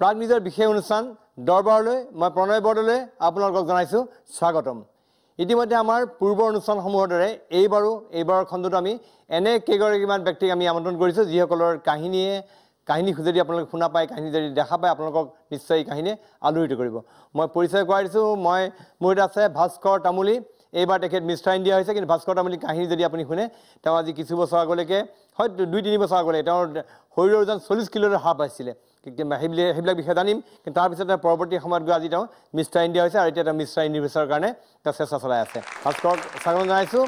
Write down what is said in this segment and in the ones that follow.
কাক নিজৰ বিশেষ অনুষ্ঠান দৰবাৰলৈ মই প্ৰণয় বৰদলৈ আপোনালোকক জনাইছোঁ স্বাগতম। ইতিমধ্যে আমাৰ পূৰ্বৰ অনুষ্ঠানসমূহৰ দৰে এইবাৰৰ খণ্ডটো আমি এনে কেইগৰাকীমান ব্যক্তিক আমি আমন্ত্ৰণ কৰিছোঁ যিসকলৰ কাহিনী যদি আপোনালোকে শুনা পায়, কাহিনী যদি দেখা পায়, আপোনালোকক নিশ্চয় এই কাহিনীয়ে আলোড়িত কৰিব। মই পৰিচয় কৰাই দিছোঁ, মোৰ এটা আছে ভাস্কৰ তামুলী। এইবাৰ তেখেত মিষ্টাৰ ইণ্ডিয়া হৈছে, কিন্তু ভাস্কৰ তামুলী কাহিনী যদি আপুনি শুনে, তেওঁ আজি কিছু বছৰ আগলৈকে হয়তো 2-3 বছৰ আগলৈ তেওঁৰ শৰীৰৰ ওজন 40 কিলোলৈ হ্ৰাস পাইছিলে। সেইবিলাক বিষয়ে জানিম, কিন্তু তাৰপিছত পৰৱৰ্তী সময়ত গৈ আজি তেওঁ মিষ্টাৰ ইণ্ডিয়া হৈছে আৰু এতিয়া তেওঁ মিষ্টাৰ ইউনিভাৰ্চৰ কাৰণে তেওঁ চেষ্টা চলাই আছে। ভাস্কৰক স্বাগতম জনাইছোঁ।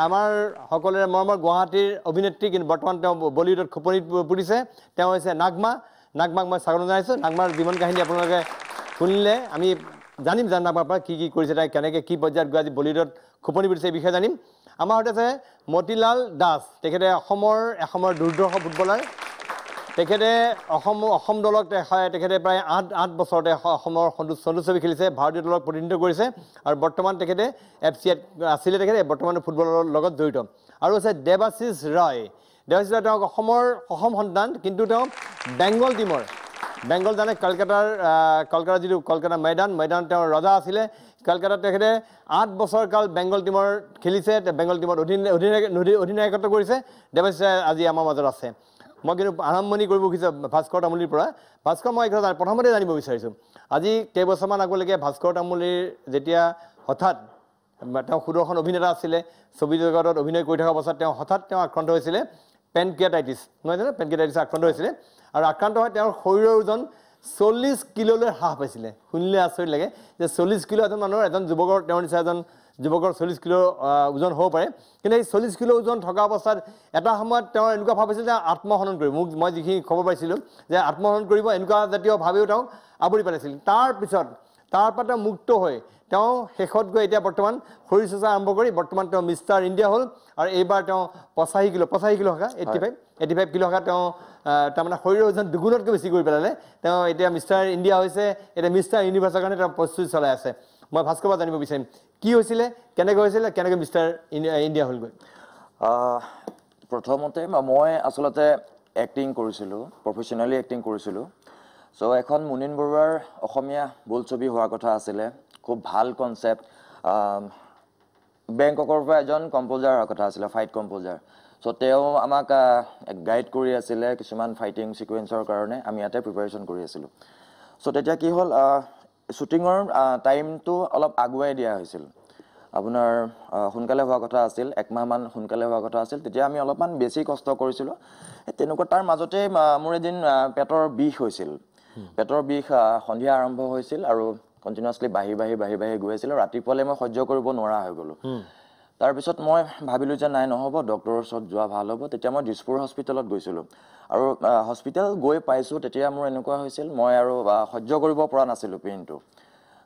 আমাৰ সকলোৰে মৰমৰ গুৱাহাটীৰ অভিনেত্ৰী, কিন্তু বৰ্তমান তেওঁ বলিউডত খোপনিত পৰিছে। তেওঁ হৈছে নাগমাক মই স্বাগতম জনাইছোঁ। নাগমাৰ জীৱন কাহিনী আপোনালোকে শুনিলে আমি জানিম নাগমাৰ পৰা কি কৰিছে, তাই কেনেকৈ কি পৰ্যায়ত গৈ আজি বলিউডত খোপনি পৰিছে এই বিষয়ে জানিম। আমাৰ সৈতে আছে মতিলাল দাস, তেখেতে এসময়ৰ দুৰ্ধৰ্ষ ফুটবলাৰ। তেখেতে অসম দলক তেখেতে প্ৰায় 8 বছৰতে অসমৰ সন্দুক খেলিছে, ভাৰতীয় দলক প্ৰতিনিধিত্ব কৰিছে আৰু বৰ্তমান তেখেতে FCIত আছিলে। তেখেতে বৰ্তমান ফুটবলৰ লগত জড়িত। আৰু আছে দেৱাশিষ ৰয়। তেওঁ অসম সন্তান, কিন্তু তেওঁ বেংগল জানে কলকাতা ময়দান তেওঁৰ ৰজা আছিলে। কলকাতাত তেখেতে 8 বছৰ কাল বেংগল টিমৰ খেলিছে, বেংগল টিমত অধিনায়কত্ব কৰিছে। দেৱাশিষ ৰায় আজি আমাৰ মাজত আছে। মই কিন্তু আৰম্ভণি কৰিব খুজিছোঁ ভাস্কৰ তামুলীৰ পৰা। ভাস্কৰ, মই প্ৰথমতে জানিব বিচাৰিছোঁ, আজি কেইবছৰমান আগলৈকে ভাস্কৰ তামুলীৰ যেতিয়া হঠাৎ তেওঁ সুদৰ্শন অভিনেতা আছিলে, ছবি জগতত অভিনয় কৰি থকা অৱস্থাত হঠাৎ আক্ৰান্ত হৈছিলে পেনক্ৰিয়াটাইটিছ, নহয় জানো? পেনক্ৰিয়াটাইটিছ আক্ৰান্ত হৈছিলে আৰু আক্ৰান্ত হৈ তেওঁৰ শৰীৰৰ ওজন 40 কিলোলৈ হ্ৰাস পাইছিলে। শুনিলে আচৰিত লাগে যে 40 কিলো এজন যুৱকৰ, তেওঁৰ নিচিনা এজন যুৱকৰ 40 কিলো ওজন হ'ব পাৰে, কিন্তু এই 40 কিলো ওজন থকা অৱস্থাত এটা সময়ত তেওঁ এনেকুৱা ভাবিছিল যে আত্মহনন কৰিব। মই যিখিনি খবৰ পাইছিলোঁ যে আত্মহনন কৰিব, এনেকুৱা জাতীয় ভাৱেও তেওঁক আৱৰি পেলাইছিল। তাৰপৰা তেওঁ মুক্ত হৈ তেওঁ শেষত গৈ এতিয়া বৰ্তমান শৰীৰ চৰ্চা আৰম্ভ কৰি বৰ্তমান তেওঁ মিষ্টাৰ ইণ্ডিয়া হ'ল আৰু এইবাৰ তেওঁ 85 কিলো হকা 85 কিলো হকা তেওঁ তাৰমানে শৰীৰৰ ওজন দুগুণতকৈ বেছি কৰি পেলালে। তেওঁ এতিয়া মিষ্টাৰ ইণ্ডিয়া হৈছে, এতিয়া মিষ্টাৰ ইউনিভাৰ্চৰ কাৰণে তেওঁ প্ৰস্তুতি চলাই আছে। মই ভাস্কৰ পৰা জানিব বিচাৰিম কি হৈছিলে, কেনেকৈ মিষ্টাৰ ইণ্ডিয়া হ'লগৈ? প্ৰথমতে মই আচলতে এক্টিং কৰিছিলোঁ, প্ৰফেশ্যনেলি এক্টিং কৰিছিলোঁ। চ' এখন মুনীন বৰুৱাৰ অসমীয়া বোলছবি হোৱাৰ কথা আছিলে, খুব ভাল কনচেপ্ট। বেংককৰ পৰা এজন কম্প'জাৰ হোৱাৰ কথা আছিলে, ফাইট কম্প'জাৰ। চ' তেওঁ আমাক গাইড কৰি আছিলে কিছুমান ফাইটিং ছিকুৱেঞ্চৰ কাৰণে, আমি ইয়াতে প্ৰিপাৰেশ্যন কৰি আছিলোঁ। চ' তেতিয়া কি হ'ল, শ্বুটিঙৰ টাইমটো অলপ আগুৱাই দিয়া হৈছিল। আপোনাৰ সোনকালে হোৱা কথা আছিল, 1 মাহমান সোনকালে হোৱা কথা আছিল। তেতিয়া আমি অলপমান বেছি কষ্ট কৰিছিলোঁ। তেনেকুৱা তাৰ মাজতে মোৰ এদিন পেটৰ বিষ হৈছিল। পেটৰ বিষ সন্ধিয়া আৰম্ভ হৈছিল আৰু কণ্টিনিউৱাছলি বাঢ়ি গৈ আছিল। ৰাতিপুৱালৈ মই সহ্য কৰিব নোৱাৰা হৈ গ'লোঁ। তাৰপিছত মই ভাবিলোঁ যে নহ'ব, ডক্টৰৰ ওচৰত যোৱা ভাল হ'ব। তেতিয়া মই দিছপুৰ হস্পিটেলত গৈছিলোঁ আৰু হস্পিটেল গৈ পাইছোঁ। তেতিয়া মোৰ এনেকুৱা হৈছিল, মই আৰু সহ্য কৰিব পৰা নাছিলোঁ পেইনটো।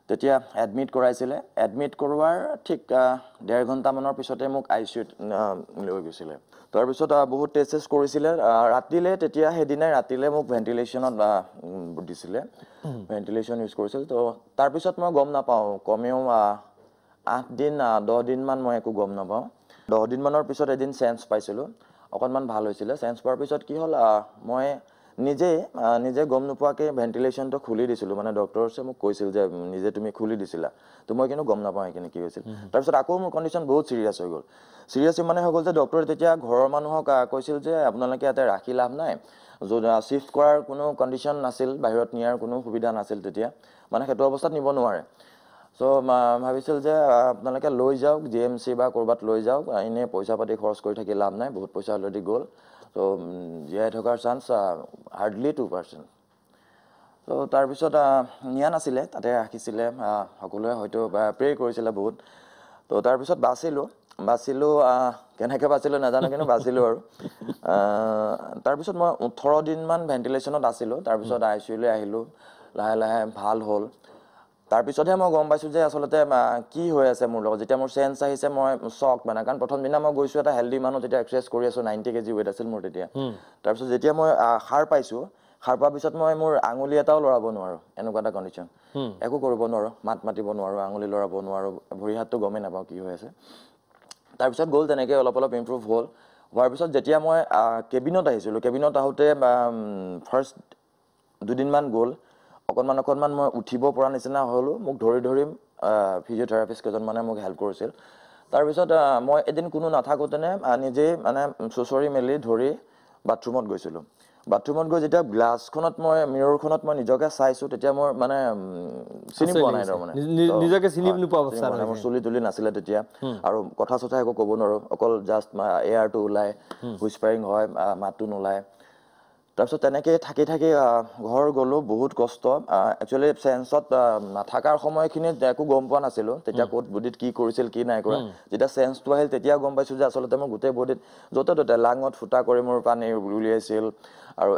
তেতিয়া এডমিট কৰাইছিলে। এডমিট কৰোৱাৰ ঠিক 1.5 ঘণ্টামানৰ পিছতে মোক ICUত লৈ গৈছিলে। তাৰপিছত বহুত টেষ্ট কৰিছিলে। তেতিয়া সেইদিনাই ৰাতিলে মোক ভেণ্টিলেশ্যনত দিছিলে, ভেণ্টিলেশ্যন ইউজ কৰিছিল। তো তাৰপিছত মই গম নাপাওঁ, কমেও 10 দিনমান মই একো গম নাপাওঁ। 10 দিনমানৰ পিছত এদিন চেঞ্চ পাইছিলোঁ, অকণমান ভাল হৈছিলে। চেঞ্চ পোৱাৰ পিছত কি হ'ল, মই নিজে গম নোপোৱাকৈ ভেণ্টিলেশ্যনটো খুলি দিছিলোঁ। মানে ডক্টৰছে মোক কৈছিল যে নিজে তুমি খুলি দিছিলা, তো মই কিন্তু গম নাপাওঁ সেইখিনি কি হৈছিল। তাৰপিছত আকৌ মোৰ কণ্ডিশ্যন বহুত চিৰিয়াছ হৈ গ'ল। মানে হৈ গ'ল যে ডক্টৰে তেতিয়া ঘৰৰ মানুহক কৈছিল যে আপোনালোকে ইয়াতে ৰাখি লাভ নাই, শ্বিফ্ট কৰাৰ কোনো কণ্ডিশ্যন নাছিল, বাহিৰত নিয়াৰ কোনো সুবিধা নাছিল তেতিয়া, মানে সেইটো অৱস্থাত নিব নোৱাৰে। চ' ভাবিছিল যে আপোনালোকে লৈ যাওক, GMC বা ক'ৰবাত লৈ যাওক, এনেই পইচা পাতি খৰচ কৰি থাকি লাভ নাই, বহুত পইচা অলৰেডি গ'ল। ত' জীয়াই থকাৰ চান্স হাৰ্ডলি 2%। ত' তাৰপিছত নিয়া নাছিলে, তাতে ৰাখিছিলে। সকলোৱে হয়তো প্ৰে কৰিছিলে বহুত। ত' তাৰপিছত বাচিলোঁ, কেনেকৈ বাচিলোঁ নাজানো, কিন্তু বাচিলোঁ আৰু। তাৰপিছত মই 18 দিনমান ভেণ্টিলেশ্যনত আছিলোঁ। তাৰপিছত ICUলৈ আহিলোঁ, লাহে ভাল হ'ল। তাৰপিছতহে মই গম পাইছোঁ যে আচলতে কি হৈ আছে মোৰ লগত। যেতিয়া মোৰ চেঞ্চ আহিছে, মই শ্বক মানে, কাৰণ প্ৰথম দিনা মই গৈছোঁ এটা হেল্ডি মানুহ, যেতিয়া এক্সাৰচাইজ কৰি আছোঁ, 90 kg ৱেইট আছিল মোৰ তেতিয়া। তাৰপিছত যেতিয়া মই সাৰ পোৱাৰ পিছত মই মোৰ আঙুলি এটাও লৰাব নোৱাৰোঁ, এনেকুৱা এটা কণ্ডিশ্যন। একো কৰিব নোৱাৰোঁ, মাত মাতিব নোৱাৰোঁ, আঙুলি লৰাব নোৱাৰোঁ, ভৰি হাতটো গমেই নাপাওঁ কি হৈ আছে। তাৰপিছত গ'ল তেনেকৈ অলপ ইম্প্ৰুভ হোৱাৰ পিছত যেতিয়া মই কেবিনত আহিছিলোঁ, কেবিনত আহোঁতে দুদিনমান গ'ল অকণমান মই উঠিব পৰা নিচিনা হ'লোঁ মোক ধৰি ফিজিঅ'থেৰাপিষ্ট কেইজনমানে মোক হেল্প কৰিছিল তাৰপিছত মই এদিন কোনো নাথাকোঁতেনে নিজেই মানে চুঁচৰি মেলি ধৰি বাথৰুমত গৈছিলোঁ বাথৰুমত গৈ যেতিয়া গ্লাছখনত মই মিৰৰখনত মই নিজকে চাইছোঁ তেতিয়া মোৰ মানে চিনি পোৱা নাই তাৰমানে নিজকে চিনি নোপোৱা অৱস্থা মোৰ চুলি তুলি নাছিলে তেতিয়া আৰু কথা চথা একো ক'ব নোৱাৰোঁ অকল জাষ্ট এয়াৰটো ওলায় হুইস্পাৰিং হয় মাতটো নোলায় তাৰপিছত তেনেকৈ থাকি ঘৰ গ'লোঁ বহুত কষ্ট একচুৱেলি চেঞ্চত নাথাকাৰ সময়খিনিত একো গম পোৱা নাছিলোঁ তেতিয়া ক'ত বডিত কি কৰিছিল কি নাই কৰা যেতিয়া চেঞ্চটো আহিল তেতিয়া গম পাইছোঁ যে আচলতে মোৰ গোটেই বডিত য'তে ত'তে লাঙত ফুটা কৰি মোৰ পানী উলিয়াইছিল আৰু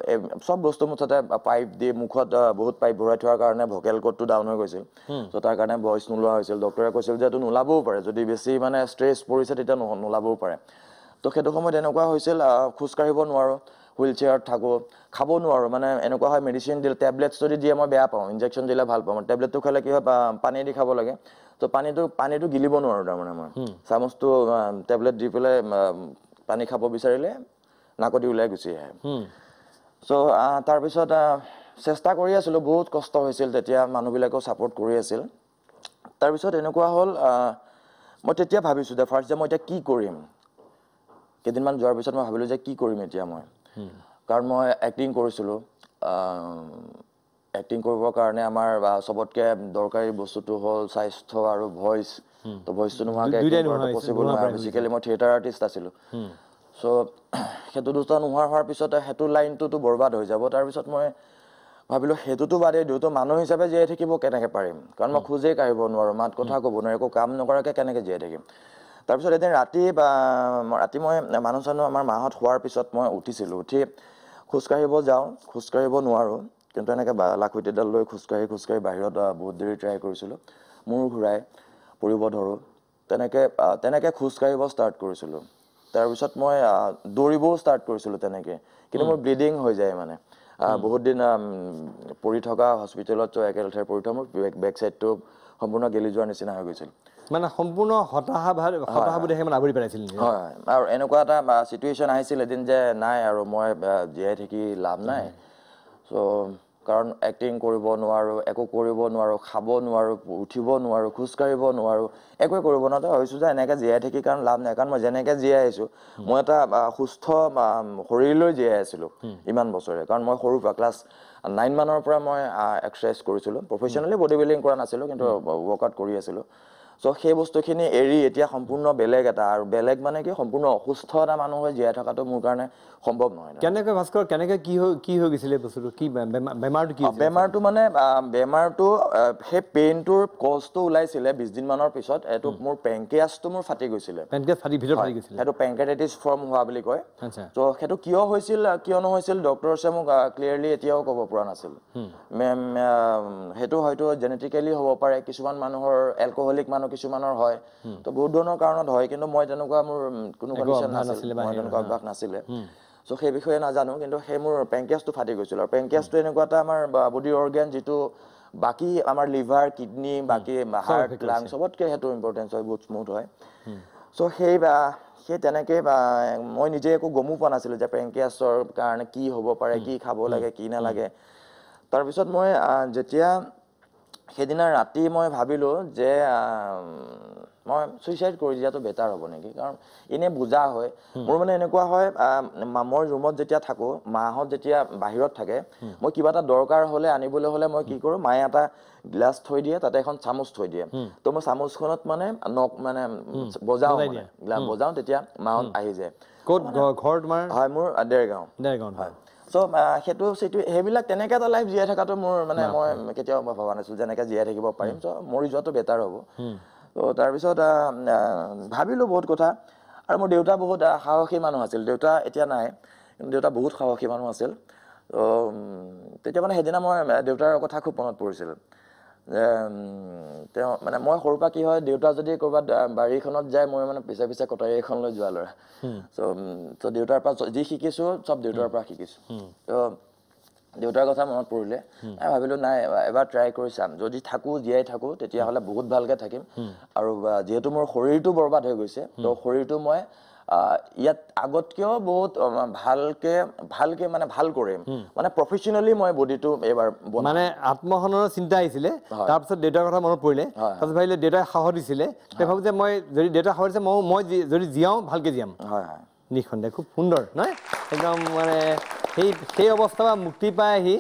চব বস্তু মুঠতে পাইপ দি মুখত বহুত পাইপ ভৰাই থোৱাৰ কাৰণে ভকেল কৰ্ডটো ডাউন হৈ গৈছিল ত' তাৰ কাৰণে ভইচ নোলোৱা হৈছিল ডক্টৰে কৈছিল যে এইটো নোলাবও পাৰে যদি বেছি মানে ষ্ট্ৰেছ পৰিছে তেতিয়া নোলাবও পাৰে ত' সেইটো সময়ত এনেকুৱা হৈছিল খোজকাঢ়িব নোৱাৰোঁ হুইল চেয়াৰত থাকোঁ খাব নোৱাৰোঁ মানে এনেকুৱা হয় মেডিচিন দিলে টেবলেটছ যদি দিয়ে মই বেয়া পাওঁ ইনজেকশ্যন দিলে ভাল পাওঁ টেবলেটটো খালে কি হয় পানী দি খাব লাগে ত' পানীটো গিলিব নোৱাৰোঁ তাৰমানে মই চামুচটো টেবলেট দি পেলাই পানী খাব বিচাৰিলে নাকদি ওলাই গুচি আহে চ' তাৰপিছত চেষ্টা কৰি আছিলোঁ বহুত কষ্ট হৈছিল তেতিয়া মানুহবিলাকেও ছাপোৰ্ট কৰি আছিল তাৰপিছত এনেকুৱা হ'ল মই তেতিয়া ভাবিছোঁ যে ফাৰ্ষ্ট যে মই এতিয়া কি কৰিম কেইদিনমান যোৱাৰ পিছত মই ভাবিলোঁ যে কি কৰিম এতিয়া মই কাৰণ মই এক্টিং কৰিছিলোঁ এক্টিং কৰিবৰ কাৰণে আমাৰ চবতকৈ দৰকাৰী বস্তুটো হ'ল স্বাস্থ্য আৰু ভইচ তো ভইচটো নোহোৱাকৈ এক্টিং কৰাটো পচিবল নহয় বেচিকেলি মই থিয়েটাৰ আৰ্টিষ্ট আছিলোঁ চ' সেইটো দুটা হোৱাৰ পিছত সেইটো লাইনটোতো বৰবাদ হৈ যাব তাৰপিছত মই ভাবিলোঁ সেইটোতো বাদেই দিওঁ তো মানুহ হিচাপে জীয়াই থাকিব কেনেকৈ পাৰিম কাৰণ মই খোজেই কাঢ়িব নোৱাৰোঁ মাত কথা ক'ব নোৱাৰোঁ একো কাম নকৰাকৈ কেনেকৈ জীয়াই থাকিম তাৰপিছত এদিন ৰাতি মই মানুহ চানুহ আমাৰ মাহঁত শোৱাৰ পিছত মই উঠিছিলোঁ উঠি খোজকাঢ়িব যাওঁ খোজকাঢ়িব নোৱাৰোঁ কিন্তু এনেকৈ লাখুটিডাল লৈ খোজকাঢ়ি বাহিৰত বহুত দেৰি ট্ৰাই কৰিছিলোঁ মূৰ ঘূৰাই পৰিব ধৰোঁ তেনেকৈ খোজকাঢ়িব ষ্টাৰ্ট কৰিছিলোঁ তাৰপিছত মই দৌৰিবও ষ্টাৰ্ট কৰিছিলোঁ তেনেকৈ কিন্তু মোৰ ব্লিডিং হৈ যায় মানে বহুত দিন পৰি থকা হস্পিটেলত একেল ঠাইৰ পৰি থকা মোৰ বেক চাইডটো সম্পূৰ্ণ গেলি যোৱাৰ নিচিনা হৈ গৈছিল মানে সম্পূৰ্ণ হতাশাবোধে মানে আৱৰি পেলাইছিল হয় আৰু এনেকুৱা এটা চিটুৱেশ্যন আহিছিল এদিন যে নাই আৰু মই জীয়াই থাকি লাভ নাই চ' কাৰণ এক্টিং কৰিব নোৱাৰোঁ একো কৰিব নোৱাৰোঁ খাব নোৱাৰোঁ উঠিব নোৱাৰোঁ খোজকাঢ়িব নোৱাৰোঁ একোৱে কৰিব নোৱাৰোঁ ভাবিছোঁ যে এনেকৈ জীয়াই থাকি কাৰণ লাভ নাই কাৰণ মই যেনেকৈ জীয়াই আহিছোঁ মই এটা সুস্থ শৰীৰলৈ জীয়াই আছিলোঁ ইমান বছৰে কাৰণ মই সৰুৰ পৰা ক্লাছ 9 মানৰ পৰা মই এক্সাৰচাইজ কৰিছিলোঁ প্ৰফেচনেলি বডি বিল্ডিং কৰা নাছিলোঁ কিন্তু ৱৰ্কআউট কৰি আছিলোঁ চ' সেই বস্তুখিনি এৰি এতিয়া সম্পূৰ্ণ বেলেগ এটা আৰু বেলেগ মানে কি সম্পূৰ্ণ অসুস্থ এটা মানুহ হৈ জীয়াই থকাটো মোৰ কাৰণে সম্ভৱ নহয় কেনেকৈ ভাস্কৰ কেনেকৈ কি হৈ গৈছিলে বস্তুটো কি বেমাৰটো কি বেমাৰটো মানে বেমাৰটো সেই পেইনটোৰ কজটো ওলাইছিলে 20 দিনমানৰ পিছত এইটো মোৰ পেংকেয়াছটো মোৰ ফাটি গৈছিলে সেইটো পেংকেটাইটিছ ফৰ্ম হোৱা বুলি কয় ত' সেইটো কিয় হৈছিল কিয় নহৈছিল ডক্টৰছে মোক ক্লিয়াৰলি এতিয়াও ক'ব পৰা নাছিল সেইটো হয়তো জেনেটিকেলি হ'ব পাৰে কিছুমান মানুহৰ এলকহলিক মানুহ কিছুমানৰ হয় তো বহুত ধৰণৰ কাৰণত হয় কিন্তু মই তেনেকুৱা মোৰ কোনো কণ্ডিশ্যন নাছিল মই তেনেকুৱা অভ্যাস নাছিলে চ' সেই বিষয়ে নাজানো কিন্তু সেই মোৰ পেংকেয়াছটো ফাটি গৈছিল আৰু পেংকেয়াছটো এনেকুৱা এটা আমাৰ বডিৰ অৰ্গেন যিটো বাকী আমাৰ লিভাৰ কিডনী বাকী হাৰ্ট লাং চবতকৈ সেইটো ইম্পৰ্টেঞ্চ হয় বহুত স্মুথ হয় চ' সেই তেনেকৈ মই নিজে একো গমো পোৱা নাছিলোঁ যে পেংকেয়াছৰ কাৰণে কি হ'ব পাৰে কি খাব লাগে কি নালাগে তাৰপিছত মই যেতিয়া সেইদিনা ৰাতি মই ভাবিলোঁ যে মই ছুইচাইড কৰি দিয়াটো বেটাৰ হ'ব নেকি কাৰণ এনেই বুজা হয় মোৰ মানে এনেকুৱা হয় মই ৰুমত যেতিয়া থাকোঁ মাহঁত যেতিয়া বাহিৰত থাকে মই কিবা এটা দৰকাৰ হ'লে আনিবলৈ হ'লে মই কি কৰোঁ মায়ে এটা গ্লাছ থৈ দিয়ে তাতে এখন চামুচ থৈ দিয়ে তো মই চামুচখনত মানে বজাওঁ তেতিয়া মাহঁত আহি যায় ক'ত ঘৰ তোমাৰ হয় মোৰ দেৰগাঁও হয় চ' সেইবিলাক তেনেকৈ এটা লাইফ জীয়াই থকাটো মোৰ মানে মই কেতিয়াও ভবা নাছিলোঁ যেনেকৈ জীয়াই থাকিব পাৰিম চ' মৰি যোৱাটো বেটাৰ হ'ব ত' তাৰপিছত ভাবিলোঁ বহুত কথা আৰু মোৰ দেউতা বহুত সাহসী মানুহ আছিল দেউতা এতিয়া নাই কিন্তু দেউতা বহুত সাহসী মানুহ আছিল তেতিয়া মানে সেইদিনা মই দেউতাৰ কথা খুব মনত পৰিছিল যে তেওঁ মানে মই সৰুৰ পৰা কি হয় দেউতা যদি ক'ৰবাত বাৰীখনত যায় মই মানে পিছে কটাৰী এখন লৈ যোৱা ল'ৰা ত' দেউতাৰ পৰা যি শিকিছোঁ চব দেউতাৰ পৰা শিকিছোঁ ত' দেউতাৰ কথা মনত পৰিলে মই ভাবিলোঁ নাই এবাৰ ট্ৰাই কৰি চাম যদি থাকোঁ জীয়াই থাকোঁ তেতিয়াহ'লে বহুত ভালকৈ থাকিম আৰু যিহেতু মোৰ শৰীৰটো বৰবাদ হৈ গৈছে তো শৰীৰটো মই ইয়াত আগতকেও বহুত ভালকে মানে ভাল কৰিম মানে প্ৰফেচনেলি মই বডিটো এবাৰ মানে আত্মসন্মানৰ চিন্তা আহিছিলে তাৰপিছত দেউতাৰ কথা মনত পৰিলে তাৰপিছত ভাবিলে দেউতাই সাহস দিছিলে তে ভাবো যে মই যদি দেউতাই সাহস দিছে মই যদি জীয়াও ভালকে জীয়াম হয় হয় নিঃসন্দেহে খুব সুন্দৰ নহয় একদম মানে সেই অৱস্থাৰ পৰা মুক্তি পাই আহি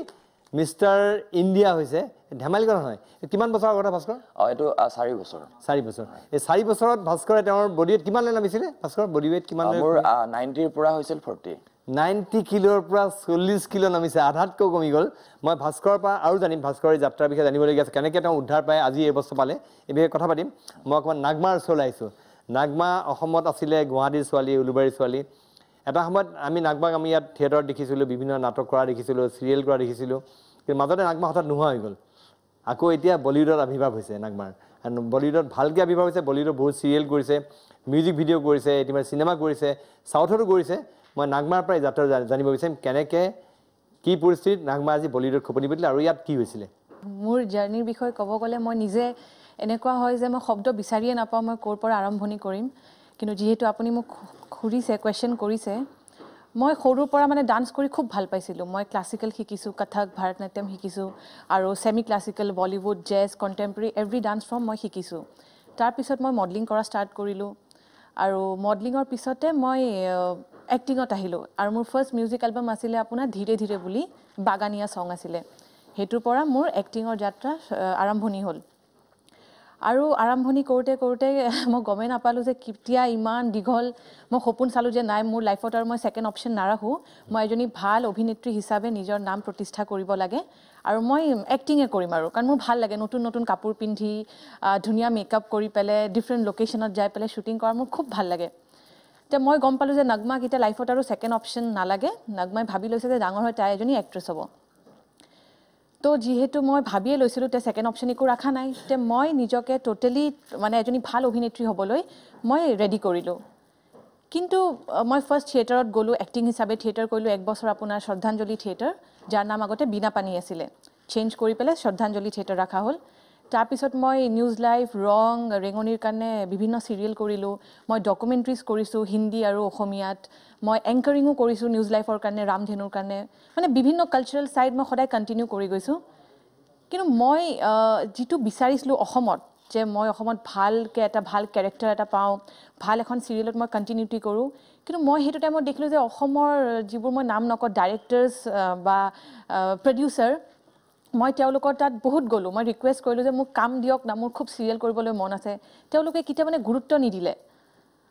মিষ্টাৰ ইণ্ডিয়া হৈছে ধেমালি কথা নহয় কিমান বছৰ আগৰ কথা ভাস্কৰ এইটো 4 বছৰ 4 বছৰ এই 4 বছৰত ভাস্কৰে তেওঁৰ বডি ৱেট কিমান নামিছিলে ভাস্কৰ বডি ৱেট কিমান মোৰ 90 ৰ পৰা হৈছিল 40 90 কিলোৰ পৰা 40 কিলো নামিছে আধাতকৈ কমি গ'ল মই ভাস্কৰৰ পৰা আৰু জানিম ভাস্কৰৰ যাত্ৰাৰ বিষয়ে জানিবলগীয়া আছে কেনেকৈ তেওঁ উদ্ধাৰ পায় আজি এই বছৰ পালে এই বিষয়ে কথা পাতিম মই অকণমান নাগমাৰ ওচৰলৈ আহিছোঁ নাগমা অসমত আছিলে গুৱাহাটীৰ ছোৱালী উলুবাৰীৰ ছোৱালী এটা সময়ত আমি নাগমাক আমি ইয়াত থিয়েটাৰত দেখিছিলোঁ বিভিন্ন নাটক কৰা দেখিছিলোঁ চিৰিয়েল কৰা দেখিছিলোঁ কিন্তু মাজতে নাগমা হঠাৎ নোহোৱা হৈ গ'ল আকৌ এতিয়া বলিউডত আৱিৰ্ভাৱ হৈছে নাগমাৰ বলিউডত ভালকৈ আৱিৰ্ভাৱ হৈছে বলিউডত বহুত চিৰিয়েল কৰিছে মিউজিক ভিডিঅ' কৰিছে ইতিমধ্যে চিনেমা কৰিছে চাউথতো কৰিছে মই নাগমাৰ পৰাই যাত্ৰা জানিব বিচাৰিম কেনেকৈ কি পৰিস্থিতিত নাগমা আজি বলিউডত খোপনি পাতিলে আৰু ইয়াত কি হৈছিলে মোৰ জাৰ্নিৰ বিষয়ে ক'ব গ'লে মই নিজে এনেকুৱা হয় যে মই শব্দ বিচাৰিয়ে নাপাওঁ মই ক'ৰ পৰা আৰম্ভণি কৰিম কিন্তু যিহেতু আপুনি মোক সুধিছে কুৱেশ্যন কৰিছে মই সৰুৰ পৰা মানে ডান্স কৰি খুব ভাল পাইছিলোঁ মই ক্লাছিকেল শিকিছোঁ কথক ভাৰতনাট্যম শিকিছোঁ আৰু semi classical Bollywood jazz contemporary every dance form মই শিকিছোঁ তাৰপিছত মই মডেলিং কৰা ষ্টাৰ্ট কৰিলোঁ আৰু মডেলিঙৰ পিছতে মই এক্টিঙত আহিলোঁ আৰু মোৰ ফাৰ্ষ্ট মিউজিক এলবাম আছিলে আপোনাৰ ধীৰে ধীৰে বুলি বাগানীয়া ছং আছিলে সেইটোৰ পৰা মোৰ এক্টিঙৰ যাত্ৰা আৰম্ভণি হ'ল আৰু আৰম্ভণি কৰোঁতে মই গমেই নাপালোঁ যে কেতিয়া ইমান দীঘল মই সপোন চালোঁ যে নাই মোৰ লাইফত আৰু মই ছেকেণ্ড অপশ্যন নাৰাখোঁ মই এজনী ভাল অভিনেত্ৰী হিচাপে নিজৰ নাম প্ৰতিষ্ঠা কৰিব লাগে আৰু মই এক্টিঙে কৰিম আৰু কাৰণ মোৰ ভাল লাগে নতুন নতুন কাপোৰ পিন্ধি ধুনীয়া মেকআপ কৰি পেলাই ডিফাৰেণ্ট লোকেশ্যনত যাই পেলাই শ্বুটিং কৰা মোৰ খুব ভাল লাগে এতিয়া মই গম পালোঁ যে নাগমাক এতিয়া লাইফত আৰু ছেকেণ্ড অপশ্যন নালাগে নাগমাই ভাবি লৈছে যে ডাঙৰ হৈ তাই এজনী এক্ট্ৰেছ হ'ব তো যিহেতু মই ভাবিয়ে লৈছিলোঁ তে ছেকেণ্ড অপশ্যন একো ৰখা নাই তে মই নিজকে টোটেলি মানে এজনী ভাল অভিনেত্ৰী হ'বলৈ মই ৰেডি কৰিলোঁ কিন্তু মই ফাৰ্ষ্ট থিয়েটাৰত গ'লোঁ এক্টিং হিচাপে থিয়েটাৰ কৰিলোঁ 1 বছৰ আপোনাৰ শ্ৰদ্ধাঞ্জলি থিয়েটাৰ যাৰ নাম আগতে বীণা পানী আছিলে চেঞ্জ কৰি পেলাই শ্ৰদ্ধাঞ্জলি থিয়েটাৰ ৰখা হ'ল তাৰপিছত মই নিউজ লাইভ ৰং ৰেঙনিৰ কাৰণে বিভিন্ন চিৰিয়েল কৰিলোঁ মই ডকুমেণ্ট্ৰিজ কৰিছোঁ হিন্দী আৰু অসমীয়াত মই এংকাৰিঙো কৰিছোঁ নিউজ লাইফৰ কাৰণে ৰামধেনুৰ কাৰণে মানে বিভিন্ন কালচাৰেল ছাইড মই সদায় কণ্টিনিউ কৰি গৈছোঁ কিন্তু মই যিটো বিচাৰিছিলোঁ অসমত যে মই অসমত ভালকৈ এটা ভাল কেৰেক্টাৰ এটা পাওঁ ভাল এখন চিৰিয়েলত মই কণ্টিনিউটি কৰোঁ কিন্তু মই সেইটো টাইমত দেখিলোঁ যে অসমৰ যিবোৰ মই নাম নকওঁ ডাইৰেক্টাৰ্ছ বা প্ৰডিউচাৰ মই তেওঁলোকৰ তাত বহুত গ'লোঁ মই ৰিকুৱেষ্ট কৰিলোঁ যে মোক কাম দিয়ক না মোৰ খুব চিৰিয়েল কৰিবলৈ মন আছে তেওঁলোকে কেতিয়া মানে গুৰুত্ব নিদিলে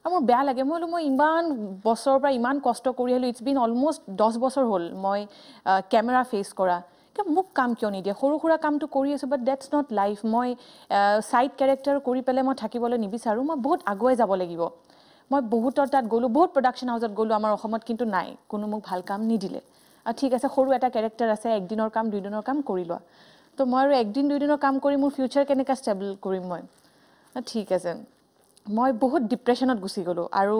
আৰু মোৰ বেয়া লাগে মই ইমান বছৰৰ পৰা ইমান কষ্ট কৰি আহিলোঁ ইটছ বিন অলমষ্ট 10 বছৰ হ'ল মই কেমেৰা ফেচ কৰা কিন্তু মোক কাম কিয় নিদিয়ে সৰু সুৰা কামটো কৰি আছোঁ বাট ডেটছ নট লাইফ মই ছাইড কেৰেক্টাৰ কৰি পেলাই মই থাকিবলৈ নিবিচাৰোঁ মই বহুত আগুৱাই যাব লাগিব মই বহুতৰ তাত গ'লোঁ বহুত প্ৰডাকশ্যন হাউচত গ'লোঁ আমাৰ অসমত কিন্তু নাই কোনো মোক ভাল কাম নিদিলে ঠিক আছে সৰু এটা কেৰেক্টাৰ আছে একদিনৰ কাম 2 দিনৰ কাম কৰি লোৱা তো মই আৰু একদিন 2 দিনৰ কাম কৰি মোৰ ফিউচাৰ কেনেকৈ ষ্টেবল কৰিম মই ঠিক আছে মই বহুত ডিপ্ৰেশ্যনত গুচি গ'লোঁ আৰু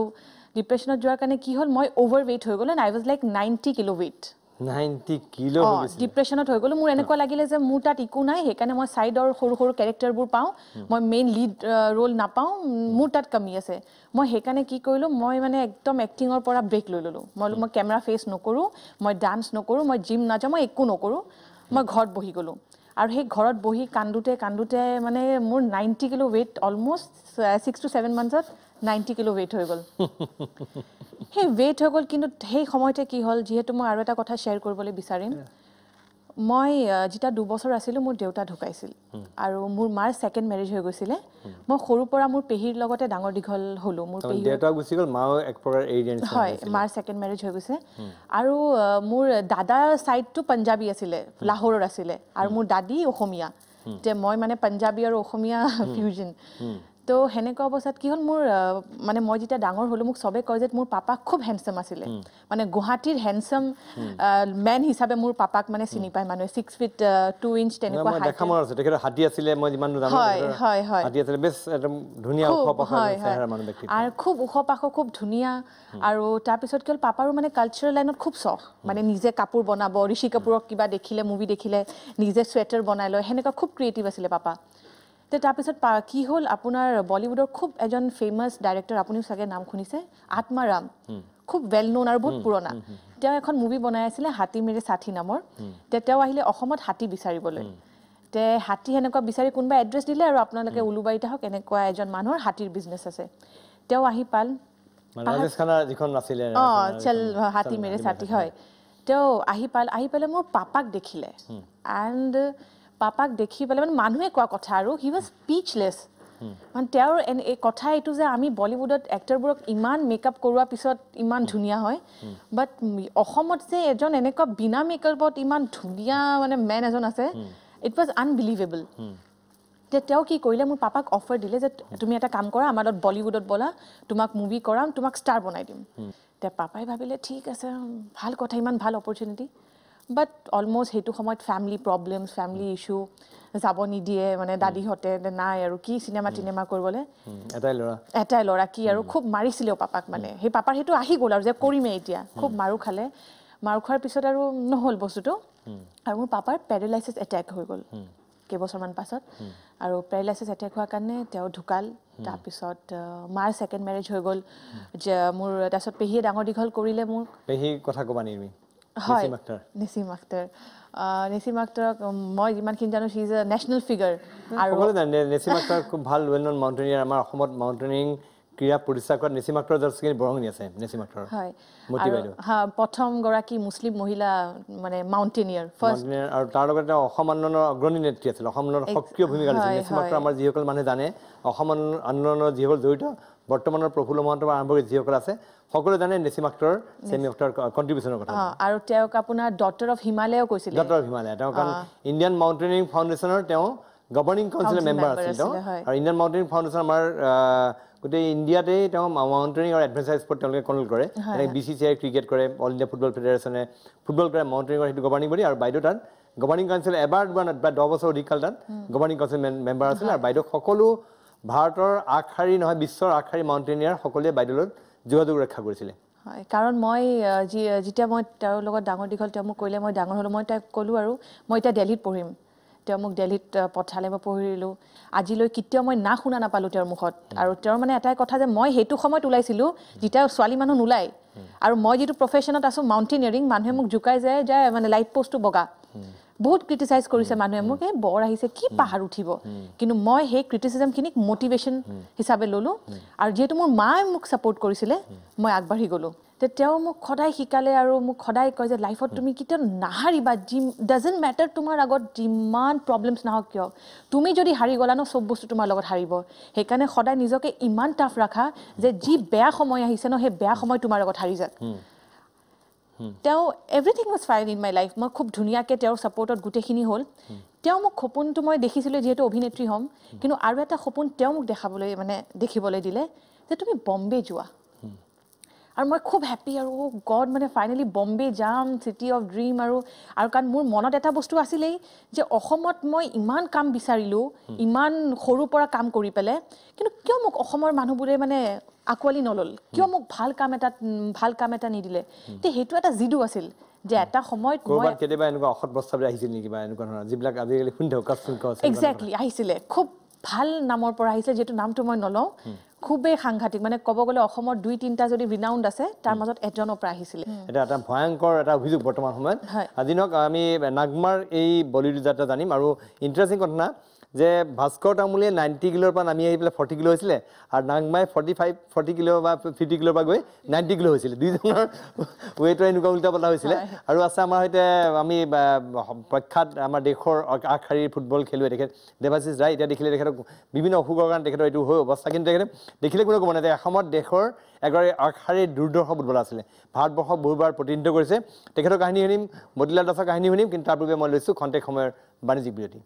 ডিপ্ৰেশ্যনত যোৱাৰ কাৰণে কি হ'ল মই অভাৰৱেইট হৈ গ'লোঁ and I was like 90 kilo weight 90 kilo হৈ গৈছিল ডিপ্ৰেশ্যনত হৈ গ'লোঁ মোৰ এনেকুৱা লাগিলে যে মোৰ তাত একো নাই সেইকাৰণে মই ছাইডৰ সৰু সৰু কেৰেক্টাৰবোৰ পাওঁ মই মেইন লিড ৰোল নাপাওঁ মোৰ তাত কমি আছে মই সেইকাৰণে কি কৰিলোঁ মই মানে একদম এক্টিঙৰ পৰা ব্ৰেক লৈ ল'লোঁ মই কেমেৰা ফেচ নকৰোঁ মই ডান্স নকৰোঁ মই জিম নাযাওঁ মই একো নকৰোঁ মই ঘৰত বহি গ'লোঁ আৰু সেই ঘৰত বহি কান্দোতে মানে মোৰ 90 কিলো ৱেইট অলমষ্ট 6 to 7 মান্থছত 90 কিলো ৱেইট হৈ গ'ল সেই ৱেইট হৈ গ'ল কিন্তু সেই সময়তে কি হ'ল যিহেতু মই আৰু এটা কথা শ্বেয়াৰ কৰিবলৈ বিচাৰিম মই যেতিয়া 2 বছৰ আছিলোঁ মোৰ দেউতা ঢুকাইছিল আৰু মোৰ মাৰ ছেকেণ্ড মেৰেজ হৈ গৈছিলে মই সৰুৰ পৰা মোৰ পেহীৰ লগতে ডাঙৰ দীঘল হ'লোঁ মোৰ পেহী দেউতা গুচি গ'ল মাও এক প্ৰকাৰ এৰি দিয়া নিচিনা হয় মাৰ ছেকেণ্ড মেৰেজ হৈ গৈছে আৰু মোৰ দাদাৰ ছাইডটো পাঞ্জাবী আছিলে লাহোৰৰ আছিলে আৰু মোৰ দাদী অসমীয়া যে মই মানে পাঞ্জাবী আৰু অসমীয়া ফিউজন তো সেনেকুৱা অৱস্থাত কি হ'ল মোৰ মানে মই যেতিয়া ডাঙৰ হ'লোঁ মোক চবে কয় যে মোৰ পাপা খুব হেণ্ডচাম আছিলে মানে গুৱাহাটীৰ হেণ্ডচাম মেন হিচাপে মোৰ পাপাক মানে চিনি পায় মানুহে 6 feet 2 inch তেনেকুৱা হাইট দেখা মনত আছে তেখেত হাতী আছিলে মই যিমান জানো হয় হাতী আছিলে বেছ একদম ধুনীয়া ওখ পাখ চেহেৰা মানুহ ব্যক্তি আৰু খুব ওখ পাখ খুব ধুনীয়া আৰু তাৰপিছত কি হ'ল পাপাৰো মানে কালচাৰেল লাইনত খুব চখ মানে নিজে কাপোৰ বনাব ঋষি কাপুৰক কিবা দেখিলে মুভি দেখিলে নিজে চুৱেটাৰ বনাই লয় সেনেকুৱা খুব ক্ৰিয়েটিভ আছিলে পাপা তে তাৰপিছত কি হ'ল আপোনাৰ বলিউডৰ খুব এজন ফেমাছ ডাইৰেক্টৰ আপুনিও চাগে নাম শুনিছে আত্মাৰাম খুব ৱেল নোন আৰু বহুত পুৰণা তেওঁ এখন মুভি বনাই আছিলে হাতী মেৰে সাথী নামৰ তেওঁ আহিলে অসমত হাতী বিচাৰিবলৈ তে হাতী সেনেকুৱা বিচাৰি কোনোবা এড্ৰেছ দিলে আৰু আপোনালোকে উলুবাৰীত আহক এনেকুৱা এজন মানুহৰ হাতীৰ বিজনেছ আছে তেওঁ আহি পাল ৰাজেশ খানাৰ যিখন আছিলে চল হাতী মেৰে সাথী হয় তেওঁ আহি পালে মোৰ পাপাক দেখিলে এণ্ড পাপাক দেখি পেলাই মানে মানুহে কোৱা কথা আৰু হি ৱাজ স্পীচলেছ মানে তেওঁৰ এই কথা এইটো যে আমি বলিউডত এক্টৰবোৰক ইমান মেকআপ কৰোৱাৰ পিছত ইমান ধুনীয়া হয় বাট অসমত যে এজন এনেকুৱা বিনা মেকআপত ইমান ধুনীয়া মানে মেন এজন আছে ইট ৱাজ আনবিলিভেবল তেওঁ কি কৰিলে মোৰ পাপাক অফাৰ দিলে যে তুমি এটা কাম কৰা আমাৰ লগত বলিউডত বলা তোমাক মুভি কৰাম তোমাক ষ্টাৰ বনাই দিম তে পাপাই ভাবিলে ঠিক আছে ভাল কথা ইমান ভাল অপৰচুনিটি বাট অলমষ্ট সেইটো সময়ত ফেমিলি প্ৰব্লেমছ ফেমিলি ইছ্যু যাব নিদিয়ে মানে দাদীহঁতে নাই আৰু কি চিনেমা কৰিবলৈ এটাই ল'ৰা কি আৰু খুব মাৰিছিলেও পাপাক মানে সেই পাপাৰ সেইটো আহি গ'ল আৰু যে কৰিমেই এতিয়া খুব মাৰো খালে মাৰো খোৱাৰ পিছত আৰু নহ'ল বস্তুটো আৰু মোৰ পাপাৰ পেৰালাইচিছ এটেক হৈ গ'ল কেইবছৰমান পাছত আৰু পেৰালাইচিছ এটেক হোৱাৰ কাৰণে তেওঁ ঢুকাল তাৰপিছত মাৰ ছেকেণ্ড মেৰেজ হৈ গ'ল যে মোৰ তাৰপিছত পেহীয়ে ডাঙৰ দীঘল কৰিলে মোৰ পেহী কথা ক'বা নেকি হয় নিছিম আখতাৰক মই যিমানখিনি জানো he is a national figure আৰু নিছিম আখতাৰ খুব ভাল ৱেল নন মাউণ্টেনিয়াৰ আমাৰ অসমত মাউণ্টেনিং ক্ৰীড়া প্ৰতিষ্ঠা কৰাত নিছিম আখতাৰৰ যথেষ্টখিনি বৰঙণি আছে নিছিম আখতাৰ হয় প্ৰথম গৰাকী মুছলিম মহিলা মানে মাউণ্টেনিয়াৰ ফাৰ্ষ্ট আৰু তাৰ লগতে অসম আন্দোলনৰ অগ্ৰণী নেত্ৰী আছিল অসম আন্দোলনৰ সক্ৰিয় ভূমিকা লৈছিল নিছিম আখতাৰ আমাৰ যিসকল মানুহে জানে অসম আন্দোলনৰ যিসকল জড়িত বৰ্তমানৰ প্ৰফুল্ল মহন্তৰ আৰম্ভ কৰি যিসকল আছে সকলোৱে জানে নিছিম আখতাৰ চেমি আখতাৰ কণ্ট্ৰিবিউশ্যনৰ কথা আৰু তেওঁক আপোনাৰ ডটাৰ অফ হিমালয়ও কৈছিল ডটাৰ অফ হিমালয় তেওঁ কাৰণ ইণ্ডিয়ান মাউণ্টেনিং ফাউণ্ডেশ্যনৰ তেওঁ গভৰ্ণিং কাউন্সিলৰ মেম্বাৰ আছিল তেওঁ আৰু ইণ্ডিয়ান মাউণ্টেনিং ফাউণ্ডেশ্যন আমাৰ গোটেই ইণ্ডিয়াতেই তেওঁ মাউণ্টেনিং আৰু এডভেঞ্চাৰ স্পৰ্ট তেওঁলোকে কণ্ট্ৰল কৰে যেনেকৈ BCCI ক্ৰিকেট কৰে অল ইণ্ডিয়া ফুটবল ফেডাৰেশ্যনে ফুটবল কৰে মাউণ্টেনিঙৰ সেইটো গভৰ্ণিং বডি আৰু বাইদেউ তাত গভৰ্ণিং কাউন্সিল এবাৰ 10 বছৰ অধিক কাল তাত গভৰ্ণিং কাউন্সিল মেম্বাৰ আছিল আৰু বাইদেউ সকলো ভাৰতৰ আগশাৰী নহয় বিশ্বৰ আগশাৰী মাউণ্টেনিয়াৰ সকলোৱে বাইদেউৰ যোগাযোগ ৰক্ষা কৰিছিলে হয় কাৰণ মই যেতিয়া মই তেওঁৰ লগত ডাঙৰ দীঘল তেওঁ মোক কৈলে মই ডাঙৰ হ'লোঁ মই তাইক ক'লোঁ আৰু মই এতিয়া দিল্লীত পঢ়িম তেওঁ মোক দিল্লীত পঠালে মই পঢ়িলোঁ আজিলৈ কেতিয়াও মই না শুনা নাপালোঁ তেওঁৰ মুখত আৰু তেওঁৰ মানে এটাই কথা যে মই সেইটো সময়ত ওলাইছিলোঁ যেতিয়া ছোৱালী মানুহ নোলায় আৰু মই যিটো প্ৰফেশ্যনত আছোঁ মাউণ্টেনিয়াৰিং মানুহে মোক জোকাই যায় যে মানে লাইট পষ্টটো বগা বহুত ক্ৰিটিচাইজ কৰিছে মানুহে মোক এই বৰ আহিছে কি পাহাৰ উঠিব কিন্তু মই সেই ক্ৰিটিচিজমখিনিক মটিভেশ্যন হিচাপে ল'লোঁ আৰু যিহেতু মোৰ মায়ে মোক ছাপোৰ্ট কৰিছিলে মই আগবাঢ়ি গ'লোঁ তেওঁ মোক সদায় শিকালে আৰু মোক সদায় কয় যে লাইফত তুমি কেতিয়াও নাহাৰিবা ডাজেণ্ট মেটাৰ তোমাৰ আগত যিমান প্ৰব্লেমছ নাহক কিয় তুমি যদি হাৰি গ'লা ন চব বস্তু তোমাৰ লগত হাৰিব সেইকাৰণে সদায় নিজকে ইমান টাফ ৰাখা যে যি বেয়া সময় আহিছে ন সেই বেয়া সময় তোমাৰ লগত হাৰি যাক তেওঁ everything was fine in my life মই খুব ধুনীয়াকৈ তেওঁৰ ছাপোৰ্টত গোটেইখিনি হ'ল তেওঁ মোক সপোনটো মই দেখিছিলোঁ যিহেতু অভিনেত্ৰী হ'ম কিন্তু আৰু এটা সপোন তেওঁ মোক দেখিবলৈ দিলে যে তুমি বম্বে যোৱা আৰু মই খুব হেপ্পী আৰু গড মানে ফাইনেলি বম্বে যাম চিটি অফ ড্ৰিম আৰু কাৰণ মোৰ মনত এটা বস্তু আছিলেই যে অসমত মই ইমান কাম বিচাৰিলোঁ ইমান সৰুৰ পৰা কাম কৰি পেলাই কিন্তু কিয় মোক অসমৰ মানুহবোৰে মানে আঁকোৱালি নল'ল কিয় মোক ভাল কাম এটা নিদিলে তে সেইটো এটা জিদু আছিল যে এটা সময়ত মই কেতিয়াবা এনেকুৱা অসৎ প্ৰস্তাৱ আহিছিল নেকি বা এনেকুৱা ধৰণৰ যিবিলাক আজিকালি শুনি থাকোঁ একজেক্টলি আহিছিলে খুব ভাল নামৰ পৰা আহিছিলে যিহেতু নামটো মই নলওঁ খুবেই সাংঘাতিক মানে ক'ব গ'লে অসমৰ 2-3টা যদি ৰিনাউণ্ড আছে তাৰ মাজত এজনৰ পৰা আহিছিলে এটা ভয়ংকৰ এটা অভিযোগ বৰ্তমান সময়ত আজি নক আমি নাগমাৰ এই বলিউড যাত্ৰা জানিম আৰু ইণ্টাৰেষ্টিং ঘটনা যে ভাস্কৰ তামুলীয়ে 90 কিলোৰ পৰা নামি আহি পেলাই 40 কিলো হৈছিলে আৰু নাগমাই 40 কিলো বা 50 কিলোৰ পৰা গৈ 90 কিলো হৈছিলে দুইজনৰ ৱেইটৰ এনেকুৱা উল্টা পাল্টা হৈছিলে আৰু আছে আমাৰ সৈতে আমি প্ৰখ্যাত আমাৰ দেশৰ আগশাৰীৰ ফুটবল খেলুৱৈ তেখেত দেৱাশিষ ৰায় এতিয়া দেখিলে তেখেতক বিভিন্ন অসুখৰ কাৰণে তেখেতৰ এইটো হৈ অৱস্থা কিন্তু তেখেতে দেখিলে কোনো ক'ব নাই এসময়ত দেশৰ এগৰাকী আগশাৰীৰ দুৰ্দৰ্শ ফুটবলাৰ আছিলে ভাৰতবৰ্ষক বহুবাৰ প্ৰতিনিধিত্ব কৰিছে তেখেতৰ কাহিনী শুনিম মতিলাল দাসৰ কাহিনী শুনিম কিন্তু তাৰ পূৰ্বে মই লৈছোঁ খন্তেক সময়ৰ বাণিজ্যিক বিৰতি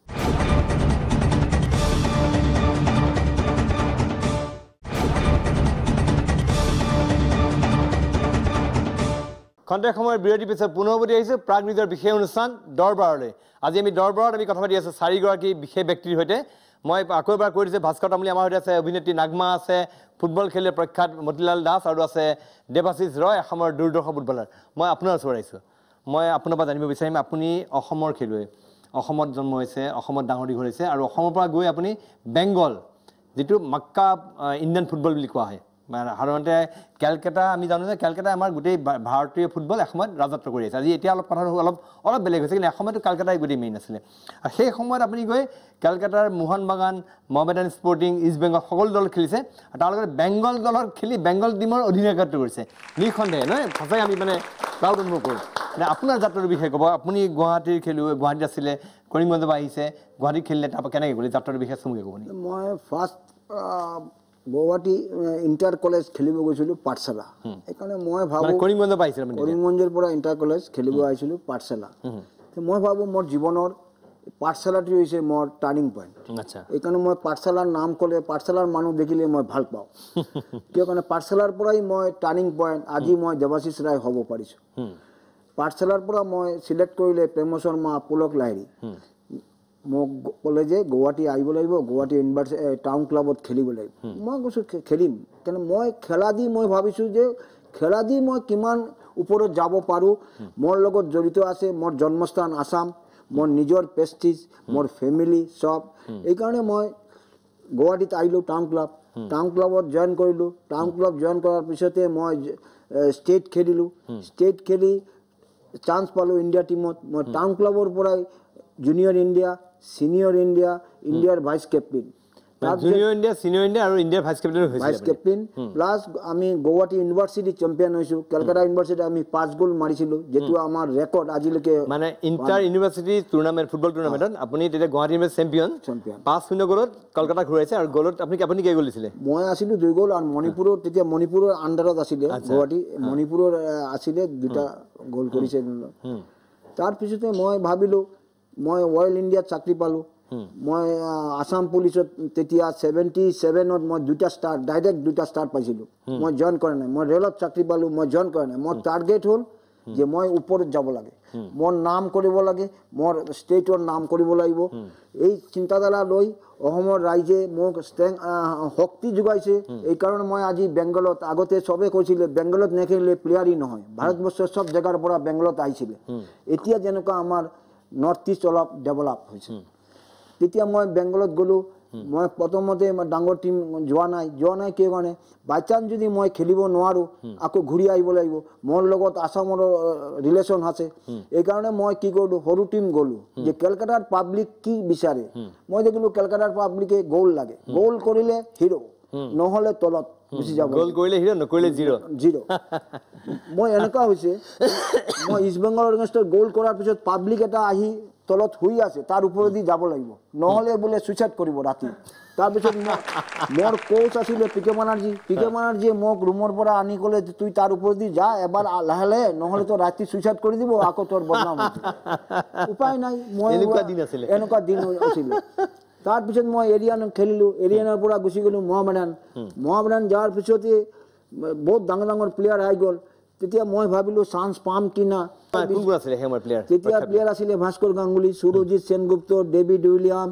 খন্তেক সময়ৰ বিৰতিৰ পিছত পুনৰ উভতি আহিছোঁ প্ৰাগ নিউজৰ বিশেষ অনুষ্ঠান দৰবাৰলৈ আজি আমি দৰবাৰত আমি কথা পাতি আছোঁ 4গৰাকী বিশেষ ব্যক্তিৰ সৈতে মই আকৌ এবাৰ কৈ দিছোঁ ভাস্কৰ তামুলী আমাৰ সৈতে আছে অভিনেত্ৰী নাগমা আছে ফুটবল খেলুৱৈ প্ৰখ্যাত মতিলাল দাস আৰু আছে দেৱাশিষ ৰয় অসমৰ দুৰ্দৰ্শ ফুটবলাৰ মই আপোনাৰ ওচৰত আহিছোঁ মই আপোনাৰ পৰা জানিব বিচাৰিম আপুনি অসমৰ খেলুৱৈ অসমত জন্ম হৈছে অসমত ডাঙৰ দীঘল হৈছে আৰু অসমৰ পৰা গৈ আপুনি বেংগল যেটো মাক্কা ইণ্ডিয়ান ফুটবল বুলি কোৱা হয় মানে সাধাৰণতে কেলকাতা আমি জানো যে কেলকাতা আমাৰ গোটেই ভাৰতীয় ফুটবল এসময়ত ৰাজত্ব কৰি আছে আজি এতিয়া অলপ কথা অলপ বেলেগ হৈছে কিন্তু এসময়তো কেলকাতাই গোটেই মেইন আছিলে আৰু সেই সময়ত আপুনি গৈ কেলকাতাৰ মোহন বাগান মহামেডান স্পৰ্টিং ইষ্ট বেংগল সকলো দল খেলিছে আৰু তাৰ লগতে বেংগল দলৰ খেলি বেংগল টীমৰ অধিনায়কত্ব কৰিছে নিঃসন্দেহে নহয় সঁচাই আমি মানে প্ৰাউড অনুভৱ কৰোঁ মানে আপোনাৰ যাত্ৰাৰ বিষয়ে ক'ব আপুনি গুৱাহাটীৰ খেলুৱৈ গুৱাহাটীত আছিলে কৰিমগঞ্জৰ পৰা আহিছে গুৱাহাটীত খেলিলে তাৰপৰা কেনেকৈ গ'লে যাত্ৰাৰ বিষয়ে চমুকৈ ক'ব নেকি মই ফাৰ্ষ্ট গুৱাহাটী ইণ্টাৰ কলেজ খেলিব গৈছিলোঁ পাঠশালা সেইকাৰণে মই ভাবোঁ কৰিমগঞ্জৰ পৰা আহিছিলে কৰিমগঞ্জৰ পৰা ইণ্টাৰ কলেজ খেলিব আহিছিলোঁ পাঠশালা মই ভাবোঁ মোৰ জীৱনৰ পাঠশালাটো হৈছে মোৰ টাৰ্ণিং পইণ্ট আচ্ছা এইকাৰণে মই পাঠশালাৰ নাম ক'লে পাঠশালাৰ মানুহ দেখিলে মই ভাল পাওঁ কিয় কাৰণে পাঠশালাৰ পৰাই মই টাৰ্ণিং পইণ্ট আজি মই দেৱাশিষ ৰায় হ'ব পাৰিছোঁ পাঠশালাৰ পৰা মই চিলেক্ট কৰিলে প্ৰেম শৰ্মা পুলক লাহিৰী মোক ক'লে যে গুৱাহাটী আহিব লাগিব গুৱাহাটী ইউনিভাৰ্চিটি টাউন ক্লাবত খেলিব লাগিব মই কৈছোঁ খেলিম কিন্তু মই খেলা দি মই ভাবিছোঁ যে খেলা দি মই কিমান ওপৰত যাব পাৰোঁ মোৰ লগত জড়িত আছে মোৰ জন্মস্থান আসাম মোৰ নিজৰ প্ৰেষ্টিজ মোৰ ফেমিলি চব এইকাৰণে মই গুৱাহাটীত আহিলোঁ টাউন ক্লাবত জইন কৰিলোঁ টাউন ক্লাব জইন কৰাৰ পিছতে মই ষ্টেট খেলিলোঁ ষ্টেট খেলি চান্স পালোঁ ইণ্ডিয়া টীমত মই টাউন ক্লাবৰ পৰাই জুনিয়ৰ ইণ্ডিয়া সিনিয়ৰ ইণ্ডিয়া ইণ্ডিয়াৰ vice captain junior India senior India আৰু ইণ্ডিয়াৰ ভাইচ কেপ্টেইন প্লাছ আমি গুৱাহাটী ইউনিভাৰ্চিটি চেম্পিয়ন হৈছোঁ কেলকাতা ইউনিভাৰ্চিটি আমি 5 গ'ল মাৰিছিলোঁ যেটো আমাৰ ৰেকৰ্ড আজিলৈকে মানে ইণ্টাৰ ইউনিভাৰ্চিটি টুৰ্ণামেণ্ট ফুটবল টুৰ্ণামেণ্টত আপুনি তেতিয়া গুৱাহাটী ইউনিভাৰ্চিটি চেম্পিয়ন 5-0 গ'লত কলকাতা ঘূৰাইছে আৰু গ'লত আপুনি কেই গ'ল দিছিলে মই আছিলোঁ 2 গ'ল আৰু মণিপুৰৰ তেতিয়া মণিপুৰৰ আণ্ডাৰত আছিলে গুৱাহাটী মণিপুৰৰ আছিলে 2টা গ'ল কৰিছে তাৰপিছতে মই ভাবিলোঁ মই অইল ইণ্ডিয়াত চাকৰি পালোঁ মই আসাম পুলিচত তেতিয়া 77ত মই 2টা ষ্টাৰ ডাইৰেক্ট 2টা ষ্টাৰ পাইছিলোঁ মই জইন কৰা নাই মই ৰেলত চাকৰি পালোঁ মই জইন কৰা নাই মোৰ টাৰ্গেট হ'ল যে মই ওপৰত যাব লাগে মোৰ নাম কৰিব লাগে মোৰ ষ্টেটৰ নাম কৰিব লাগিব এই চিন্তাধাৰা লৈ অসমৰ ৰাইজে মোক শক্তি যোগাইছে এইকাৰণে মই আজি বেংগলত আগতে চবে কৈছিলে বেংগলত নেখেলিলে প্লেয়াৰেই নহয় ভাৰতবৰ্ষৰ চব জেগাৰ পৰা বেংগলত আহিছিলে এতিয়া যেনেকুৱা আমাৰ নৰ্থ ইষ্ট অলপ ডেভেলপ হৈছে তেতিয়া মই বেংগলত গ'লোঁ মই প্ৰথমতে ডাঙৰ টীম যোৱা নাই কিয় কাৰণে বাই চান্স যদি মই খেলিব নোৱাৰোঁ আকৌ ঘূৰি আহিব লাগিব মোৰ লগত আসামৰ ৰিলেশ্যন আছে এইকাৰণে মই কি কৰিলোঁ সৰু টীম গ'লোঁ যে কেলকাতাৰ পাব্লিক কি বিচাৰে মই দেখিলোঁ কেলকাতাৰ পাব্লিকে গ'ল লাগে গ'ল কৰিলে হিৰো নহ'লে তলত গুচি যাব গ'ল কৰিলে হিৰো নকৰিলে জিৰ' মই এনেকুৱা হৈছে মই ইষ্ট বেংগলৰ এগেইনষ্টত গ'ল কৰাৰ পিছত পাব্লিক এটা আহি তলত শুই আছে তাৰ ওপৰেদি যাব লাগিব নহ'লে বোলে ছুইচাইড কৰিব ৰাতি তাৰপিছত মোৰ কোচ আছিলে পিকে বানাৰ্জীয়ে মোক ৰুমৰ পৰা আনি ক'লে তুই তাৰ ওপৰেদি যা এবাৰ লাহে লাহে নহ'লে তো ৰাতি ছুইচাইড কৰি দিব আকৌ তোৰ বদনাম উপায় নাই মই এনেকুৱা দিন আছিলে তাৰপিছত মই এৰিয়ান খেলিলোঁ এৰিয়ানৰ পৰা গুচি গ'লোঁ মহামেডান যোৱাৰ পিছতে বহুত ডাঙৰ প্লেয়াৰ আহি গ'ল তেতিয়া মই ভাবিলোঁ চান্স পাম কি না তেতিয়া প্লেয়াৰ আছিলে ভাস্কৰ গাংগুলী সুৰজিৎ সেনগুপ্ত ডেভিড উইলিয়াম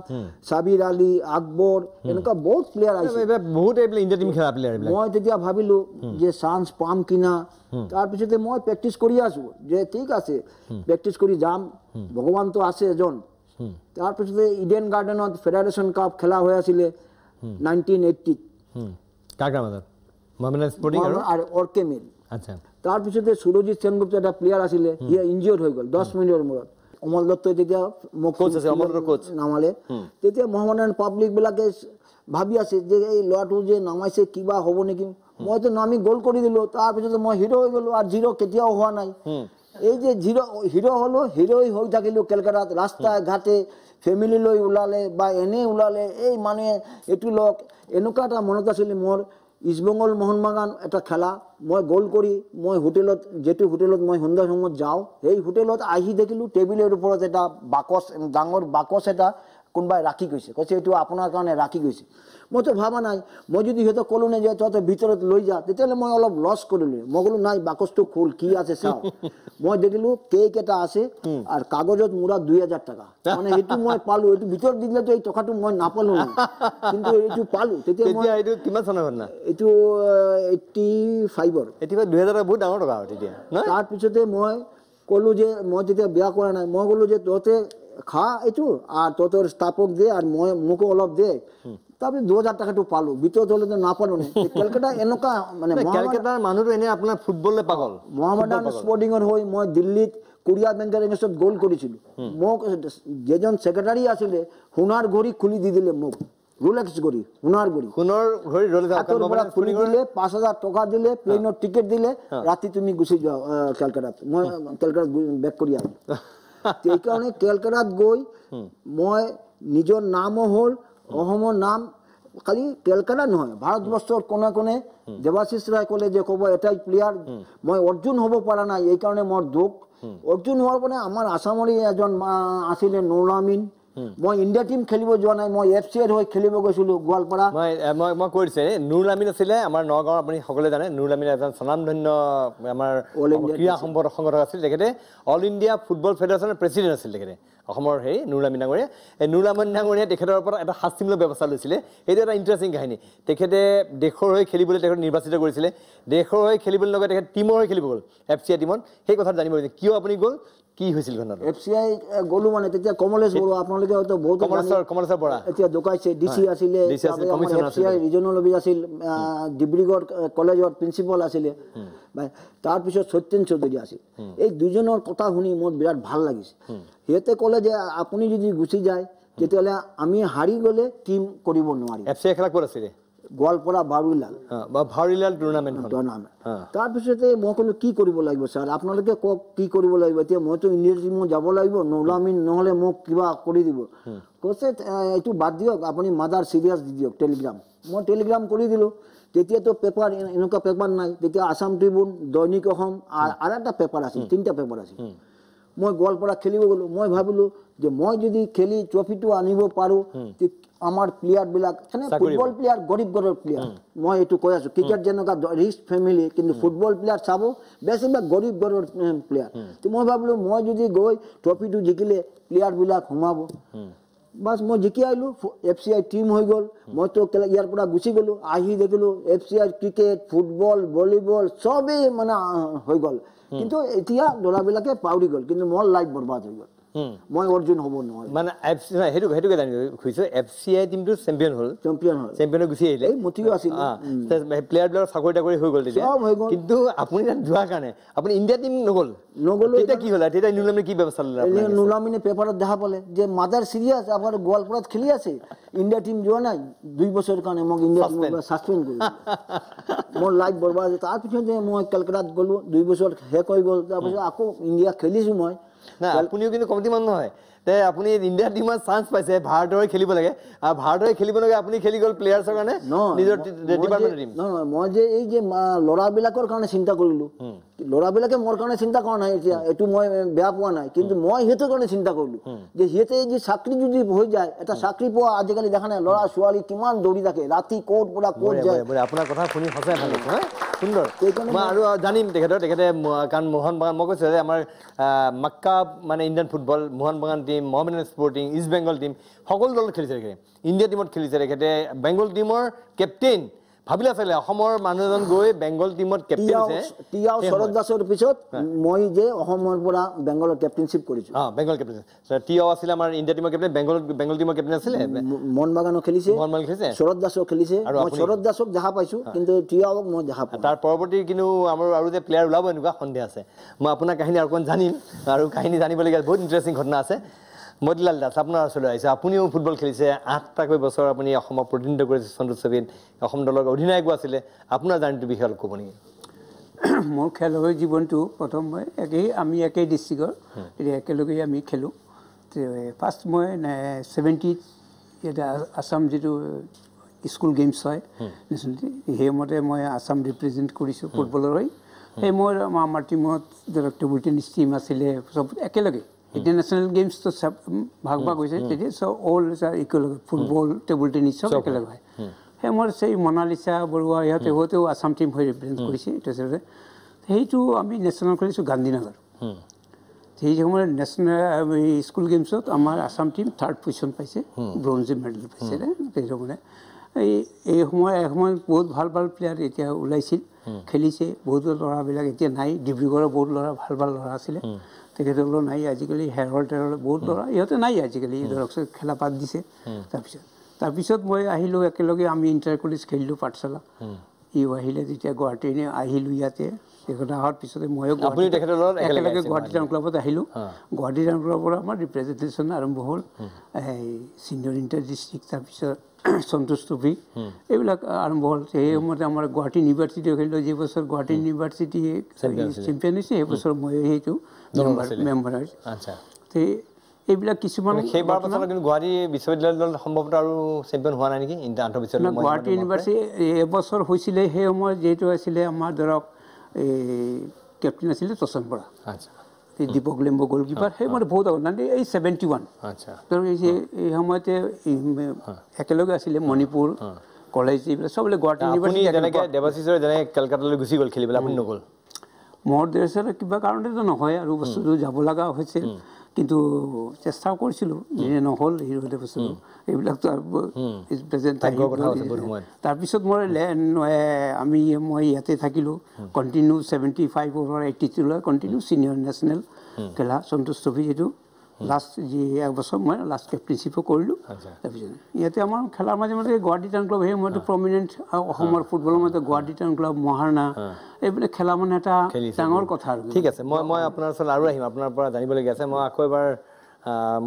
সাবিৰ আলী আকবৰ এনেকুৱা বহুত প্লেয়াৰ আহিছে মই তেতিয়া ভাবিলোঁ যে চান্স পাম কি না তাৰপিছতে মই প্ৰেক্টিচ কৰি আছোঁ যে ঠিক আছে প্ৰেক্টিচ কৰি যাম ভগৱানটো আছে এজন তাৰপিছতে ইডেন গাৰ্ডেনত ফেডাৰেশ্যন কাপ খেলা হৈ আছিলে 1980 আৰু অৰ্কে মিল তাৰপিছতে সুৰজিৎ সেনগুপ্ত এটা প্লেয়াৰ আছিলে সি ইনজিয়ৰ্ড হৈ গ'ল 10 মিনিটৰ মূৰত অমল দত্তই তেতিয়া মোক নামালে তেতিয়া মহামেডান পাব্লিকবিলাকে ভাবি আছে যে এই ল'ৰাটো যে নামাইছে কিবা হ'ব নেকি মইতো নামি গ'ল কৰি দিলোঁ তাৰপিছতে মই হিৰো হৈ গ'লোঁ আৰু জিৰ' কেতিয়াও হোৱা নাই এই যে হিৰো হ'লোঁ হিৰোই হৈ থাকিলোঁ কেলকাতাত ৰাস্তাই ঘাটে ফেমিলি লৈ ওলালে বা এনেই ওলালে এই মানুহে এইটো লওক এনেকুৱা এটা মনত আছিলে মোৰ ইষ্ট বেংগল মোহন বাগান এটা খেলা মই গ'ল কৰি মই হোটেলত যেটো হোটেলত মই সন্ধিয়া সময়ত যাওঁ সেই হোটেলত আহি দেখিলোঁ টেবিলৰ ওপৰত এটা বাকচ ডাঙৰ বাকচ এটা কোনোবাই ৰাখি গৈছে কৈছে এইটো আপোনাৰ কাৰণে ৰাখি গৈছে মইতো ভাবা নাই মই যদি সিহঁতক ক'লোঁ নে যে তহঁতে ভিতৰত লৈ যা তেতিয়াহ'লে মই অলপ লছ কৰিলোঁ মই ক'লোঁ নাই বাকচটো খোল কি আছে চাওঁ মই দেখিলোঁ কেক এটা আছে আৰু কাগজত মোৰা 2000 টকা মানে সেইটো মই পালোঁ এইটো ভিতৰত দিলেতো এই টকাটো মই নাপালোঁ কিন্তু এইটো পালোঁ তেতিয়া এইটো কিমান চনৰ ঘটনা এইটো 85ৰ 2000 টকা বহুত ডাঙৰ টকা তেতিয়া তাৰপিছতে মই ক'লোঁ যে মই তেতিয়া বেয়া কৰা নাই মই ক'লোঁ যে তহঁতে খা এইটো আর তোর স্টাফক দে আর মোকো অলপ দে তারপরে 2000 টাকাটো পালো ভিতৰত হলে তো না পালো না কলকাতা এনেকা মানে কলকাতাৰ মানুহটো এনে আপোনাৰ ফুটবললে পাগল মোহামেডান স্পোৰ্টিংৰ হৈ মই দিল্লীত কোৰিয়া বেংকেৰ এগেইনস্টত গোল কৰিছিলো মোক যেজন সেক্রেটারি আছিলে সোণার ঘড়ি খুলি দি দিলে মোক রোলেক্স ঘড়ি সোণার ঘড়ি খুলি দিলে 5000 টাকা দিলে প্লেনৰ টিকেট দিলে ৰাতি তুমি গুচি যাও কলকাতাত মই কলকাতাত বেক কৰি আহিলো এই কাৰণে কলকাতাত গৈ মই নিজৰ নামও হ'ল অসমৰ নাম খালি কলকাতা নহয় ভাৰতবৰ্ষৰ কোনে কোনে দেৱাশিষ ৰায় ক'লে যে ক'ব এটাই প্লেয়াৰ মই অৰ্জুন হ'ব পৰা নাই এই কাৰণে মোৰ দুখ অৰ্জুন হোৱাৰ মানে আমাৰ আসামৰে এজন আছিলে নুৰুল আমিন মই ইণ্ডিয়া টিম খেলিব যোৱা নাই মই এফচিৰ হৈ খেলিব গৈছিলো গোৱালপাৰা মই কৈছে নুৰুল আমিন আছিলে আমাৰ নগাঁৱৰ আপুনি সকলোৱে জানে নুৰুল আমিন এজন স্বনামধন্য আমাৰ ক্ৰীড়া সংগঠক আছিল তেখেতে অল ইণ্ডিয়া ফুটবল ফেডাৰেশ্যনৰ প্ৰেচিডেণ্ট আছিল তেখেতে অসমৰ হেৰি নুৰুল আমিন ডাঙৰীয়া এই নুৰুল আমিন ডাঙৰীয়া তেখেতৰ ওপৰত এটা শাস্তিমূলক ব্যৱস্থা লৈছিলে এইটো এটা ইণ্টাৰেষ্টিং কাহিনী তেখেতে দেশৰ হৈ খেলিবলৈ তেখেত নিৰ্বাচিত কৰিছিলে দেশৰ হৈ খেলিবলৈ লগতে তেখেত টিমৰ হৈ খেলিব গ'ল এফচিআই টিমত সেই কথা জানিব বিচাৰিছে কিয় আপুনি গ'ল কি হৈছিল ঘটনাটো এফচিআই গ'লো মানে তেতিয়া কমলেশ বড়ো আপোনালোকে হয়তো বহুত কমলেশ্বৰ বৰা এতিয়া দোকাইছে ডিসি আছিলে এফচিআই ৰিজনাল অফিচ আছিল ডিব্ৰুগড় কলেজৰ প্ৰিন্সিপাল আছিলে তাৰ পিছত সত্যেন চৌধুৰী আছিল এই দুজনৰ কথা শুনি মোৰ বিৰাট ভাল লাগিছে সিহঁতে ক'লে যে আপুনি যদি গুচি যায় তেতিয়াহ'লে আমি হাৰি গ'লে টিম কৰিব নোৱাৰিম এফচিআই খেলা ক'ত আছিলে গোৱালপাৰা বাৰুইলাল টুৰ্ণামেণ্ট তাৰপিছতে মই ক'লো কি কৰিব লাগিব ছাৰ আপোনালোকে কওক কি কৰিব লাগিব এতিয়া মইতো ইণ্ডিয়ান টিমত যাব লাগিব নুৰুল আমিন নহ'লে মোক কিবা কৰি দিব কৈছে এইটো বাদ দিয়ক আপুনি মাদাৰ চিৰিয়াছ দি দিয়ক টেলিগ্ৰাম মই টেলিগ্ৰাম কৰি দিলোঁ তেতিয়াতো পেপাৰ এনেকুৱা পেপাৰ নাই তেতিয়া আসাম ট্ৰিবিউন দৈনিক অসম আৰু এটা পেপাৰ আছিল 3টা পেপাৰ আছিল মই গোৱালপাৰা খেলিব গ'লো মই ভাবিলোঁ যে মই যদি খেলি ট্ৰফিটো আনিব পাৰোঁ আমাৰ প্লেয়াৰবিলাক ফুটবল প্লেয়াৰ গৰীব ঘৰৰ প্লেয়াৰ মই এইটো কৈ আছোঁ ক্ৰিকেট যেনেকুৱা ৰিচ ফেমিলি কিন্তু ফুটবল প্লেয়াৰ চাব বেছিভাগ গৰীব ঘৰৰ প্লেয়াৰ তো মই ভাবিলোঁ মই যদি গৈ ট্ৰফিটো জিকিলে প্লেয়াৰবিলাক সোমাব বাছ মই জিকি আহিলোঁ এফচিআই টিম হৈ গ'ল মইতো ইয়াৰ পৰা গুচি গ'লোঁ আহি দেখিলোঁ এফচিআই ক্ৰিকেট ফুটবল ভলীবল চবেই মানে হৈ গ'ল কিন্তু এতিয়া ল'ৰাবিলাকে পাহৰি গ'ল কিন্তু মোৰ লাইফ বৰবাদ হৈ গ'ল মই অৰ্জুন হ'ব নোৱাৰো মানে সেইটোকে জানিব খুজিছোঁ এফচিআই টিমটো চেম্পিয়ন হ'ল চেম্পিয়ন গুচি আহিলে মতিও আছিল প্লেয়াৰবিলাকৰ চাকৰি তাকৰি হৈ গ'ল তেতিয়া কিন্তু আপুনি তাত যোৱাৰ কাৰণে আপুনি ইণ্ডিয়া টিম নগ'লো তেতিয়া কি হ'ল তেতিয়া নুৰুল আমিনে কি ব্যৱস্থা ল'লে নুৰুল আমিনে পেপাৰত দেখা পালে যে মাদাৰ চিৰিয়াছ আপোনাৰ গোৱালপাৰাত খেলি আছে ইণ্ডিয়া টিম যোৱা নাই 2 বছৰৰ কাৰণে মোক ইণ্ডিয়া টিমৰ পৰা ছাছপেণ্ড কৰিলে মোৰ লাইফ বৰবাদ তাৰপিছত মই কলকাতাত গ'লোঁ 2 বছৰ শেষ হৈ গ'ল তাৰপিছত আকৌ ইণ্ডিয়া খেলিছোঁ মই না আপুনিও কিন্তু কমিটি মানুহ নহয় তে আপুনি ইণ্ডিয়া টিমত চান্স পাইছে ভাৰতৰ খেলিব লাগে আৰু ভাৰতৰ খেলিব লাগে আপুনি খেলি গ'ল প্লেয়াৰ্ছৰ কাৰণে নিজৰ ডিপাৰ্টমেণ্টৰ টিম নহয় মই যে এই যে ল'ৰাবিলাকৰ কাৰণে চিন্তা কৰিলোঁ ল'ৰাবিলাকে মোৰ কাৰণে চিন্তা কৰা নাই এতিয়া এইটো মই বেয়া পোৱা নাই কিন্তু মই সিহঁতৰ কাৰণে চিন্তা কৰিলোঁ যে সিহঁতে যে চাকৰি যদি হৈ যায় এটা চাকৰি পোৱা আজিকালি দেখা নাই ল'ৰা ছোৱালী কিমান দৌৰি থাকে ৰাতি ক'ত পৰা ক'ত যায় আপোনাৰ কথা শুনি সঁচাই ভাল লাগিছে সুন্দৰ মই আৰু জানিম তেখেতে কাৰণ মোহন বাগান মই কৈছোঁ যে আমাৰ মাক্কা মানে ইণ্ডিয়ান ফুটবল মোহন বাগান team Mohammedan sporting east Bengal team সকলো দলত খেলিছে তেখেতে ইণ্ডিয়া টিমত খেলিছে তেখেতে বেংগল টিমৰ কেপ্টেইন ভাবিলে আছিলে অসমৰ মানুহ এজন গৈ বেংগল টিমত কেপ্টেইন হৈছে শৰৎ দাসৰ পিছত মই যে অসমৰ পৰা বেংগলৰ কেপ্টেইনশ্বিপ কৰিছোঁ বেংগল কেপ্টেইন টিয়াও আছিলে আমাৰ ইণ্ডিয়া টিমৰ কেপ্টেইন বেংগল টিমৰ কেপ্টেইন আছিলে মোহন বাগানো খেলিছে শৰৎ দাসো খেলিছে মই শৰৎ দাসক দেখা পাইছোঁ কিন্তু টিয়াওক মই দেখা পোৱা তাৰ পৰৱৰ্তী কিন্তু আমাৰ আৰু যে প্লেয়াৰ ওলাব এনেকুৱা সন্দেহ আছে মই আপোনাৰ কাহিনী আৰু অকণ জানিম আৰু কাহিনী জানিবলগীয়া বহুত ইণ্টাৰেষ্টিং ঘটনা আছে মতিলাল দাস আপোনাৰ ওচৰলৈ আহিছে আপুনিও ফুটবল খেলিছে 8টাকৈ বছৰ আপুনি অসমক প্ৰতিনিধিত্ব কৰিছে চন্দ্ৰ ছবিত অসম দলৰ অধিনায়কো আছিলে আপোনাৰ জাৰ্ণিটোৰ বিষয়ে অলপ ক'ব নেকি মোৰ খেলৰ জীৱনটো প্ৰথম মই আমি একেই ডিষ্ট্ৰিক্টৰ এতিয়া একেলগে আমি খেলোঁ ফাৰ্ষ্ট মই 70 ইয়াতে আছাম যিটো স্কুল গেমছ হয় সেইমতে মই আছাম ৰিপ্ৰেজেণ্ট কৰিছোঁ ফুটবলৰ হৈ সেই মোৰ আমাৰ টিমত ধৰক টেবুল টেনিছ টিম আছিলে চব একেলগে ইণ্টাৰনেশ্যনেল গেমছটো চব ভাগ হৈছে তেতিয়া চব অল একেলগে ফুটবল টেবুল টেনিছ চব একেলগে হয় সেই মোৰ সেই মনালিছা বৰুৱা সিহঁতেও আছাম টিম হৈ ৰিপ্ৰেজেণ্ট কৰিছে তাৰপিছতে সেইটো আমি নেশ্যনেল খেলিছোঁ গান্ধীনগৰ সেই সময়ত নেশ্যনেল স্কুল গেমছত আমাৰ আছাম টিম 3rd পজিশ্যন পাইছে ব্ৰঞ্জ মেডেল পাইছে সেইটো মানে এই সময়ত বহুত ভাল প্লেয়াৰ এতিয়া ওলাইছিল খেলিছে বহুত ল'ৰাবিলাক এতিয়া নাই ডিব্ৰুগড়ৰ বহুত ল'ৰা ভাল ল'ৰা আছিলে তো তেখেতসকলৰ নাই আজিকালি হেৰল টেৰল বহুত ল'ৰা ইহঁতে নাই আজিকালি ধৰক খেলা পাত দিছে তাৰপিছত মই আহিলোঁ একেলগে আমি ইণ্টাৰ কলেজ খেলিলোঁ পাঠশালা ইও আহিলে যেতিয়া গুৱাহাটী আহিলোঁ ইয়াতে তেখেত অহাৰ পিছতে ময়ো একেলগে গুৱাহাটী টাউন ক্লাবত আহিলোঁ গুৱাহাটী টাউন ক্লাবৰ পৰা আমাৰ ৰিপ্ৰেজেণ্টেশ্যন আৰম্ভ হ'ল এই ছিনিয়ৰ ইণ্টাৰ ডিষ্ট্ৰিক্ট তাৰপিছত সন্তোষ ট্ৰফি এইবিলাক আৰম্ভ হ'ল সেই সময়তে আমাৰ গুৱাহাটী ইউনিভাৰ্চিটিও খেলিলোঁ যি বছৰ গুৱাহাটী ইউনিভাৰ্চিটি চেম্পিয়ন হৈছে সেই বছৰ মই সেইটো মেম্বাৰ হৈছোঁ এইবিলাক কিছুমান গুৱাহাটী বিশ্ববিদ্যালয়ৰ সম্ভৱতঃ আৰু চেম্পিয়ন হোৱা নাই নেকি আন্তঃবিশ্ববিদ্যালয় গুৱাহাটী ইউনিভাৰ্চিটি এবছৰ হৈছিলে সেই সময়ত যিহেতু আছিলে আমাৰ ধৰক এই কেপ্টেইন আছিলে তচন বৰা দীপক লেম্বু গ'লকিপাৰ সেই সময়তে বহুত আগত এই 71 এই সময়তে একেলগে আছিলে মণিপুৰ কলেজ এইবিলাক চব গুৱাহাটী ইউনিভাৰ্চিটি কলকাতালৈ গুচি গ'ল খেলিবলৈ আপুনি নগ'ল মোৰ দেশৰ কিবা কাৰণেতো নহয় আৰু বস্তুটো যাব লগা হৈছিল কিন্তু চেষ্টাও কৰিছিলোঁ যিয়ে নহ'ল হিৰোতে বস্তুটো এইবিলাকতো তাৰপিছত মই ইয়াতে থাকিলোঁ continue 75 over 82 continue senior national খেলা সন্তোষ ট্ৰফি যিটো লাষ্ট যি এক বছৰ মই লাষ্ট কেপ্টেইনশ্বিপো কৰিলোঁ তাৰপিছত ইয়াতে আমাৰ খেলাৰ মাজে মাজে গুৱাহাটী টাউন ক্লাব সেই সময়তো প্ৰমিনেণ্ট অসমৰ ফুটবলৰ মাজতে গুৱাহাটী টাউন ক্লাব মহাৰণা এইবিলাক খেলা মানে এটা ডাঙৰ কথা আৰু ঠিক আছে মই আপোনাৰ ওচৰলৈ আৰু আহিম আপোনাৰ পৰা জানিবলগীয়া আছে মই আকৌ এবাৰ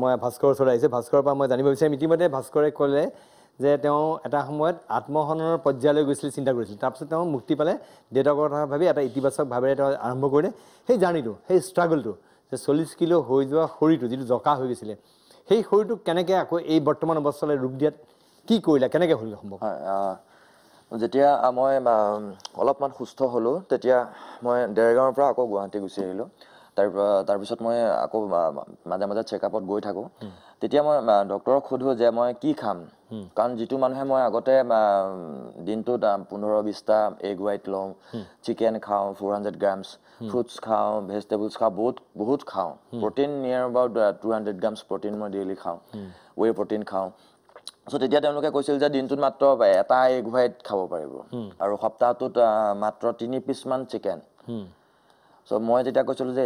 মই ভাস্কৰৰ ওচৰলৈ আহিছোঁ ভাস্কৰৰ পৰা মই জানিব বিচাৰিম ইতিমধ্যে ভাস্কৰে ক'লে যে তেওঁ এটা সময়ত আত্মসন্মানৰ পৰ্যায়লৈ গৈছিল চিন্তা কৰিছিল তাৰপিছত তেওঁ মুক্তি পালে দেউতাকৰ কথা ভাবি এটা ইতিবাচক ভাৱেৰে তেওঁ আৰম্ভ কৰিলে সেই জাৰ্ণিটো সেই ষ্ট্ৰাগলটো যে 40 কিলো হৈ যোৱা শৰীৰটো যিটো জকা হৈ গৈছিলে সেই শৰীৰটোক কেনেকৈ আকৌ এই বৰ্তমান অৱস্থালৈ ৰূপ দিয়াত কি কৰিলা কেনেকৈ হ'ল সম্ভৱ যেতিয়া মই অলপমান সুস্থ হ'লোঁ তেতিয়া মই দেৰগাঁৱৰ পৰা আকৌ গুৱাহাটী গুচি আহিলোঁ তাৰপিছত মই আকৌ মাজে মাজে চেকআপত গৈ থাকোঁ তেতিয়া মই ডক্টৰক সোধোঁ যে মই কি খাম কাৰণ যিটো মানুহে মই আগতে দিনটোত 15-20টা এগ হোৱাইট লওঁ চিকেন খাওঁ 400 grams ফ্ৰুটছ খাওঁ ভেজিটেবলছ খাওঁ বহুত খাওঁ প্ৰটিন নিয়াৰ এবাউট 200 grams প্ৰটিন মই ডেইলি খাওঁ ৱে প্ৰটিন খাওঁ চ' তেতিয়া তেওঁলোকে কৈছিল যে দিনটোত মাত্ৰ এটা এগ হোৱাইট খাব পাৰিব আৰু সপ্তাহটোত মাত্ৰ 3 পিচমান চিকেন চ' মই তেতিয়া কৈছিলোঁ যে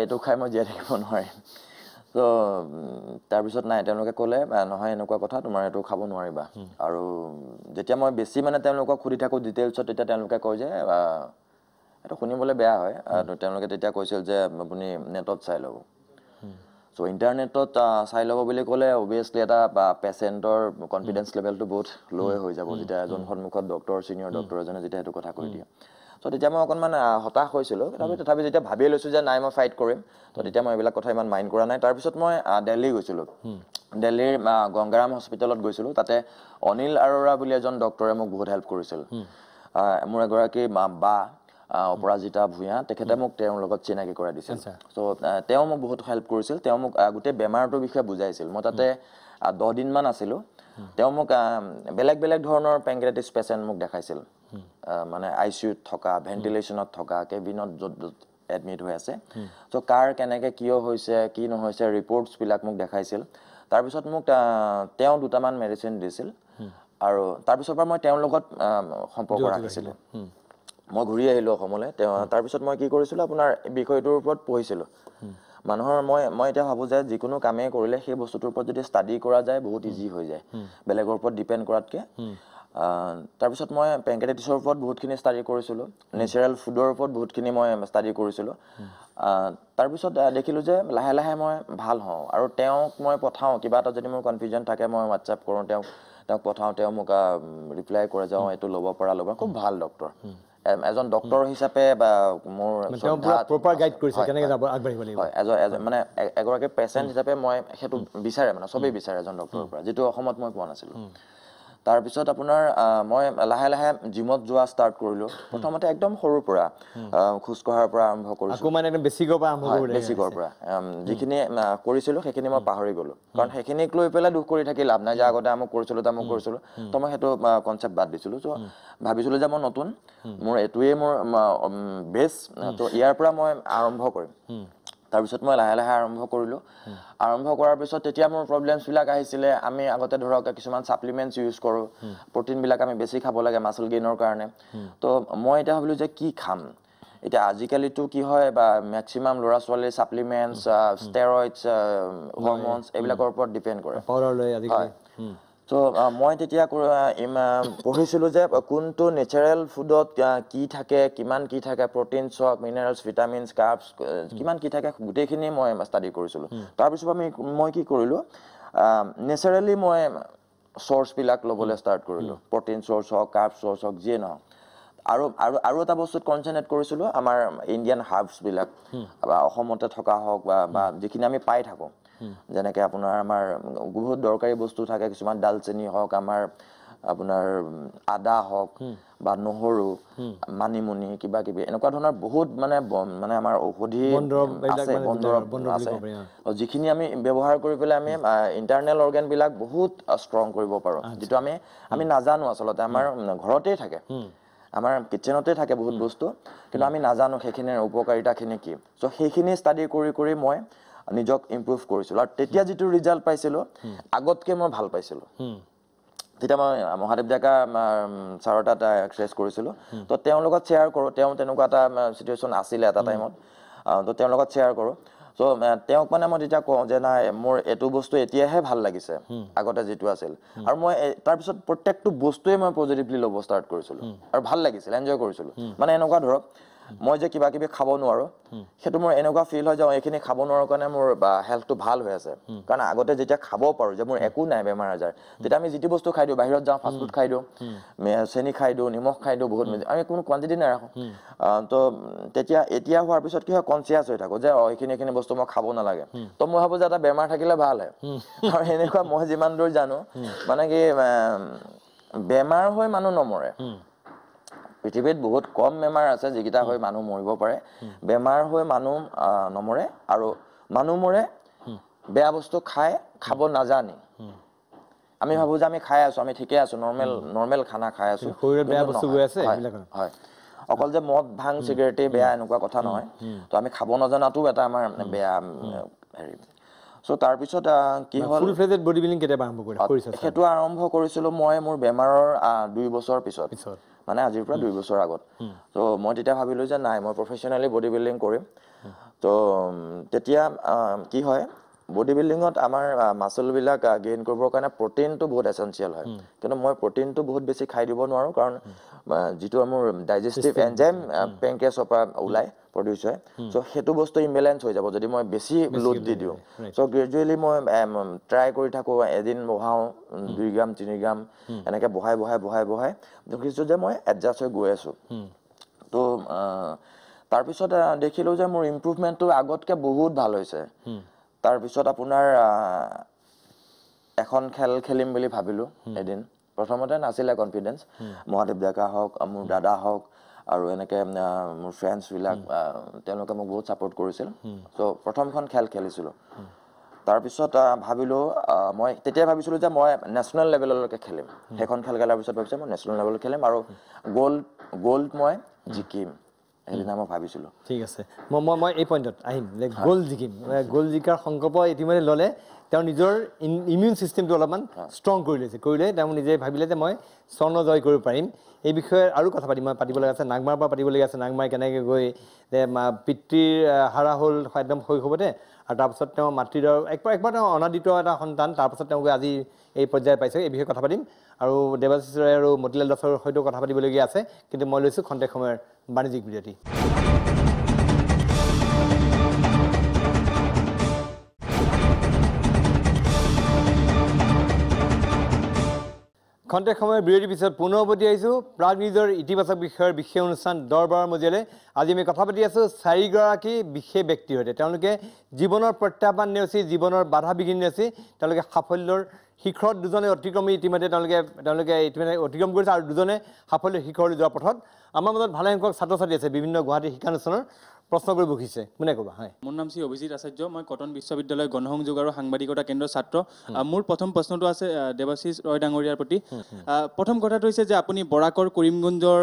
এইটো খাই মই জীয়াই থাকিব নোৱাৰিম চ' তাৰপিছত নাই তেওঁলোকে ক'লে নহয় এনেকুৱা কথা তোমাৰ এইটো খাব নোৱাৰিবা আৰু যেতিয়া মই বেছি মানে তেওঁলোকক সুধি থাকোঁ ডিটেইলছত তেতিয়া তেওঁলোকে কয় যে এইটো শুনিবলৈ বেয়া হয় তেওঁলোকে তেতিয়া কৈছিল যে আপুনি নেটত চাই ল'ব চ' ইণ্টাৰনেটত চাই ল'ব বুলি ক'লে অভিয়াছলি এটা পেচেণ্টৰ কনফিডেঞ্চ লেভেলটো বহুত ল'ৱে হৈ যাব যেতিয়া এজন সন্মুখত ছিনিয়ৰ ডক্টৰ এজনে যেতিয়া সেইটো কথা কৈ দিয়ে চ' তেতিয়া মই অকণমান হতাশ হৈছিলোঁ তথাপি যেতিয়া ভাবি লৈছোঁ যে নাই মই ফাইট কৰিম তো তেতিয়া মই এইবিলাক কথা ইমান মাইণ্ড কৰা নাই তাৰপিছত মই দিল্লী গৈছিলোঁ দিল্লীৰ গংগাৰাম হস্পিটেলত গৈছিলোঁ তাতে অনিল আৰোৰা বুলি এজন ডক্টৰে মোক বহুত হেল্প কৰিছিল মোৰ এগৰাকী বা অপৰাজিতা ভূঞা তেখেতে মোক তেওঁৰ লগত চিনাকি কৰাই দিছিল চ' তেওঁ মোক বহুত হেল্প কৰিছিল তেওঁ মোক গোটেই বেমাৰটোৰ বিষয়ে বুজাইছিল মই তাতে 10 দিনমান আছিলোঁ তেওঁ মোক বেলেগ ধৰণৰ পেংক্ৰেটিছ পেচেণ্ট মোক দেখাইছিল মানে ICUত থকা ভেণ্টিলেশ্যনত থকা কেবিনত য'ত এডমিট হৈ আছে চ' কাৰ কেনেকৈ কিয় হৈছে কি নহৈছে ৰিপৰ্টছবিলাক মোক দেখাইছিল তাৰপিছত মোক তেওঁ 2টামান মেডিচিন দিছিল আৰু তাৰপিছৰ পৰা মই তেওঁৰ লগত সম্পৰ্ক ৰাখিছিলোঁ মই ঘূৰি আহিলোঁ অসমলৈ তাৰপিছত মই কি কৰিছিলোঁ আপোনাৰ বিষয়টোৰ ওপৰত পঢ়িছিলোঁ মানুহৰ মই এতিয়া ভাবোঁ যে যিকোনো কামেই কৰিলে সেই বস্তুটোৰ ওপৰত যদি ষ্টাডি কৰা যায় বহুত ইজি হৈ যায় বেলেগৰ ওপৰত ডিপেণ্ড কৰাতকৈ তাৰপিছত মই পেংক্ৰেটিছৰ ওপৰত বহুতখিনি ষ্টাডি কৰিছিলোঁ নেচাৰেল ফুডৰ ওপৰত বহুতখিনি মই ষ্টাডি কৰিছিলোঁ তাৰপিছত দেখিলোঁ যে লাহে লাহে মই ভাল হওঁ আৰু তেওঁক মই পঠাওঁ কিবা এটা যদি মোৰ কনফিউজন থাকে মই হোৱাটছআপ কৰোঁ তেওঁক পঠাওঁ তেওঁ মোক ৰিপ্লাই কৰে যে এইটো ল'ব পৰা খুব ভাল ডক্টৰ এজন ডক্টৰ হিচাপে বা মোৰ মানে এগৰাকী পেচেণ্ট হিচাপে মই সেইটো বিচাৰে মানে চবেই বিচাৰে এজন ডক্টৰৰ পৰা যিটো অসমত মই পোৱা নাছিলোঁ তাৰপিছত আপোনাৰ মই লাহে লাহে জিমত যোৱা ষ্টাৰ্ট কৰিলোঁ প্ৰথমতে একদম সৰুৰ পৰা খোজ কঢ়াৰ পৰা আৰম্ভ কৰিছোঁ বেছিকৰ পৰা যিখিনি কৰিছিলোঁ সেইখিনি মই পাহৰি গ'লোঁ কাৰণ সেইখিনিক লৈ পেলাই দুখ কৰি থাকি লাভ নাই যে আগতে আমুক কৰিছিলোঁ তো মই সেইটো কনচেপ্ট বাদ দিছিলোঁ চ' ভাবিছিলোঁ যে মই নতুন মোৰ এইটোৱেই মোৰ বেছ তো ইয়াৰ পৰা মই আৰম্ভ কৰিম তাৰপিছত মই লাহে লাহে আৰম্ভ কৰিলোঁ আৰম্ভ কৰাৰ পিছত তেতিয়া মোৰ প্ৰব্লেমছবিলাক আহিছিলে আমি আগতে ধৰক কিছুমান ছাপ্লিমেণ্টছ ইউজ কৰোঁ প্ৰটিনবিলাক আমি বেছি খাব লাগে মাছল গেইনৰ কাৰণে তো মই এতিয়া ভাবিলোঁ যে কি খাম এতিয়া আজিকালিতো কি হয় বা মেক্সিমাম ল'ৰা ছোৱালী সাপ্লিমেন্টছ ষ্টেৰইডছ হৰম'নছ এইবিলাকৰ ওপৰত ডিপেণ্ড কৰে পাউডাৰ লৈ আজিকালি তো মই তেতিয়া পঢ়িছিলোঁ যে কোনটো নেচাৰেল ফুডত কি থাকে কিমান কি থাকে প্ৰটিনছ হওক মিনাৰেলছ ভিটামিনছ কাৰ্বছ কিমান কি থাকে গোটেইখিনি মই ষ্টাডি কৰিছিলোঁ তাৰপিছত মই কি কৰিলোঁ নেচাৰেলি মই চ'ৰ্চবিলাক ল'বলৈ ষ্টাৰ্ট কৰিলোঁ প্ৰটিন চ'ৰ্চ হওক কাৰ্ব চ'ৰ্চ হওক যিয়ে নহওক আৰু এটা বস্তুত কনচেনট্ৰেট কৰিছিলোঁ আমাৰ ইণ্ডিয়ান হাৰ্বছবিলাক বা অসমতে থকা হওক বা যিখিনি আমি পাই থাকোঁ যেনেকৈ আপোনাৰ আমাৰ বহুত দৰকাৰী বস্তু থাকে কিছুমান ডালচেনি হওক আমাৰ আপোনাৰ আদা হওক বা নহৰু মানিমুনি কিবা কিবি এনেকুৱা ধৰণৰ বহুত মানে আমাৰ ঔষধি আছে আছে যিখিনি আমি ব্যৱহাৰ কৰি পেলাই আমি ইণ্টাৰনেল অৰ্গেনবিলাক বহুত ষ্ট্ৰং কৰিব পাৰোঁ যিটো আমি নাজানো আচলতে আমাৰ ঘৰতেই থাকে আমাৰ কিচেনতে থাকে বহুত বস্তু কিন্তু আমি নাজানো সেইখিনিৰ উপকাৰিতাখিনি কি চ' সেইখিনি ষ্টাডি কৰি মই নিজক ইম্প্ৰুভ কৰিছিলোঁ আৰু তেতিয়া যিটো ৰিজাল্ট পাইছিলোঁ আগতকৈ মই ভাল পাইছিলোঁ তেতিয়া মই মহাদেৱ ডেকা ছাৰৰ তাত এক্সাৰচাইজ কৰিছিলোঁ তো তেওঁৰ লগত শ্বেয়াৰ কৰোঁ তেওঁ তেনেকুৱা এটা চিটুৱেশ্যন আছিলে এটা টাইমত তো তেওঁৰ লগত শ্বেয়াৰ কৰোঁ চ' তেওঁক মানে মই তেতিয়া কওঁ যে নাই মোৰ এইটো বস্তু এতিয়াহে ভাল লাগিছে আগতে যিটো আছিল আৰু মই তাৰপিছত প্ৰত্যেকটো বস্তুৱে মই পজিটিভলি ল'ব ষ্টাৰ্ট কৰিছিলোঁ আৰু ভাল লাগিছিল এনজয় কৰিছিলোঁ মানে এনেকুৱা ধৰক মই যে কিবা কিবি খাব নোৱাৰোঁ সেইটো মোৰ এনেকুৱা ফিল হয় যে এইখিনি খাব নোৱাৰোঁ কাৰণে মোৰ হেল্থটো ভাল হৈ আছে কাৰণ আগতে যেতিয়া খাব পাৰোঁ যে মোৰ একো নাই বেমাৰ আজাৰ তেতিয়া আমি যিটো বস্তু খাই দিওঁ বাহিৰত যাওঁ ফাষ্টফুড খাই দিওঁ চেনি খাই দিওঁ নিমখ খাই দিওঁ বহুত আমি কোনো কোৱাণ্টিটি নাৰাখোঁ তো এতিয়া হোৱাৰ পিছত কি হয় কনচিয়াছ হৈ থাকোঁ যে এইখিনি বস্তু মই খাব নালাগে তো মই ভাবোঁ যে এটা বেমাৰ থাকিলে ভাল হয় আৰু এনেকুৱা মই যিমান দূৰ জানো মানে কি বেমাৰ হৈ মানুহ নমৰে পৃথিৱীত বহুত কম বেমাৰ আছে যিকেইটা হৈ মানুহ মৰিব পাৰে বেমাৰ হৈ মানুহ নমৰে আৰু মানুহ মৰে বেয়া বস্তু খাব নাজানি আমি ভাবোঁ যে আমি খাই আছোঁ আমি ঠিকে আছোঁ নৰ্মেল খানা খাই আছোঁ হয় অকল যে মদ ভাং চিগাৰেটেই বেয়া এনেকুৱা কথা নহয় তো আমি খাব নজনাটোও এটা আমাৰ বেয়া হেৰি চ' তাৰপিছত কি হ'ল বডি বিল্ডিং কেতিয়াবা আৰম্ভ কৰিছা সেইটো আৰম্ভ কৰিছিলোঁ মই মোৰ বেমাৰৰ 2 বছৰ পিছত মানে আজিৰ পৰা 2 বছৰ আগত তো মই তেতিয়া ভাবিলোঁ যে নাই মই প্ৰফেশ্যনেলি বডি বিল্ডিং কৰিম তো তেতিয়া কি হয় বডি বিল্ডিঙত আমাৰ মাচলবিলাক গেইন কৰিবৰ কাৰণে প্ৰটিনটো বহুত এচেঞ্চিয়েল হয় কিন্তু মই প্ৰটিনটো বহুত বেছি খাই দিব নোৱাৰোঁ কাৰণ যিটো মোৰ ডাইজেষ্টিভ এনজাইম পেংক্ৰিয়াছৰ পৰা ওলায় প্ৰডিউচ হয় চ' সেইটো বস্তু ইম্বেলেঞ্চ হৈ যাব যদি মই বেছি লোড দি দিওঁ চ' গ্ৰেজুৱেলি মই ট্ৰাই কৰি থাকোঁ এদিন বহাওঁ 2 গ্ৰাম 3 গ্ৰাম এনেকৈ বহাই দেখিছোঁ যে মই এডজাষ্ট হৈ গৈ আছোঁ তো তাৰপিছত দেখিলোঁ যে মোৰ ইম্প্ৰুভমেণ্টটো আগতকৈ বহুত ভাল হৈছে তাৰপিছত আপোনাৰ এখন খেল খেলিম বুলি ভাবিলোঁ এদিন প্ৰথমতে নাছিলে কনফিডেঞ্চ মহাদেৱ ডেকা হওক মোৰ দাদা হওক আৰু এনেকৈ মোৰ ফ্ৰেণ্ডছবিলাক তেওঁলোকে মোক বহুত ছাপোৰ্ট কৰিছিল চ' প্ৰথমখন খেল খেলিছিলোঁ তাৰপিছত ভাবিলোঁ মই তেতিয়া ভাবিছিলোঁ যে মই নেশ্যনেল লেভেললৈকে খেলিম সেইখন খেল খেলাৰ পিছত ভাবিছোঁ মই নেশ্যনেল লেভেলত খেলিম আৰু গ'ল্ড মই জিকিম সেইদিনা মই ভাবিছিলোঁ ঠিক আছে মই এই পইণ্টত আহিম যে গ'ল্ড জিকিম গ'ল্ড জিকাৰ সংকল্প ইতিমধ্যে ল'লে তেওঁ নিজৰ ইমিউন ছিষ্টেমটো অলপমান ষ্ট্ৰং কৰি লৈছে কৰিলে তেওঁ নিজে ভাবিলে যে মই স্বৰ্ণ জয় কৰিব পাৰিম এই বিষয়ে আৰু কথা পাতিব লগা আছে নাগমাৰ পৰা পাতিবলগীয়া আছে নাগমাই কেনেকৈ গৈ যে পিতৃৰ হাৰা হ'ল একদম শৈশৱতে আৰু তাৰপাছত তেওঁ মাতৃৰ একবাৰ তেওঁ অনাদিত এটা সন্তান তাৰপাছত তেওঁ গৈ আজি এই পৰ্যায় পাইছে এই বিষয়ে কথা পাতিম আৰু দেৱাশিষ ৰায় আৰু মতিলাল দাসৰ সৈতেও কথা পাতিবলগীয়া আছে কিন্তু মই লৈছোঁ খন্তেক সময়ৰ বাণিজ্যিক বিৰতি খন্তেক সময়ৰ বিৰতিৰ পিছত পুনৰ উভতি আহিছোঁ প্ৰাগ নিউজৰ ইতিবাচক বিষয়ৰ বিশেষ অনুষ্ঠান দৰবাৰৰ মজিয়ালৈ আজি আমি কথা পাতি আছোঁ 4গৰাকী বিশেষ ব্যক্তিৰ সৈতে তেওঁলোকে জীৱনৰ প্ৰত্যাহ্বান নেওচি জীৱনৰ বাধা বিঘিনি নেওচি তেওঁলোকে সাফল্যৰ শিখৰত দুজনে অতিক্ৰমী ইতিমধ্যে তেওঁলোকে ইতিমধ্যে অতিক্ৰম কৰিছে আৰু দুজনে সাফল্যৰ শিখৰলৈ যোৱাৰ পথত আমাৰ মাজত ভালেসংখ্যক ছাত্ৰ ছাত্ৰী আছে বিভিন্ন গুৱাহাটী শিক্ষানুষ্ঠানৰ প্ৰশ্ন কৰিব খুজিছে কোনে ক'বা হয় মোৰ নাম শ্ৰী অভিজিত আচাৰ্য মই কটন বিশ্ববিদ্যালয় গণসংযোগ আৰু সাংবাদিকতা কেন্দ্ৰৰ ছাত্ৰ মোৰ প্ৰথম প্ৰশ্নটো আছে দেৱাশিষ ৰয় ডাঙৰীয়াৰ প্ৰতি প্ৰথম কথাটো হৈছে যে আপুনি বৰাকৰ কৰিমগঞ্জৰ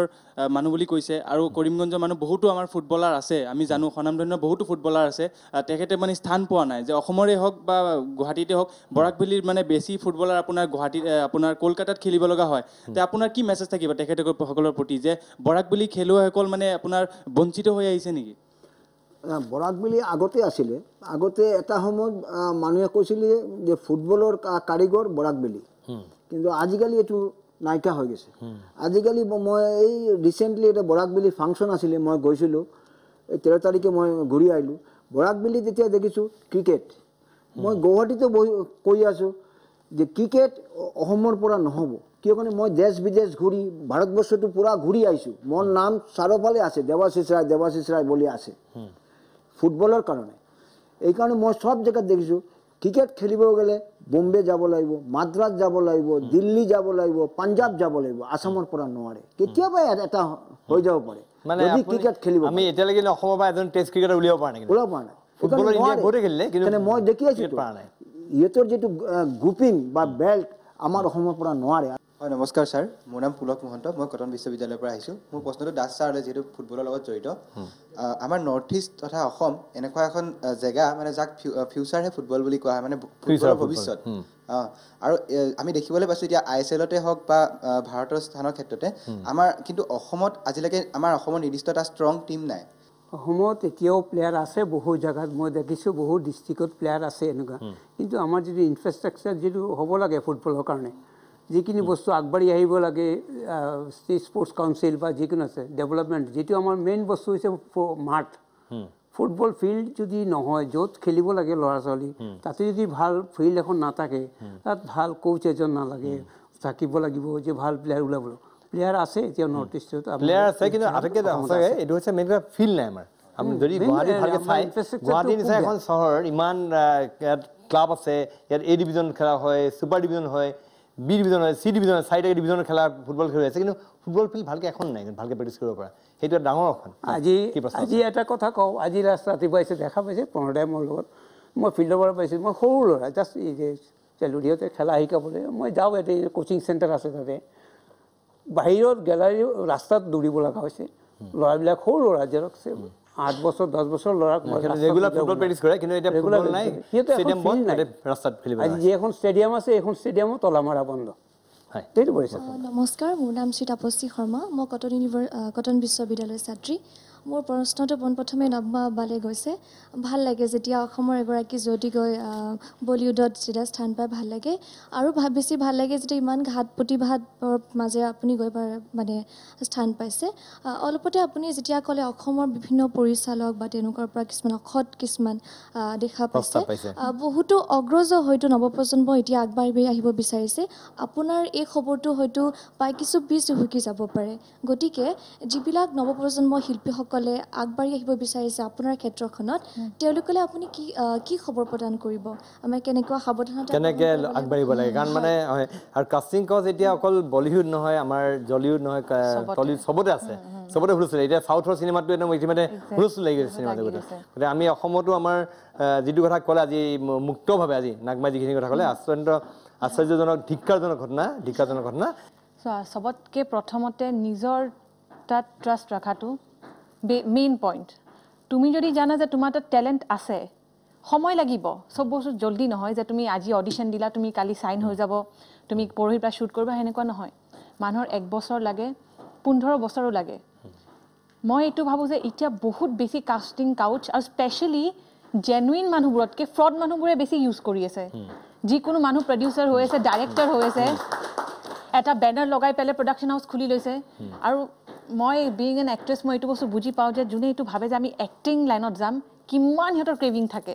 মানুহ বুলি কৈছে আৰু কৰিমগঞ্জৰ মানুহ বহুতো আমাৰ ফুটবলাৰ আছে আমি জানো স্বনামধন্য বহুতো ফুটবলাৰ আছে তেখেতে মানে স্থান পোৱা নাই যে অসমৰে হওক বা গুৱাহাটীতে হওক বৰাকভেলীৰ মানে বেছি ফুটবলাৰ আপোনাৰ গুৱাহাটীত আপোনাৰ কলকাতাত খেলিব লগা হয় তে আপোনাৰ কি মেছেজ থাকিব তেখেতসকলৰ প্ৰতি যে বৰাকভেলী খেলুৱৈসকল মানে আপোনাৰ বঞ্চিত হৈ আহিছে নেকি বৰাকভেলী আগতে আছিলে আগতে এটা সময়ত মানুহে কৈছিলে যে ফুটবলৰ কাৰিকৰ বৰাকভেলী কিন্তু আজিকালি এইটো নাইকিয়া হৈ গৈছে আজিকালি মই এই ৰিচেণ্টলি এটা বৰাকভেলী ফাংচন আছিলে মই গৈছিলোঁ এই 13 তাৰিখে মই ঘূৰি আহিলোঁ বৰাকভেলী যেতিয়া দেখিছোঁ ক্ৰিকেট মই গুৱাহাটীতে কৈ আছোঁ যে ক্ৰিকেট অসমৰ পৰা নহ'ব কিয় কাৰণে মই দেশ বিদেশ ঘূৰি ভাৰতবৰ্ষটো পূৰা ঘূৰি আহিছোঁ মোৰ নাম চাৰিওফালে আছে দেৱাশিষ ৰায় বুলি আছে ফুটবলৰ কাৰণে এইকাৰণে মই সব জেগাত দেখিছোঁ ক্ৰিকেট খেলিব গ'লে বম্বে যাব লাগিব মাদ্ৰাজ যাব লাগিব দিল্লী যাব লাগিব পাঞ্জাব যাব লাগিব আসামৰ পৰা নোৱাৰে কেতিয়াবা এটা হৈ যাব পাৰে যদি ক্ৰিকেট খেলিব আমি এতিয়ালৈকে অসমৰ পৰা এজন টেষ্ট ক্ৰিকেটাৰ উলিয়াব পৰা নাই ফুটবলৰ ইণ্ডিয়া বহুতে খেলিলে কিন্তু মই দেখি আছোঁ ইহঁতৰ যিটো গ্ৰুপিং বা বেল্ট আমাৰ অসমৰ পৰা নোৱাৰে হয় নমস্কাৰ ছাৰ মোৰ নাম পুলক মহন্ত মই কটন বিশ্ববিদ্যালয়ৰ পৰা আহিছোঁ মোৰ প্ৰশ্নটো দাস ছাৰলৈ যিহেতু ফুটবলৰ লগত জড়িত আমাৰ নৰ্থ ইষ্ট তথা অসম এনেকুৱা এখন জেগা মানে যাক ফিউচাৰহে ফুটবল বুলি কোৱা হয় মানে ফুটবলৰ ভৱিষ্যত আৰু আমি দেখিবলৈ পাইছোঁ এতিয়া ISLতে হওক বা ভাৰতৰ স্থানৰ ক্ষেত্ৰতে আমাৰ কিন্তু অসমত আজিলৈকে আমাৰ অসমৰ নিৰ্দিষ্ট এটা ষ্ট্ৰং টীম নাই অসমত এতিয়াও প্লেয়াৰ আছে বহু জেগাত মই দেখিছোঁ বহু ডিষ্ট্ৰিক্টত প্লেয়াৰ আছে এনেকুৱা কিন্তু আমাৰ যিটো ইনফ্ৰাষ্ট্ৰাকচাৰ যিটো হ'ব লাগে ফুটবলৰ কাৰণে যিখিনি বস্তু আগবাঢ়ি আহিব লাগে ষ্টেট স্পৰ্টছ কাউন্সিল বা যিকোনো আছে ডেভেলপমেণ্ট যিটো আমাৰ মেইন বস্তু হৈছে মাঠ ফুটবল ফিল্ড যদি নহয় য'ত খেলিব লাগে ল'ৰা ছোৱালী তাতে যদি ভাল ফিল্ড এখন নাথাকে তাত ভাল কোচ এজন নালাগে থাকিব লাগিব যে ভাল প্লেয়াৰ ওলাব প্লেয়াৰ আছে এতিয়া নৰ্থ ইষ্টত প্লেয়াৰ আছে কিন্তু আটাইতকৈ সঁচাকৈ এইটো হৈছে মেইন ফিল্ড নাই আমাৰ আমি যদি গুৱাহাটী ভালকৈ চাই গুৱাহাটী নিচিনা এখন চহৰ ইমান ইয়াত ক্লাব আছে ইয়াত A ডিভিজন খেলা হয় ছুপাৰ ডিভিজন হয় B ডিভিজন হয় C ডিভিজন হয় 4টা ডিভিজনৰ খেলা ফুটবল খেলি আছে কিন্তু ফুটবল ফিল্ড ভালকৈ এখন নাই ভালকৈ প্ৰেক্টিছ কৰিব পৰা সেইটো ডাঙৰ এখন আজি এটা কথা কওঁ আজি ৰাতিপুৱা আহিছে দেখা পাইছে প্ৰণদাই মোৰ লগত মই ফিল্ডৰ পৰা পাইছোঁ মই সৰু ল'ৰা জাষ্ট এই যে চেলুৰিহঁতে খেলা শিকাবলৈ মই যাওঁ ইয়াতে কোচিং চেণ্টাৰ আছে তাতে বাহিৰত গেলাৰী ৰাস্তাত দৌৰিব লগা হৈছে ল'ৰাবিলাক সৰু ল'ৰা জেৰক 8 বছৰ 10 বছৰ ল'ৰাক ৰেগুলাৰ ফুটবল প্ৰেক্টিছ কৰে কিন্তু এতিয়া ফুটবল নাই ষ্টেডিয়াম বন্ধ ৰাস্তাত খেলিব আজি যি এখন ষ্টেডিয়াম আছে এখন ষ্টেডিয়ামত তলামাৰা বন্ধ সেইটো কৰিছে নমস্কাৰ মোৰ নাম শ্ৰী তাপস্বী শৰ্মা মই কটন বিশ্ববিদ্যালয়ৰ ছাত্ৰী মোৰ প্ৰশ্নটো পোনপ্ৰথমে নৱমা বালে গৈছে ভাল লাগে যেতিয়া অসমৰ এগৰাকী যুৱতী গৈ বলিউডত যেতিয়া স্থান পায় ভাল লাগে আৰু বেছি ভাল লাগে যেতিয়া ইমান ঘাত প্ৰতিঘাতৰ মাজে আপুনি গৈ মানে স্থান পাইছে অলপতে আপুনি যেতিয়া ক'লে অসমৰ বিভিন্ন পৰিচালক বা তেনেকুৱাৰ পৰা কিছুমান দেখা পাইছে বহুতো অগ্ৰজ হয়তো নৱপ্ৰজন্ম এতিয়া আগবাঢ়ি আহিব বিচাৰিছে আপোনাৰ এই খবৰটো হয়তো পাই কিছু পিছ হুকি যাব পাৰে গতিকে যিবিলাক নৱপ্ৰজন্ম শিল্পীসকল আগবাঢ়ি আহিব বিচাৰিছে আপোনাৰ ক্ষেত্ৰখনত তেওঁলোকলৈ আপুনি কি খবৰ প্ৰদান কৰিব আমি কেনেকুৱা সাৱধানতা কেনেকৈ আগবাঢ়িব লাগে কাৰণ মানে আৰু কাষ্টিং কাউচ এতিয়া অকল বলিউড নহয় আমাৰ জলিউড নহয় টলিউড চবতে আছে চবতে হুলস্থুল এতিয়া চাউথৰ চিনেমাটো একদম ইতিমধ্যে হুলস্থুল লাগি গৈছে চিনেমা জগতে গতিকে আমি অসমতো আমাৰ যিটো কথা ক'লে আজি মুক্তভাৱে আজি নাগমাই যিখিনি কথা ক'লে আশ্চৰ্যজনক ধিক্কাৰজনক ঘটনা চবতকৈ প্ৰথমতে নিজৰ তাত ট্ৰাষ্ট ৰখাটো মেইন পইণ্ট তুমি যদি জানা যে তোমাৰ তাত টেলেণ্ট আছে সময় লাগিব চব বস্তু জলদি নহয় যে তুমি আজি অডিশ্যন দিলা তুমি কালি চাইন হৈ যাব তুমি পৰহিৰ পৰা শ্বুট কৰিবা সেনেকুৱা নহয় মানুহৰ 1 বছৰ লাগে 15 বছৰো লাগে মই এইটো ভাবোঁ যে এতিয়া বহুত বেছি কাষ্টিং কাউচ আৰু স্পেচিয়েলি জেনুইন মানুহবোৰতকৈ ফ্ৰড মানুহবোৰে বেছি ইউজ কৰি আছে যিকোনো মানুহ প্ৰডিউচাৰ হৈ আছে ডাইৰেক্টৰ হৈ আছে এটা বেনাৰ লগাই পেলাই প্ৰডাকশ্যন হাউচ খুলি লৈছে আৰু মই বিং এন এক্ট্ৰেছ মই এইটো বস্তু বুজি পাওঁ যে যোনে এইটো ভাবে যে আমি এক্টিং লাইনত যাম কিমান সিহঁতৰ ক্ৰেভিং থাকে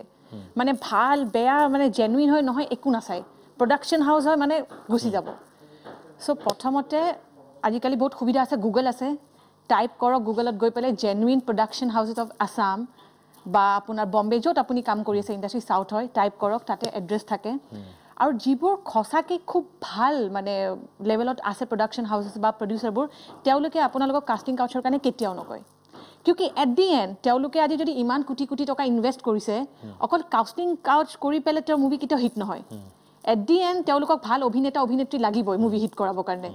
মানে ভাল বেয়া মানে জেনুইন হয় নহয় একো নাচায় প্ৰডাকশ্যন হাউচ হয় মানে গুচি যাব চ' প্ৰথমতে আজিকালি বহুত সুবিধা আছে গুগল আছে টাইপ কৰক গুগলত গৈ পেলাই genuine production houses of Assam বা আপোনাৰ বম্বে য'ত আপুনি কাম কৰি আছে ইণ্ডাষ্ট্ৰি চাউথ হয় টাইপ কৰক তাতে এড্ৰেছ থাকে আৰু যিবোৰ খসাকৈ খুব ভাল মানে লেভেলত আছে প্ৰডাকশ্যন হাউচেছ বা প্ৰডিউচাৰবোৰ তেওঁলোকে আপোনালোকক কাষ্টিং কাউচৰ কাৰণে কেতিয়াও নকয় কিউকি এট দি এণ্ড তেওঁলোকে আজি যদি ইমান কোটি কোটি টকা ইনভেষ্ট কৰিছে অকল কাষ্টিং কাউচ কৰি পেলাই তেওঁৰ মুভি কেতিয়াও হিট নহয় এট দি এণ্ড তেওঁলোকক ভাল অভিনেতা অভিনেত্ৰী লাগিবই মুভি হিট কৰাবৰ কাৰণে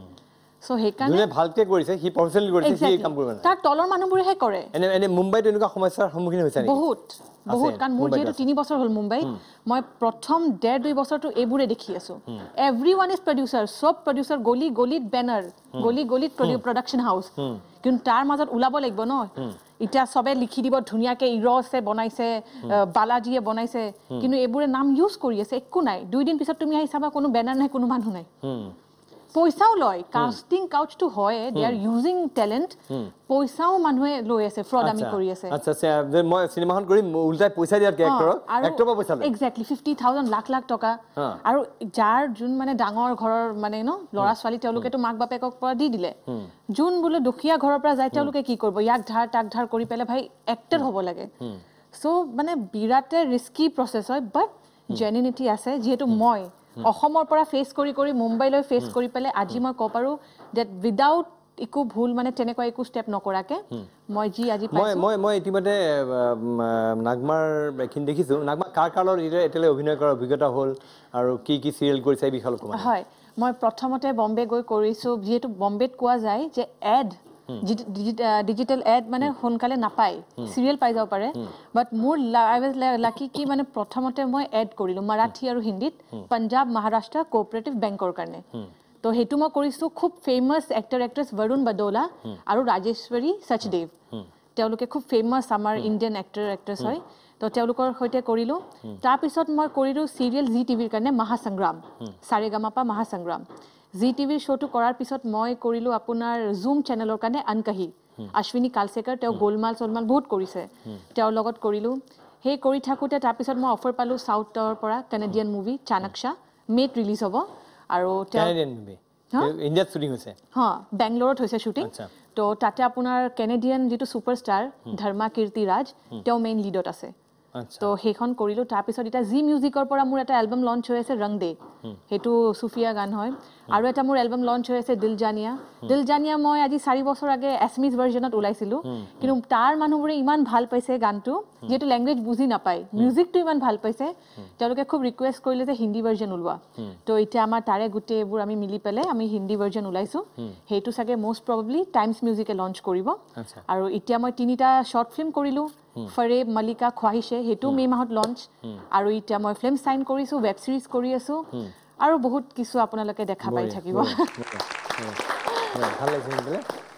সো সেইকাৰণে ভালকে কৰিছে হি প্ৰফেশনালি কৰিছে হি কাম কৰিব তাৰ তলৰ মানুহবোৰেহে কৰে এনে মুম্বাইত এনেকুৱা সমস্যাৰ সন্মুখীন হৈছে নেকি বহুত কাৰণ মোৰ যেহেতু 3 বছৰ হ'ল মুম্বাইত মই প্ৰথম 1.5-2 বছৰটো এইবোৰে দেখি আছো এভৰিৱান ইজ প্ৰডিউচাৰ সব প্ৰডিউচাৰ গলি গলিত বেনাৰ গলি গলিত প্ৰডাকশ্যন হাউচ কিন্তু তাৰ মাজত ওলাব লাগিব ন এতিয়া সবে লিখি দিব ধুনীয়াকে ইৰছে বনাইছে বালাজীয়ে বনাইছে কিন্তু এইবোৰে নাম ইউজ কৰি আছে একো নাই 2 দিন পিছত তুমি আহি চাবা কোনো বেনাৰ নাই কোনো মানুহ নাই পইচাও লয় কাষ্টিং কাউচটো হয় দে আৰ ইউজিং টেলেন্ট পইচাও মানুহে লৈ আছে ফ্ৰড আমি কৰি আছে আচ্ছা মই সিনেমাখন কৰি উল্টাই পইচা দিয়াৰ এক্টৰৰ পইচা লয় এক্স্যাক্টলি 50,000 লাখ লাখ টকা আৰু যাৰ যোন মানে ডাঙৰ ঘৰৰ মানে ন লৰা ছোৱালী তেওঁলোকেতো মাক বাপেকক পৰা দি দিলে যোন বোলে দুখীয়া ঘৰৰ পৰা যায় তেওঁলোকে কি কৰিব ইয়াক ধাৰ তাক ধাৰ কৰি পেলে ভাই এক্টৰ হ'ব লাগে সো মানে বিৰাটে ৰিস্কি প্ৰসেস হয় বাট জেনুইনিটি আছে যেহেতু মই অসমৰ পৰা ফেস কৰি মুম্বাইলৈ ফেস কৰি পেলে আজি মই ক পাৰো দ্যাট উইদাউট একো ভুল মানে তেনেকুৱা একো ষ্টেপ নকৰাকে মই জি আজি পাইছো মই ইতিমধ্যে নাগমাৰ বেকিন দেখিছো নাগমা কাৰ কালৰ এতিয়ালৈ অভিনয় কৰাৰ অভিজ্ঞতা হ'ল আৰু কি সিৰিয়েল কৰিছে এই বিষয়ে কোৱা হয় মই প্ৰথমতে বম্বে গৈ কৰিছো যেহেতু বম্বেত কোৱা যায় যে এড ডিজিটেল এড মানে সোনকালে নাপায় সিৰিয়েল পাই যাব পাৰে বাট মোৰ আই ওয়াজ লাকি কি মানে প্ৰথমতে মই এড কৰিলো মাৰাঠী আৰু হিন্দীত পঞ্জাব মহাৰাষ্ট্ৰ কোঅপাৰেটিভ বেংকৰ কাৰণে তো হেতু মই কৰিছো খুব ফেমাস এক্টৰ এক্ট্ৰেছ বৰুণ বদোলা আৰু ৰাজেশ্বৰী সচদেৱ তেওঁলোকে খুব ফেমাস আমাৰ ইণ্ডিয়ান এক্টৰ এক্ট্ৰেছ হয় তো তেওঁলোকৰ সৈতে কৰিলো তাৰ পিছত মই কৰিলো সিৰিয়েল জি টিভিৰ কাৰণে মহাসংগ্ৰাম সাৰেগামাপা মহাসংগ্ৰাম জি টিভিৰ শ্ব'টো কৰাৰ পিছত মই কৰিলো আপোনাৰ জুম চেনেলৰ কাৰণে আনকাহি অশ্বিনী কালসেকাৰ তেওঁ গোলমাল সলমাল বহুত কৰিছে তেওঁৰ লগত কৰিলো হে কৰি থাকোতে তাৰ পিছত মই অফাৰ পালো সাউথৰ পৰা কানাডিয়ান মুভি চাণক্যা মেত ৰিলিজ হ'ব আৰু কানাডিয়ান মুভি ইণ্ডিয়াত শুটিং হৈছে হ্যাঁ বেংগলোৰত হৈছে শুটিং তো তাতে আপোনাৰ কানাডিয়ান যেটো সুপাৰষ্টাৰ ধৰ্মা কীৰ্তিৰাজ তেওঁ মেইন লিডত আছে তো সেইখন কৰিলো তাৰ পিছত এটা জি মিউজিকৰ পৰা মোৰ এটা এলবাম লঞ্চ হৈ আছে ৰং দে হেতু সুফিয়া গান হয় আৰু এটা মোৰ এলবাম লঞ্চ হৈ আছে দিল জানিয়া মই আজি 4 বছৰ আগে এছমিছ ভাৰ্জনত ওলাইছিলো কিন্তু তাৰ মানুহবোৰে ইমান ভাল পাইছে গানটো যেটো ল্যাঙ্গুৱেজ বুজি নাপায় মিউজিকটো ইমান ভাল পাইছে তেওঁলোকে খুব ৰিকুৱেষ্ট কৰিলে যে হিন্দী ভাৰ্জন ওলোৱা তো এতিয়া আমাৰ তাৰে গুটেবোৰ আমি মিলি পেলে আমি হিন্দী ভাৰ্জন ওলাইছো হেতু সাগে মোস্ট প্ৰবাবলি টাইমছ মিউজিকে লঞ্চ কৰিব আৰু এতিয়া মই 3টা শৰ্ট ফিল্ম কৰিলো ফৰেব মলিকা খোৱাহিছে হেতু মে মাহত লঞ্চ আৰু এতিয়া মই ফিল্ম সাইন কৰিছো ওয়েব সিৰিজ কৰি আছো আৰু বহুত কিছু আপোনালোকে দেখা পাই থাকিব ভাল লাগিছে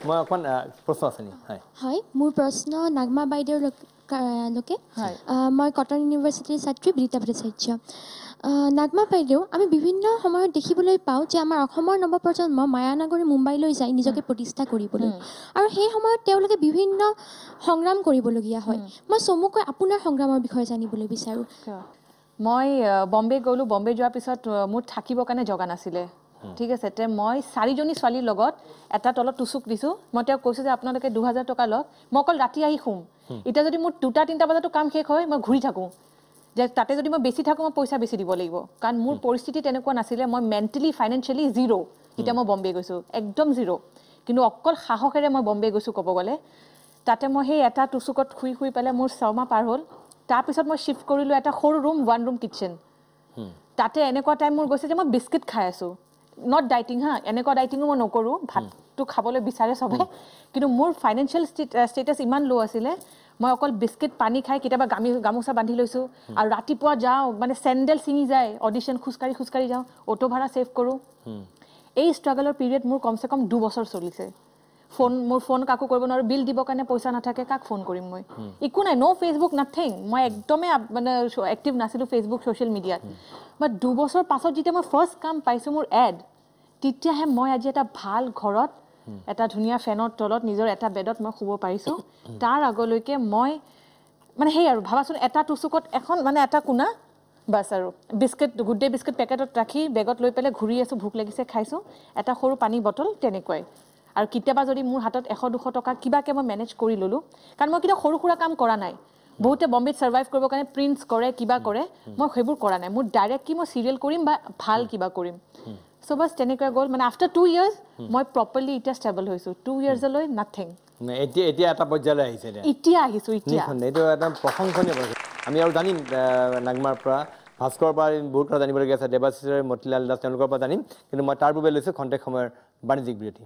মই অকণ প্ৰশ্ন আছে নি হয় মোৰ প্ৰশ্ন নাগমা বাইদেউৰ লোকে মই কটন ইউনিভাৰ্চিটিৰ ছাত্ৰী বিদিতা ভট্টাচাৰ্য নাগমা বাইদেউ আমি বিভিন্ন সময়ত দেখিবলৈ পাওঁ যে আমাৰ অসমৰ নৱপ্ৰজন্ম মায়ানগৰী মুম্বাইলৈ যায় নিজকে প্ৰতিষ্ঠা কৰিবলৈ আৰু সেই সময়ত তেওঁলোকে বিভিন্ন সংগ্ৰাম কৰিবলগীয়া হয় মই চমুকৈ আপোনাৰ সংগ্ৰামৰ বিষয়ে জানিবলৈ বিচাৰোঁ মই বম্বে গ'লো বম্বে যোৱাৰ পিছত মোৰ থাকিবৰ কাৰণে জগা নাছিলে ঠিক আছে তে মই 4জনী ছোৱালীৰ লগত এটা তলত টুচুক দিছো মই তেওঁক কৈছো যে আপোনালোকে 2000 টকা লওক মই অকল ৰাতি আহি শুম এতিয়া যদি মোৰ 2টা-3টা বজাতো কাম শেষ হয় মই ঘূৰি থাকোঁ যে তাতে যদি মই বেছি থাকোঁ মই পইচা বেছি দিব লাগিব কাৰণ মোৰ পৰিস্থিতি তেনেকুৱা নাছিলে মই মেণ্টেলি ফাইনেন্সিয়েলি জিৰ' যেতিয়া মই বম্বে গৈছোঁ একদম জিৰ' কিন্তু অকল সাহসেৰে মই বম্বে গৈছোঁ ক'ব গ'লে তাতে মই সেই এটা টুচুকত শুই পেলাই মোৰ 6 মাহ পাৰ হ'ল তাৰপিছত মই শিফ্ট কৰিলোঁ এটা সৰু ৰুম 1 ৰুম কিটচেন তাতে এনেকুৱা টাইম মোৰ গৈছে যে মই বিস্কিট খাই আছোঁ নট ডাইটিং এনেকুৱা ডাইটিঙো মই নকৰোঁ ভাতটো খাবলৈ বিচাৰে চবে কিন্তু মোৰ ফাইনেন্সিয়েল ষ্টেটাছ ইমান ল' আছিলে মই অকল বিস্কিট পানী খাই কেতিয়াবা গামোচা বান্ধি লৈছোঁ আৰু ৰাতিপুৱা যাওঁ মানে চেণ্ডেল ছিঙি যায় অডিশ্যন খোজকাঢ়ি যাওঁ অটো ভাড়া ছেভ কৰোঁ এই ষ্ট্ৰাগলৰ পিৰিয়ড মোৰ কমচে কম 2 বছৰ চলিছে মোৰ ফোন কাকো কৰিব নোৱাৰোঁ বিল দিবৰ কাৰণে পইচা নাথাকে কাক ফোন কৰিম মই একো নাই ন' ফেচবুক নাথিং মই একদমেই মানে এক্টিভ নাছিলোঁ ফেচবুক ছ'চিয়েল মিডিয়াত বাট 2 বছৰ পাছত যেতিয়া মই ফাৰ্ষ্ট কাম পাইছোঁ মোৰ এড তেতিয়াহে মই আজি এটা ভাল ঘৰত এটা ধুনীয়া ফেনৰ তলত নিজৰ এটা বেডত মই শুব পাৰিছোঁ তাৰ আগলৈকে মই মানে সেই আৰু ভাবাচোন এটা টুচুকত এখন মানে এটা কোণা বাছ আৰু বিস্কিট গুড ডে বিস্কিট পেকেটত ৰাখি বেগত লৈ পেলাই ঘূৰি আছোঁ ভোক লাগিছে খাইছোঁ এটা সৰু পানী বটল তেনেকুৱাই আৰু কেতিয়াবা যদি মোৰ হাতত 100-200 টকা কিবাকে মই মেনেজ কৰি ল'লোঁ কাৰণ মই কেতিয়াও সৰু সুৰা কাম কৰা নাই বহুতে বম্বেত সাৰ্ভাইভ কৰিবৰ কাৰণে প্ৰিন্টছ কৰে কিবা কৰে মই সেইবোৰ কৰা নাই মোৰ ডাইৰেক্ট কি মই চিৰিয়েল কৰিম বা ভাল কিবা কৰিম চ' বাছ তেনেকুৱা গ'ল মানে আফটাৰ 2 years মই প্ৰপাৰলি এতিয়া ষ্টেবল হৈছোঁ 2 yearsলৈ নাথিং এতিয়া এটা পৰ্যায়লৈ আহিছে এতিয়া আহিছোঁ এতিয়া এইটো এটা প্ৰশংসনীয় আমি আৰু জানিম নাগমাৰ পৰা ভাস্কৰৰ পৰা বহুত কথা জানিবলগীয়া আছে দেৱাশিষ মতিলাল দাস তেওঁলোকৰ পৰা জানিম কিন্তু মই তাৰ বাবে লৈছোঁ খন্তেক সময়ৰ বাণিজ্যিক বিৰতি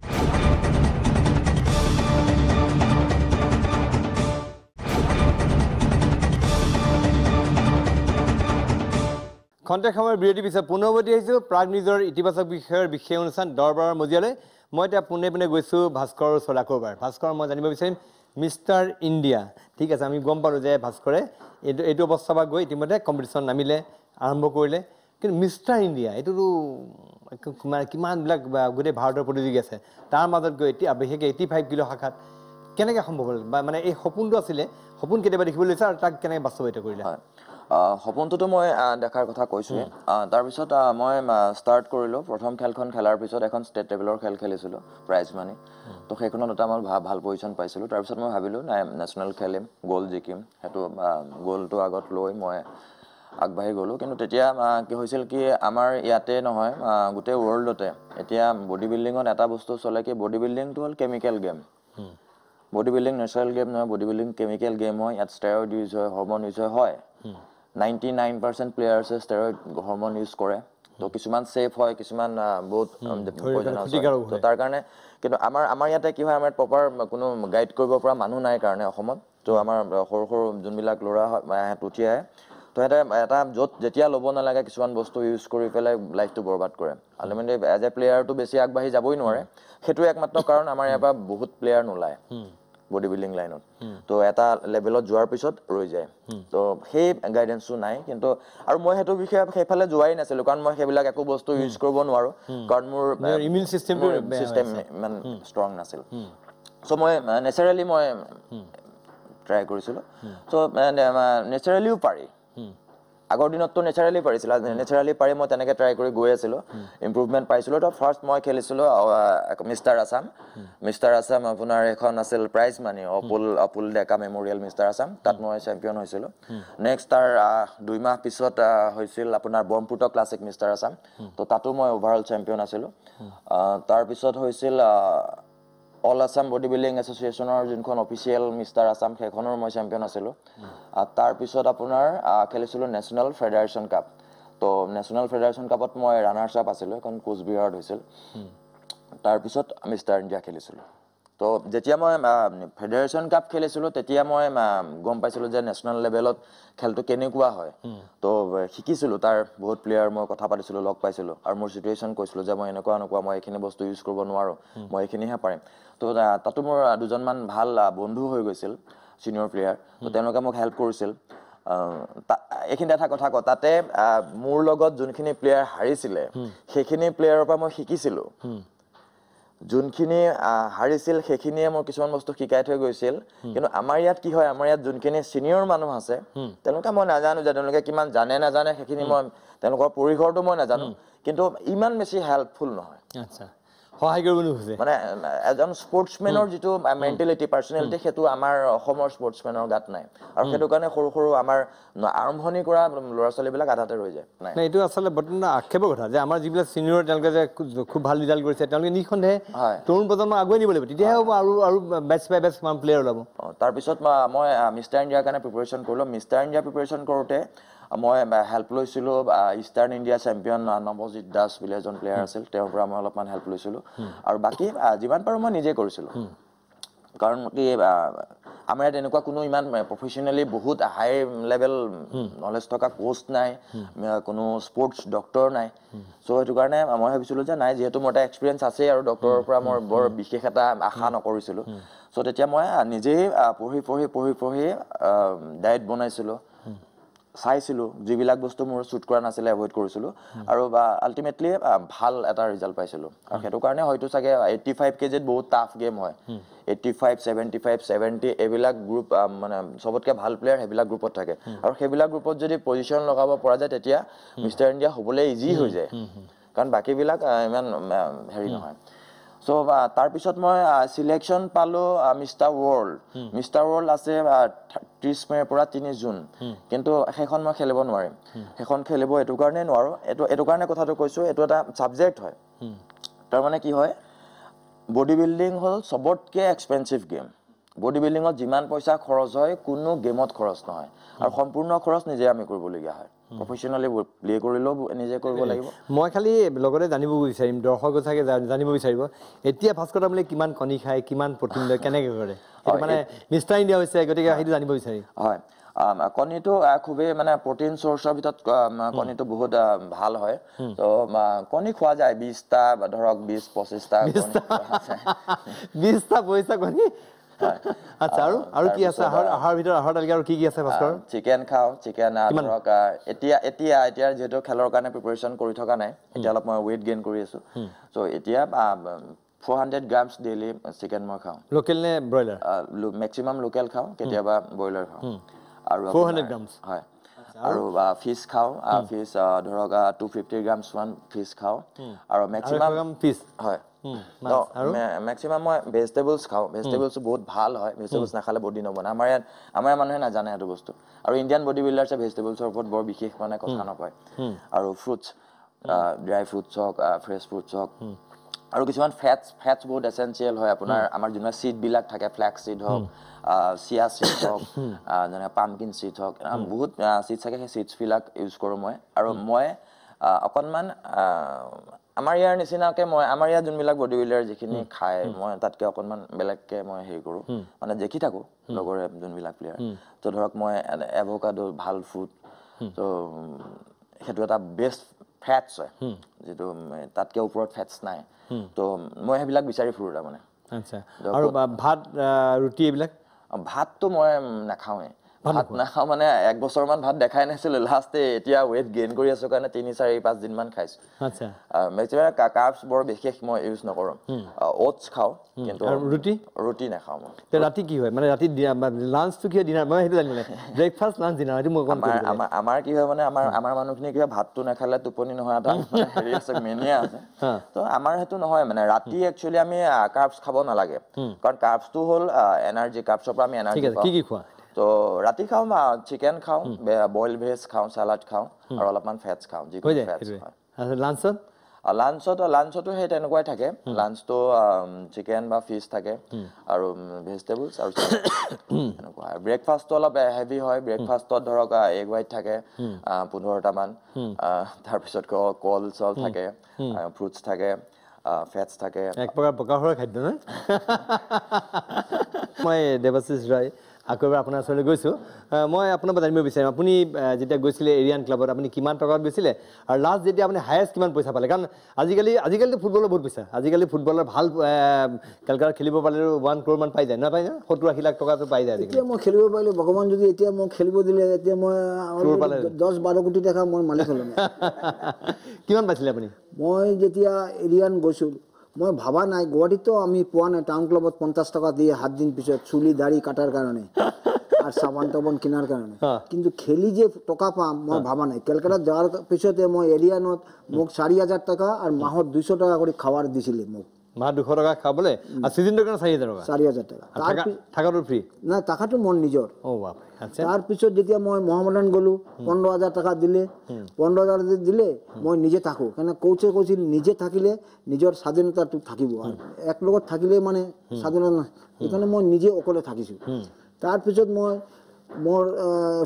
খন্তেক সময়ৰ বিৰতি পিছত পুনৰবৰ্তী আহিছোঁ প্ৰাগ নিউজৰ ইতিবাচক বিষয়ৰ বিশেষ অনুষ্ঠান দৰবাৰৰ মজিয়ালৈ মই এতিয়া পোনে পোনে গৈছোঁ ভাস্কৰৰ ওচৰত আকৌবাৰ ভাস্কৰ মই জানিব বিচাৰিম মিষ্টাৰ ইণ্ডিয়া ঠিক আছে আমি গম পালোঁ যে ভাস্কৰে এইটো অৱস্থাৰ পৰা গৈ ইতিমধ্যে কম্পিটিশ্যন নামিলে আৰম্ভ কৰিলে কিন্তু মিষ্টাৰ ইণ্ডিয়া এইটোতো কিমানবিলাক গোটেই ভাৰতৰ প্ৰতিযোগী আছে তাৰ মাজত গৈ এতিয়া বিশেষকৈ 85 কিলো শাখাত কেনেকৈ সম্ভৱ হ'ল বা মানে এই সপোনটো আছিলে সপোন কেতিয়াবা দেখিবলৈ লৈছে আৰু তাক কেনেকৈ বাস্তৱায়িত কৰিলে সপোনটোতো মই দেখাৰ কথা কৈছোঁৱে তাৰপিছত মই ষ্টাৰ্ট কৰিলোঁ প্ৰথম খেলখন খেলাৰ পিছত এখন ষ্টেট লেভেলৰ খেল খেলিছিলোঁ প্ৰাইজ মানি তো সেইখনত এটা মই ভাল পজিশ্যন পাইছিলোঁ তাৰপিছত মই ভাবিলোঁ নাই নেশ্যনেল খেলিম গ'ল্ড জিকিম সেইটো গ'ল্ডটো আগত লৈ মই আগবাঢ়ি গ'লোঁ কিন্তু তেতিয়া কি হৈছিল কি আমাৰ ইয়াতে নহয় গোটেই ৱৰ্ল্ডতে এতিয়া বডি বিল্ডিঙত এটা বস্তু চলে কি বডি বিল্ডিংটো হ'ল chemical game body building natural game নহয় বডি বিল্ডিং কেমিকেল গেম হয় ইয়াত ষ্টেৰইড ইউজ হয় হৰমন ইউজ হয় 99% প্লেয়াৰ্ছে ষ্টেৰইড হৰমন ইউজ কৰে তো কিছুমান ছেফ হয় কিছুমান বহুত তো তাৰ কাৰণে কিন্তু আমাৰ ইয়াতে কি হয় আমাৰ প্ৰপাৰ কোনো গাইড কৰিব পৰা মানুহ নাই কাৰণে অসমত তো আমাৰ সৰু সৰু যোনবিলাক ল'ৰা হয় উঠি আহে তো এটা য'ত যেতিয়া ল'ব নালাগে কিছুমান বস্তু ইউজ কৰি পেলাই লাইফটো বৰবাদ কৰে আল্টিমেটলি এজ এ প্লেয়াৰটো বেছি আগবাঢ়ি যাবই নোৱাৰে সেইটোৱে একমাত্ৰ কাৰণ আমাৰ ইয়াৰ পৰা বহুত প্লেয়াৰ নোলায় বডি বিল্ডিং লাইনত তো এটা লেভেলত যোৱাৰ পিছত ৰৈ যায় তো সেই গাইডেন্সটো নাই কিন্তু আৰু মই সেইটো বিষয়ে সেইফালে যোৱাই নাছিলোঁ কাৰণ মই সেইবিলাক একো বস্তু ইউজ কৰিব নোৱাৰোঁ কাৰণ মোৰ ইমিউন চিষ্টেম ইমান ষ্ট্ৰং নাছিল চ' মই নেচাৰেলি মই ট্ৰাই কৰিছিলোঁ চ' নেচাৰেলিও পাৰি আগৰ দিনততো নেচাৰেলি পাৰিছিল নেচাৰেলি পাৰি মই তেনেকৈ ট্ৰাই কৰি গৈ আছিলোঁ ইম্প্ৰুভমেণ্ট পাইছিলোঁ তো ফাৰ্ষ্ট মই খেলিছিলোঁ মিষ্টাৰ আছাম আপোনাৰ এখন আছিল প্ৰাইজ মানি অপুল ডেকা মেমৰিয়েল মিষ্টাৰ আছাম তাত মই চেম্পিয়ন হৈছিলোঁ নেক্সট তাৰ 2 মাহ পিছত হৈছিল আপোনাৰ ব্ৰহ্মপুত্ৰ ক্লাছিক মিষ্টাৰ আছাম তো তাতো মই অভাৰঅল চেম্পিয়ন আছিলোঁ তাৰপিছত হৈছিল অল আছাম বডি বিল্ডিং এছ'চিয়েশ্যনৰ যোনখন অফিচিয়েল মিষ্টাৰ আছাম সেইখনৰ মই চেম্পিয়ন আছিলোঁ তাৰপিছত আপোনাৰ খেলিছিলোঁ নেশ্যনেল ফেডাৰেশ্যন কাপ তো নেশ্যনেল ফেডাৰেশ্যন কাপত মই ৰানাৰ্ছ আপ আছিলোঁ এখন কোচবিহাৰত হৈছিল তাৰপিছত মিষ্টাৰ ইণ্ডিয়া খেলিছিলোঁ তো যেতিয়া মই ফেডাৰেশ্যন কাপ খেলিছিলোঁ তেতিয়া মই গম পাইছিলোঁ যে নেশ্যনেল লেভেলত খেলটো কেনেকুৱা হয় তো শিকিছিলোঁ তাৰ বহুত প্লেয়াৰ মই কথা পাতিছিলোঁ লগ পাইছিলোঁ আৰু মোৰ চিটুৱেশ্যন কৈছিলোঁ যে মই এনেকুৱা মই এইখিনি বস্তু ইউজ কৰিব নোৱাৰোঁ মই এইখিনিহে পাৰিম তো তাতো মোৰ দুজনমান ভাল বন্ধু হৈ গৈছিল ছিনিয়ৰ প্লেয়াৰ তো তেওঁলোকে মোক হেল্প কৰিছিল এইখিনি এটা কথা কওঁ তাতে মোৰ লগত যোনখিনি প্লেয়াৰ হাৰিছিলে সেইখিনি প্লেয়াৰৰ পৰা মই শিকিছিলোঁ যোনখিনি হাৰিছিল সেইখিনিয়ে মোৰ কিছুমান বস্তু শিকাই থৈ গৈছিল কিন্তু আমাৰ ইয়াত কি হয় আমাৰ ইয়াত যোনখিনি ছিনিয়ৰ মানুহ আছে তেওঁলোকে মই নাজানো যে তেওঁলোকে কিমান জানে নাজানে সেইখিনি মই তেওঁলোকৰ পৰিসৰটো মই নাজানো কিন্তু ইমান বেছি হেল্পফুল নহয় আচ্ছা সহায় কৰিব নোখোজে মানে এজন স্পৰ্টছমেনৰ যিটো মেণ্টেলিটি পাৰ্চনেলিটি সেইটো আমাৰ অসমৰ স্পৰ্টছমেনৰ গাত নাই আৰু সেইটো কাৰণে সৰু সৰু আমাৰ আৰম্ভণি কৰা ল'ৰা ছোৱালীবিলাক আধাতে ৰৈ যায় নাই এইটো আচলতে বৰ্তমান আক্ষেপৰ কথা যে আমাৰ যিবিলাক ছিনিয়ৰ তেওঁলোকে যে খুব ভাল ৰিজাল্ট কৰিছে তেওঁলোকে নিঃসন্দেহে তৰুণ প্ৰজন্ম আগুৱাই নিব লাগিব তেতিয়াহে হ'ব আৰু বেষ্ট বাই বেষ্ট প্লেয়াৰ ওলাব তাৰপিছত মই মিষ্টাৰ ইণ্ডিয়াৰ কাৰণে প্ৰিপেৰেশ্যন কৰিলোঁ মিষ্টাৰ ইণ্ডিয়া প্ৰিপেৰেশ্যন কৰোঁতে মই হেল্প লৈছিলোঁ eastern India champion Nabajit Das বুলি এজন প্লেয়াৰ আছিল তেওঁৰ পৰা মই অলপমান হেল্প লৈছিলোঁ আৰু বাকী যিমান পাৰোঁ মই নিজে কৰিছিলোঁ কাৰণ কি আমাৰ ইয়াত এনেকুৱা কোনো ইমান প্ৰফেচনেলি বহুত হাই লেভেল নলেজ থকা কোচ নাই কোনো স্পৰ্টছ ডক্টৰ নাই চ' সেইটো কাৰণে মই ভাবিছিলোঁ যে নাই যিহেতু মোৰ এটা এক্সপিৰিয়েঞ্চ আছেই আৰু ডক্টৰৰ পৰা মই বৰ বিশেষ এটা আশা নকৰিছিলোঁ চ' তেতিয়া মই নিজেই পঢ়ি ডায়েট বনাইছিলোঁ চাইছিলোঁ যিবিলাক বস্তু মোৰ শ্বুট কৰা নাছিলে এভইড কৰিছিলোঁ আৰু আল্টিমেটলি ভাল এটা ৰিজাল্ট পাইছিলোঁ আৰু সেইটো কাৰণে হয়তো চাগে 85 কেজিত বহুত টাফ গেম হয় 85, 75, 70 এইবিলাক গ্ৰুপ মানে চবতকৈ ভাল প্লেয়াৰ সেইবিলাক গ্ৰুপত থাকে আৰু সেইবিলাক গ্ৰুপত যদি পজিশ্যন লগাব পৰা যায় তেতিয়া মিষ্টাৰ ইণ্ডিয়া হ'বলৈ ইজি হৈ যায় কাৰণ বাকীবিলাক ইমান হেৰি নহয় চ' তাৰপিছত মই চিলেকশ্যন পালোঁ মিষ্টাৰ ৱৰ্ল্ড আছে 30 মে'ৰ পৰা 3 জুন কিন্তু সেইখন মই খেলিব নোৱাৰিম সেইখন খেলিব এইটো কাৰণে নোৱাৰোঁ এইটো কাৰণে কথাটো কৈছোঁ এইটো এটা ছাবজেক্ট হয় তাৰমানে কি হয় বডি বিল্ডিং হ'ল সবতকে এক্সপেন্সিভ গেম বডি বিল্ডিঙত যিমান পইচা খৰচ হয় কোনো গেমত খৰচ নহয় আৰু সম্পূৰ্ণ খৰচ নিজে আমি কৰিবলগীয়া হয় প্ৰফেশ্যনেলি প্লে কৰিলেও নিজে কৰিব লাগিব মই খালি লগতে জানিব বিচাৰিম দৰ্শক চাগে জানিব বিচাৰিব এতিয়া ভাস্কৰ তামুলীয়ে কিমান কণী খায় কিমান প্ৰটিন লয় কেনেকৈ কৰে সেইটো মানে নিষ্ঠা দিয়া হৈছে গতিকে সেইটো জানিব বিচাৰি হয় কণীটো খুবেই মানে প্ৰটিন চ'ৰ্চৰ ভিতৰত কণীটো বহুত ভাল হয় তো কণী খোৱা যায় 20টা বা ধৰক 20-25টা 20টা পইচা কণী আচ্ছা আৰু কি আছে আহাৰ ভিতৰত আহাৰ তালিকা আৰু কি আছে ভাস্কৰ চিকেন খাওঁ চিকেন ধৰক এতিয়া যেহেতু খেলৰ কাৰণে প্ৰিপাৰেশ্যন কৰি থকা নাই এতিয়া অলপ মই ৱেইট গেইন কৰি আছো চ' এতিয়া 400 গ্ৰামছ ডেইলি চিকেন মই খাওঁ লোকেল নে ব্ৰইলাৰ মেক্সিমাম লোকেল খাওঁ কেতিয়াবা ব্ৰইলাৰ খাওঁ আৰু 400 গ্ৰামছ হয় আৰু ফিছ খাওঁ ফিছ ধৰক 250 গ্ৰামছ মান ফিছ খাওঁ আৰু মেক্সিমাম ফিছ হয় মেক্সিমাম মই ভেজিটেবলছ খাওঁ ভেজিটেবলছ বহুত ভাল হয় ভেজিটেবলছ নাখালে বডি নবনে আমাৰ মানুহে নাজানে সেইটো বস্তু আৰু ইণ্ডিয়ান বডি বিল্ডাৰ্ছে ভেজিটেবলছৰ ওপৰত বৰ বিশেষ মানে কথা নকয় আৰু ফ্ৰুটছ ড্ৰাই ফ্ৰুটছ হওক ফ্ৰেছ ফ্ৰুটছ হওক আৰু কিছুমান ফেটছ বহুত এচেঞ্চিয়েল হয় আপোনাৰ আমাৰ যোনবিলাক চিডবিলাক থাকে ফ্লেক্স চিড হওক চিয়া চিড হওক যেনে পামকিন চিড হওক বহুত চিডছ থাকে সেই চিডছবিলাক ইউজ কৰোঁ মই আৰু মই অকণমান আমাৰ ইয়াৰ নিচিনাকৈ আমাৰ ইয়াৰ যোনবিলাক বডি বিল্ডাৰ যিখিনি খায় মই তাতকৈ অকণমান বেলেগকৈ মই হেৰি কৰোঁ মানে দেখি থাকোঁ লগৰে যোনবিলাক প্লেয়াৰ তো ধৰক মই এভোকাডো ভাল ফুড তো সেইটো এটা বেষ্ট ফেটছ হয় যিটো তাতকৈ ওপৰত ফেটছ নাই তো মই সেইবিলাক বিচাৰি ফুৰোঁ তাৰমানে আচ্ছা আৰু ভাত ৰুটি এইবিলাক ভাতটো মই নাখাওঁৱে ভাত নাখাওঁ মানে 1 বছৰমান ভাত দেখাই নাছিলোঁ লাষ্টে এতিয়া ৱেইট গেইন কৰি আছোঁ কাৰণে 3-4-5 দিনমান খাইছোঁ আচ্ছা মেক্সিমাম কাৰ্বছ বৰ বিশেষ মই ইউজ নকৰোঁ অ'টছ খাওঁ কিন্তু ৰুটি নাখাওঁ মই ৰাতি কি হয় মানে ৰাতি লাঞ্চটো কি হয় ডিনাৰ মই সেইটো জানিব লাগে ব্ৰেকফাষ্ট লাঞ্চ ডিনাৰ সেইটো মই আমাৰ কি হয় মানে আমাৰ মানুহখিনি কি হয় ভাতটো নাখালে টোপনি নহয় এটা হেৰি আছে মেনিয়া আছে তো আমাৰ সেইটো নহয় মানে ৰাতি একচুৱেলি আমি কাৰ্বছ খাব নালাগে কাৰণ কাৰ্বছটো হ'ল এনাৰ্জি কাৰ্বছৰ পৰা আমি এনাৰ্জি পাওঁ কি খোৱা তো ৰাতি খাওঁ চিকেন খাওঁ বইল ভেজ খাওঁ চালাড খাওঁ আৰু অলপমান ফেটছ খাওঁ যিকোনো ফেটছ হয় লাঞ্চতো সেই তেনেকুৱাই থাকে লাঞ্চটো চিকেন বা ফিছ থাকে আৰু ভেজিটেবলছ আৰু এনেকুৱা ব্ৰেকফাষ্টটো অলপ হেভি হয় ব্ৰেকফাষ্টত ধৰক এগ হোৱাইট থাকে 15টামান তাৰপিছত কল চল থাকে ফ্ৰুটছ থাকে ফেটছ থাকে এক প্ৰকাৰ পকাহৰ খাদ্য নহয় মই দেৱাশিষ ৰায় আকৌ এবাৰ আপোনাৰ ওচৰলৈ গৈছোঁ মই আপোনাৰ পৰা জানিব বিচাৰিম আপুনি যেতিয়া গৈছিলে এৰিয়ান ক্লাবত আপুনি কিমান টকাত গৈছিলে আৰু লাষ্ট যেতিয়া আপুনি হায়েষ্ট কিমান পইচা পালে কাৰণ আজিকালিতো ফুটবলৰ বহুত পইচা আজিকালি ফুটবলৰ ভাল কেলকাতাত খেলিব পাৰিলেও 1 crore মান পাই যায় নাপায় না 70-80 লাখ টকাটো পাই যায় এতিয়া মই খেলিব পাৰিলোঁ ভগৱান যদি এতিয়া মই খেলিব দিলে এতিয়া মই 10-12 কোটি টকা মই মালিক হ'লোঁ কিমান পাইছিলে আপুনি মই যেতিয়া এৰিয়ান গৈছোঁ মই ভাবা নাই গুৱাহাটীতো আমি পোৱা নাই টাউন ক্লাবত 50 টকা দিয়ে 7 দিন পিছত চুলি দাড়ি কাটাৰ কাৰণে আর সাবান টাবান কেনার কারণে কিন্তু খেলি যে টাকা পাম মই ভাবা নাই কলকাতা যাওয়ার পিছতে মই এরিয়ানত মোক 4000 টাকা আর মাহত 200 টাকা করে খাওয়ার দিছিলে মোক মাহ 200 টাকা খাবলে আর সিজন টাকা 4000 টাকা থাকাটো ফ্রি না টাকাটো মন নিজৰ ও বাপ আচ্ছা তার পিছত যেতিয়া মই মোহামেডান গলো 15000 টাকা দিলে 15000 দিলে মই নিজে থাকো কেন কোচে কৈছিল নিজে থাকিলে নিজৰ স্বাধীনতা থাকিব এক লগত থাকিলে মানে স্বাধীনতা এখানে মই নিজে অকলে থাকিছো তার পিছত মই মোর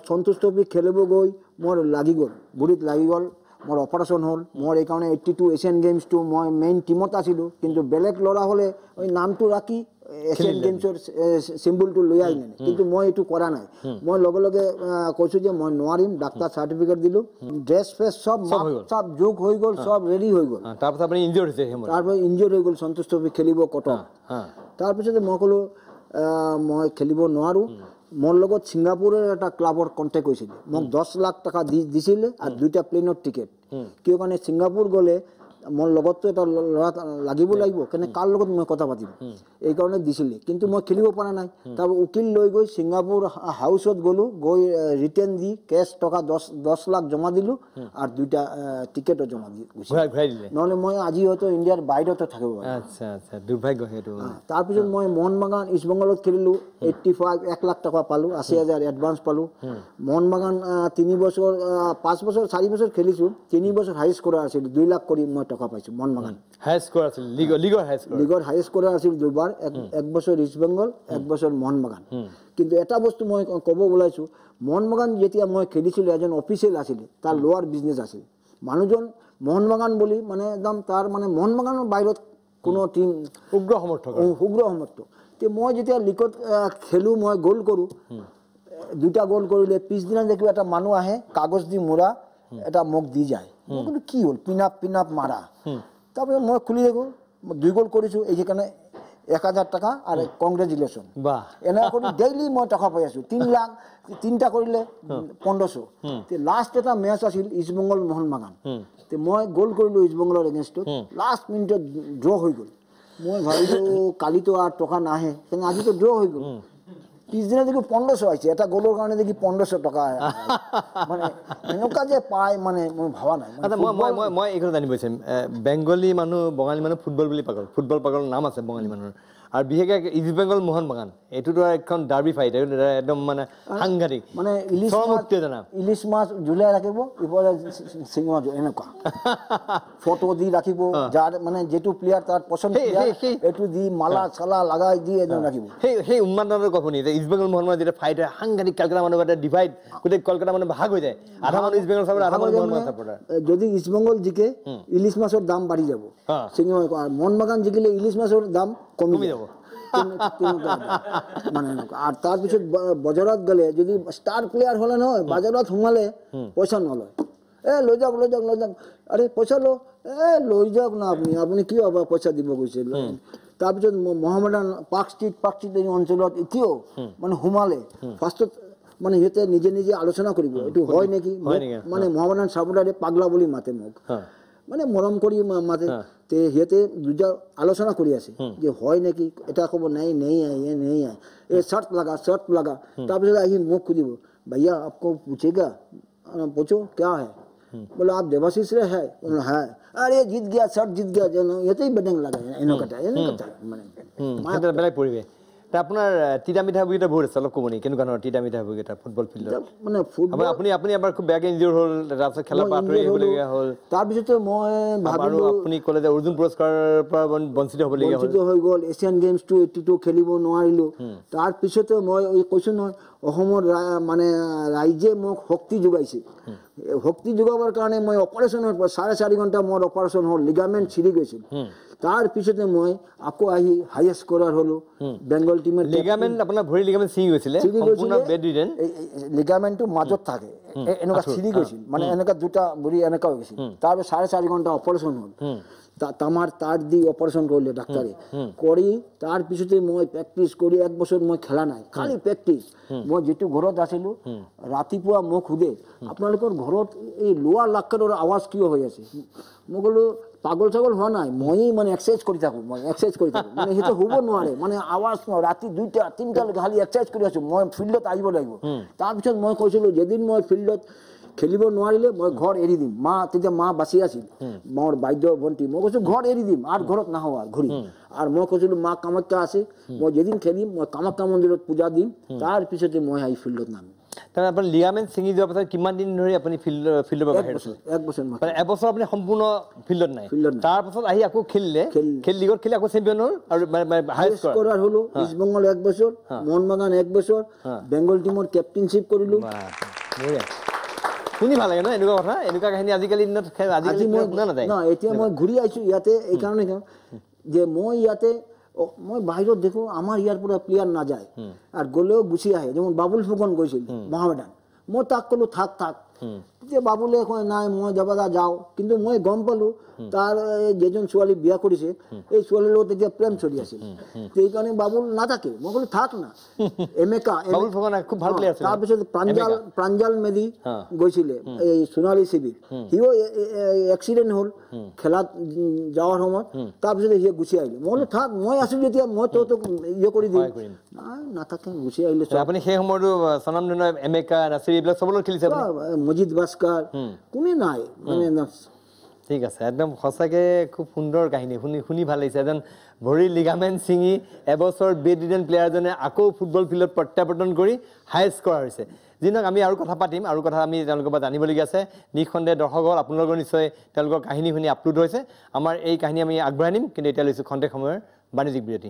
সন্তোষ ট্রফি খেলিব গই মোর লাগি গল বুড়িত লাগি গল মোর অপারেশন হল মোর এই কারণে 82 এশিয়ান গেমস টু মই মেইন টিমত আছিলো কিন্তু বেলেগ লড়া হলে ওই নামটো রাখি এশিয়ান গেমসৰ সিম্বলটো লৈ আইনে কিন্তু মই এটু কৰা নাই মই লগে লগে কৈছো যে মই নোৱাৰিম ডাক্তার সার্টিফিকেট দিলো ড্রেস ফেস সব যোগ হৈ গল সব রেডি হৈ গল তারপর আপনি ইনজুর্ড হইছে তারপর ইনজুর্ড হৈ গল সন্তোষ ট্রফি খেলিব কটক তারপিছত মই কলো মই খেলিব নোৱাৰো মোৰ লগত সিঙ্গাপুৰেৰ একটা ক্লাবৰ কন্টেক্ট হৈছিল মোক 10 লাখ টাকা দিছিলে আৰ 2টা প্লেনৰ টিকেট কিয় কাৰণে সিঙ্গাপুৰ গলে মোৰ লগতো এটা লৰা লাগিব লাগিব কেনে কাৰ লগত মই কথা পাতিম এই কাৰণে দিছিলে কিন্তু মই খেলিব পৰা নাই তাৰ উকিল লৈ গৈ সিঙ্গাপুৰ হাউসত গলো গৈ ৰিটাৰ্ণ দি কেশ টকা 10 লাখ জমা দিলো আৰ 2টা টিকেটও জমা দি ঘূৰাই দিলে নহলে মই আজি হয়তো ইন্ডিয়াৰ বাইৰেতে থাকিব আচ্ছা আচ্ছা দুৰ্ভাগ্য হেতু তাৰ পিছত মই মোহনবাগান ইষ্টবেঙ্গলত খেলিলো 85 1 লাখ টাকা পালো 80000 এডভান্স পালো মোহনবাগান 3 বছৰ 5 বছৰ 4 বছৰ খেলিছো 3 বছৰ হাইস্ট কৰা আছিল 2 লাখ কৰি মই টকা পাইছোঁ মোহনবাগান হাই স্কোৰ আছিল লিগৰ হাই স্কোৰাৰ আছিল 2বাৰ এক বছৰ ইষ্ট বেংগল এক বছৰ মোহনবাগান কিন্তু এটা বস্তু মই ক'ব ওলাইছোঁ মোহনবাগান যেতিয়া মই খেলিছিলোঁ এজন অফিচিয়েল আছিলে তাৰ লোৱাৰ বিজনেছ আছিল মানুহজন মোহনবাগান বুলি মানে একদম তাৰ মানে মোহনবাগানৰ বাহিৰত কোনো টিম উগ্ৰ সমৰ্থক তে মই যেতিয়া লিগত খেলোঁ মই গ'ল কৰোঁ 2টা গ'ল কৰিলে পিছদিনা দেখো এটা মানুহ আহে কাগজ দি মোৰা এটা মোক দি যায় মই কিন্তু কি হ'ল পিনাপ মাৰা তাৰপিছত মই খুলি দেখোঁ 2 গ'ল কৰিছোঁ এই কাৰণে 1000 টাকা আৰু কংগ্ৰেচুলেশ্যন এনে কৰি ডেইলি মই টকা পাই আছোঁ 3 লাখ 3টা কৰিলে 1500 তে লাষ্ট এটা মেচ আছিল ইষ্টবেংগল মোহনবাগান তে মই গ'ল কৰিলোঁ ইষ্টবেংগলৰ এগেইনষ্টত লাষ্ট মিনিটত ড্ৰ হৈ গ'ল মই ভাবিলোঁ কালিতো আৰু টকা নাহে কিন্তু আজিতো ড্ৰ হৈ গ'ল পিছদিনা দেখি 1500 আহিছে এটা গ'লৰ কাৰণে দেখি 1500 টকা মানে এনেকুৱা যে পায় মানে মই ভাবা নাই মই এইটো জানিব বিচাৰিম বেংগলী মানুহ বঙালী মানুহ ফুটবল পাগল নাম আছে বঙালী মানুহৰ আৰু বিশেষকৈ ইষ্ট বেংগল মোহনবাগান এইটোতো এখন ডাৰ্বি ফাইট একদম মানে সাংঘাতিক মানে ইলিছ মাছ জুলাই ৰাখিব ইফালে চিঙৰা এনেকুৱা ফটো দি ৰাখিব যাৰ মানে যিটো প্লেয়াৰ তাৰ পচন্দ এইটো দি মালা চালা লগাই দি একদম ৰাখিব সেই উন্মাদনাৰ কথা শুনি ইষ্ট বেংগল মোহনবাগান যেতিয়া ফাইট হয় সাংঘাতিক কলকাতা মানুহ এটা ডিভাইড গোটেই কলকাতা মানুহ ভাগ হৈ যায় আধা মানুহ ইষ্ট বেংগল চাপৰ্টাৰ আধা মানুহ মোহনবাগান চাপৰ্টাৰ যদি ইষ্ট বেংগল জিকে ইলিছ মাছৰ দাম বাঢ়ি যাব চিঙৰা মোহনবাগান জিকিলে ইলিছ মাছৰ দাম কমি যাব মানে আৰ তাৰপিছত বজাৰত গ'লে যদি ষ্টাৰ প্লেয়াৰ হ'লে নহয় বজাৰত সোমালে পইচা নলয় লৈ যাওক আৰে পইচা লৈ যাওক না আপুনি কি হ'ব পইচা দিব গৈছে তাৰপিছত মহম্মদান পাৰ্ক ষ্ট্ৰীট অঞ্চলত এতিয়াও মানে সোমালে ফাৰ্ষ্টত মানে সিহঁতে নিজে আলোচনা কৰিব এইটো হয় নেকি মানে মহম্মদান চাপৰ্টাৰে পাগলা বুলি মাতে মোক মানে মৰম কৰি মাতে তে সিহঁতে দুটা আলোচনা কৰি আছে যে হয় নেকি এটা ক'ব নাই এই শৰ্ত লাগা তাৰপিছত আহি মোক খুজিব भैया आपको पूछेगा पूछो क्या है बोला आप देवाशीष रे है अरे जीत गया शर्ट जीत गया ये बेटिंग लगा মানে বেলেগ পৰিৱেশ আপোনাৰ তিতা মিঠা বুগিটা বহুত আছে অলপ ক'ব নেকি কেনেকুৱা ধৰণৰ তিতা মিঠা বুগিটা ফুটবল ফিল্ডত মানে ফুটবল আপুনি এবাৰ খুব বেয়াকৈ ইনজিয়ৰ হ'ল তাৰপিছত খেলা পাতৰি হ'বলগীয়া হ'ল তাৰপিছতে মই ভাবিলোঁ আপুনি ক'লে যে অৰ্জুন পুৰস্কাৰৰ পৰা বঞ্চিত হ'বলগীয়া হ'ল হৈ গ'ল এছিয়ান গেমছ 82 খেলিব নোৱাৰিলোঁ তাৰপিছতে মই কৈছোঁ নহয় অসমৰ মানে ৰাইজে মোক শক্তি যোগাইছে শক্তি যোগাবৰ কাৰণে মই অপাৰেশ্যনৰ 4.5 ঘণ্টা মোৰ অপাৰেশ্যন হ'ল লিগামেণ্ট ছিঁড়ি গৈছিল তাৰপিছতে মই আকৌ আহি হাইয়েষ্ট স্কোৰাৰ হ'লোঁ বেংগল টিমৰ লিগামেণ্ট আপোনাৰ ভৰি লিগামেণ্ট ছিঙি গৈছিলে সম্পূৰ্ণ বেড ৰিডেন লিগামেণ্টটো মাজত থাকে এনেকুৱা ছিঁড়ি গৈছিল মানে এনেকুৱা দুটা ভৰি এনেকুৱা হৈ গৈছিল তাৰপিছত 4.5 ঘণ্টা অপাৰেশ্যন হ'ল তামাৰ তাৰ দি অপাৰেশন কৰলে ডাক্তাৰে কৰি তাৰপিছতে মই প্ৰেক্টিছ কৰি 1 বছৰ মই খেলা নাই খালি প্ৰেক্টিছ মই যেটো ঘৰত আছিলো ৰাতিপুৱা মোক খুদে আপোনালোকৰ ঘৰত এই লোৱা লাক্কাৰৰ আৱাজ কিয় হৈ আছে মই কলো পাগল ছাগল হোৱা নাই মই মানে এক্সাৰসাইজ কৰি থাকো মানে হেতু হ'ব নোৱাৰে মানে আৱাজ ৰাতি 2টা 3টা লৈকে খালি এক্সাৰসাইজ কৰি আছো মই ফিল্ডত আহিব লাগিব তাৰপিছত মই কৈছিলো যেদিন মই ফিল্ডত খেলিব নোৱাৰিলে মই ঘৰ এৰি দিম তেতিয়া মা বাচি আছিল মোৰ বাইদ্য ভণ্টি মই কৈছোঁ ঘৰ এৰি দিম আৰু ঘৰত নাহোঁ আৰু ঘূৰি আৰু মই কৈছিলোঁ মা কামাখ্যা আছে মই যেদিন খেলিম মই কামাখ্যা মন্দিৰত পূজা দিম তাৰপিছতে মই আহি ফিল্ডত নামিম তাৰমানে আপুনি লিগামেণ্ট ছিঙি যোৱাৰ পাছত কিমান দিন ধৰি আপুনি ফিল্ডৰ পৰা বাহিৰত আছিল 1 বছৰ মানে এবছৰ আপুনি সম্পূৰ্ণ ফিল্ডত নাই তাৰপাছত আহি আকৌ খেলিলে লিগত খেলি আকৌ চেম্পিয়ন হ'ল আৰু হাই স্কোৰাৰ হ'লো ইষ্ট বেংগল 1 বছৰ মোহনবাগান 1 বছৰ বেংগল টিমৰ কেপ্টেইনশ্বিপ কৰিলোঁ শুনি ভাল লাগে ন এনেকুৱা কথা এনেকুৱা কাহিনী আজিকালি দিনত এতিয়া মই ঘূৰি আহিছোঁ ইয়াতে এইকাৰণে যে মই ইয়াতে মই বাহিৰত দেখোঁ আমাৰ ইয়াৰ পৰা প্লেয়াৰ নাযায় আৰু গ'লেও গুচি আহে যেমন বাবুল ফুকন গৈছিল মহামেডান মই তাক ক'লোঁ থাক তেতিয়া বাবুলে কয় নাই মই যাওঁ কিন্তু মই গম পালোঁ তাৰ যেজন ছোৱালী বিয়া কৰিছে এই ছোৱালীৰ লগত তেতিয়া প্ৰেম চলি আছিল সেইকাৰণে বাবুল নাথাকে মই ক'লোঁ থাক না তাৰপিছত প্ৰাঞ্জাল মেধি গৈছিলে এই সোণালী শিবিৰ সিও এক্সিডেণ্ট হ'ল খেলাত যাৱাৰ সময়ত তাৰপিছত সি গুচি আহিলে মই ক'লোঁ থাক মই আছোঁ যেতিয়া মই তোক ইয়ে কৰি দিম নাই নাথাকে গুচি আহিলে আপুনি সেই সময়তো স্বনামধন্য এমেকা নাছিৰ এইবিলাক চবলৈ খেলিছে মজিদ ভাস্কাৰ কোনে নাই মানে ঠিক আছে একদম সঁচাকৈ খুব সুন্দৰ কাহিনী শুনি ভাল লাগিছে এজন ভৰি লিগামেণ্ট ছিঙি এবছৰ বেড ৰিডেন প্লেয়াৰজনে আকৌ ফুটবল ফিল্ডত প্ৰত্যাৱৰ্তন কৰি হাই স্ক'ৰাৰ হৈছে যিনক আমি আৰু কথা পাতিম আৰু কথা আমি তেওঁলোকৰ পৰা জানিবলগীয়া আছে নিঃসন্দেহে দৰ্শকসকল আপোনালোকৰ নিশ্চয় তেওঁলোকৰ কাহিনী শুনি আপলোড হৈছে আমাৰ এই কাহিনী আমি আগবঢ়াই নিম কিন্তু এতিয়া লৈছোঁ খন্তেক সময়ৰ বাণিজ্যিক বিৰতি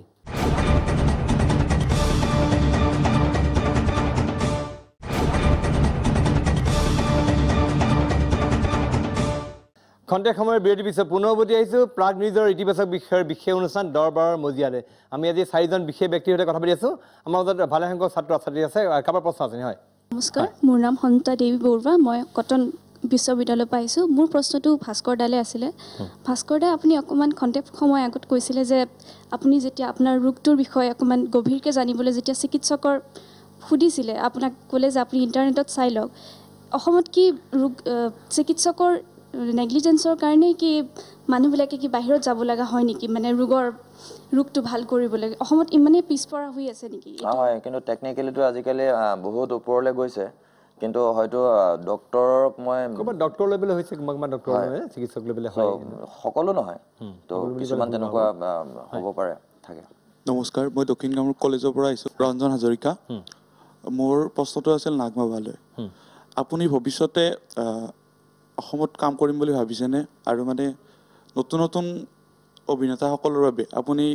খন্তেক সময়ৰ বিৰতি পিছত পুনৰ উভতি আহিছোঁ প্ৰাগ নিউজৰ ইতিবাচক বিষয়ৰ বিশেষ অনুষ্ঠান দৰবাৰৰ মজিয়ালৈ আমি আজি 4জন বিশেষ ব্যক্তিৰ সৈতে কথা পাতি আছোঁ আমাৰ মাজত ভালেসংখ্যক ছাত্ৰ ছাত্ৰী আছে কাৰোবাৰ প্ৰশ্ন আছে হয় নমস্কাৰ মোৰ নাম সন্তা দেৱী বৰুৱা মই কটন বিশ্ববিদ্যালয়ৰ পৰা আহিছোঁ মোৰ প্ৰশ্নটো ভাস্কৰ দালে আছিলে ভাস্কৰ দা আপুনি অকণমান খন্তেক সময় আগত কৈছিলে যে আপুনি যেতিয়া আপোনাৰ ৰোগটোৰ বিষয়ে অকণমান গভীৰকৈ জানিবলৈ যেতিয়া চিকিৎসকৰ সুধিছিলে আপোনাক ক'লে যে আপুনি ইণ্টাৰনেটত চাই লওক অসমত কি ৰোগ চিকিৎসকৰ নেগলিজেন্সৰ কাৰণে কি মানুহবিলাকে কি বাহিৰত যাব লগা হয় নেকি মানে ৰোগটো ভাল কৰিবলৈ অসমত ইমানেই পিছপৰা হৈ আছে নেকি হয় কিন্তু টেকনিকেলিটো আজিকালি বহুত ওপৰলৈ গৈছে কিন্তু হয়তো ডক্টৰক মই ডক্টৰ লেভেল হৈছে কিমান ডক্টৰ চিকিৎসক লেভেল হয় সকলো নহয় তো কিছুমান তেনেকুৱা হ'ব পাৰে থাকে নমস্কাৰ মই দক্ষিণ কামৰূপ কলেজৰ পৰা আহিছোঁ ৰঞ্জন হাজৰিকা মোৰ প্ৰশ্নটো আছিল নাগমাবালৈ আপুনি ভৱিষ্যতে অসমত কাম কৰিম বুলি ভাবিছেনে আৰু মানে নতুন নতুন অভিনেতাসকলৰ বাবে আপুনি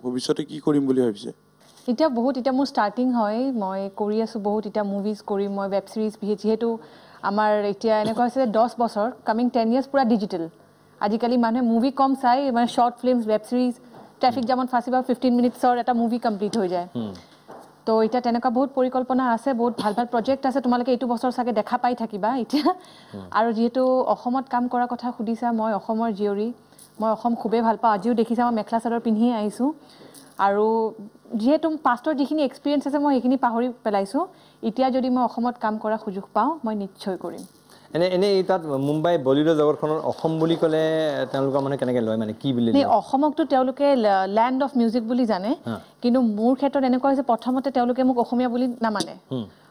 ভৱিষ্যতে কি কৰিম বুলি ভাবিছে এতিয়া মোৰ ষ্টাৰ্টিং হয় মই কৰি আছোঁ বহুত এতিয়া মুভিজ কৰিম মই ৱেব ছিৰিজ যিহেতু আমাৰ এতিয়া এনেকুৱা হৈছে 10 বছৰ কামিং 10 ইয়াৰ্ছ পুৰা ডিজিটেল আজিকালি মানুহে মুভি কম চাই মানে short films web series traffic জামত ফাঁচি বা 15 মিনিটছৰ এটা মুভি কমপ্লিট হৈ যায় তো এতিয়া তেনেকুৱা বহুত পৰিকল্পনা আছে বহুত ভাল ভাল প্ৰজেক্ট আছে তোমালোকে এইটো বছৰ চাগে দেখা পাই থাকিবা এতিয়া আৰু যিহেতু অসমত কাম কৰা কথা সুধিছা মই অসমৰ জীয়ৰী মই অসম খুবেই ভাল পাওঁ আজিও দেখিছা মই মেখেলা চাদৰ পিন্ধিয়ে আহিছোঁ আৰু যিহেতু পাষ্টৰ যিখিনি এক্সপিৰিয়েঞ্চ আছে মই সেইখিনি পাহৰি পেলাইছোঁ এতিয়া যদি মই অসমত কাম কৰা সুযোগ পাওঁ মই নিশ্চয় কৰিম এনে তাত মুম্বাই বলিউডৰ জগতখনৰ অসম বুলি ক'লে তেওঁলোকৰ মানে কেনেকৈ লয় মানে কি বুলি অসমকতো তেওঁলোকে লেণ্ড অফ মিউজিক বুলি জানে কিন্তু মোৰ ক্ষেত্ৰত এনেকুৱা হৈছে প্ৰথমতে তেওঁলোকে মোক অসমীয়া বুলি নামানে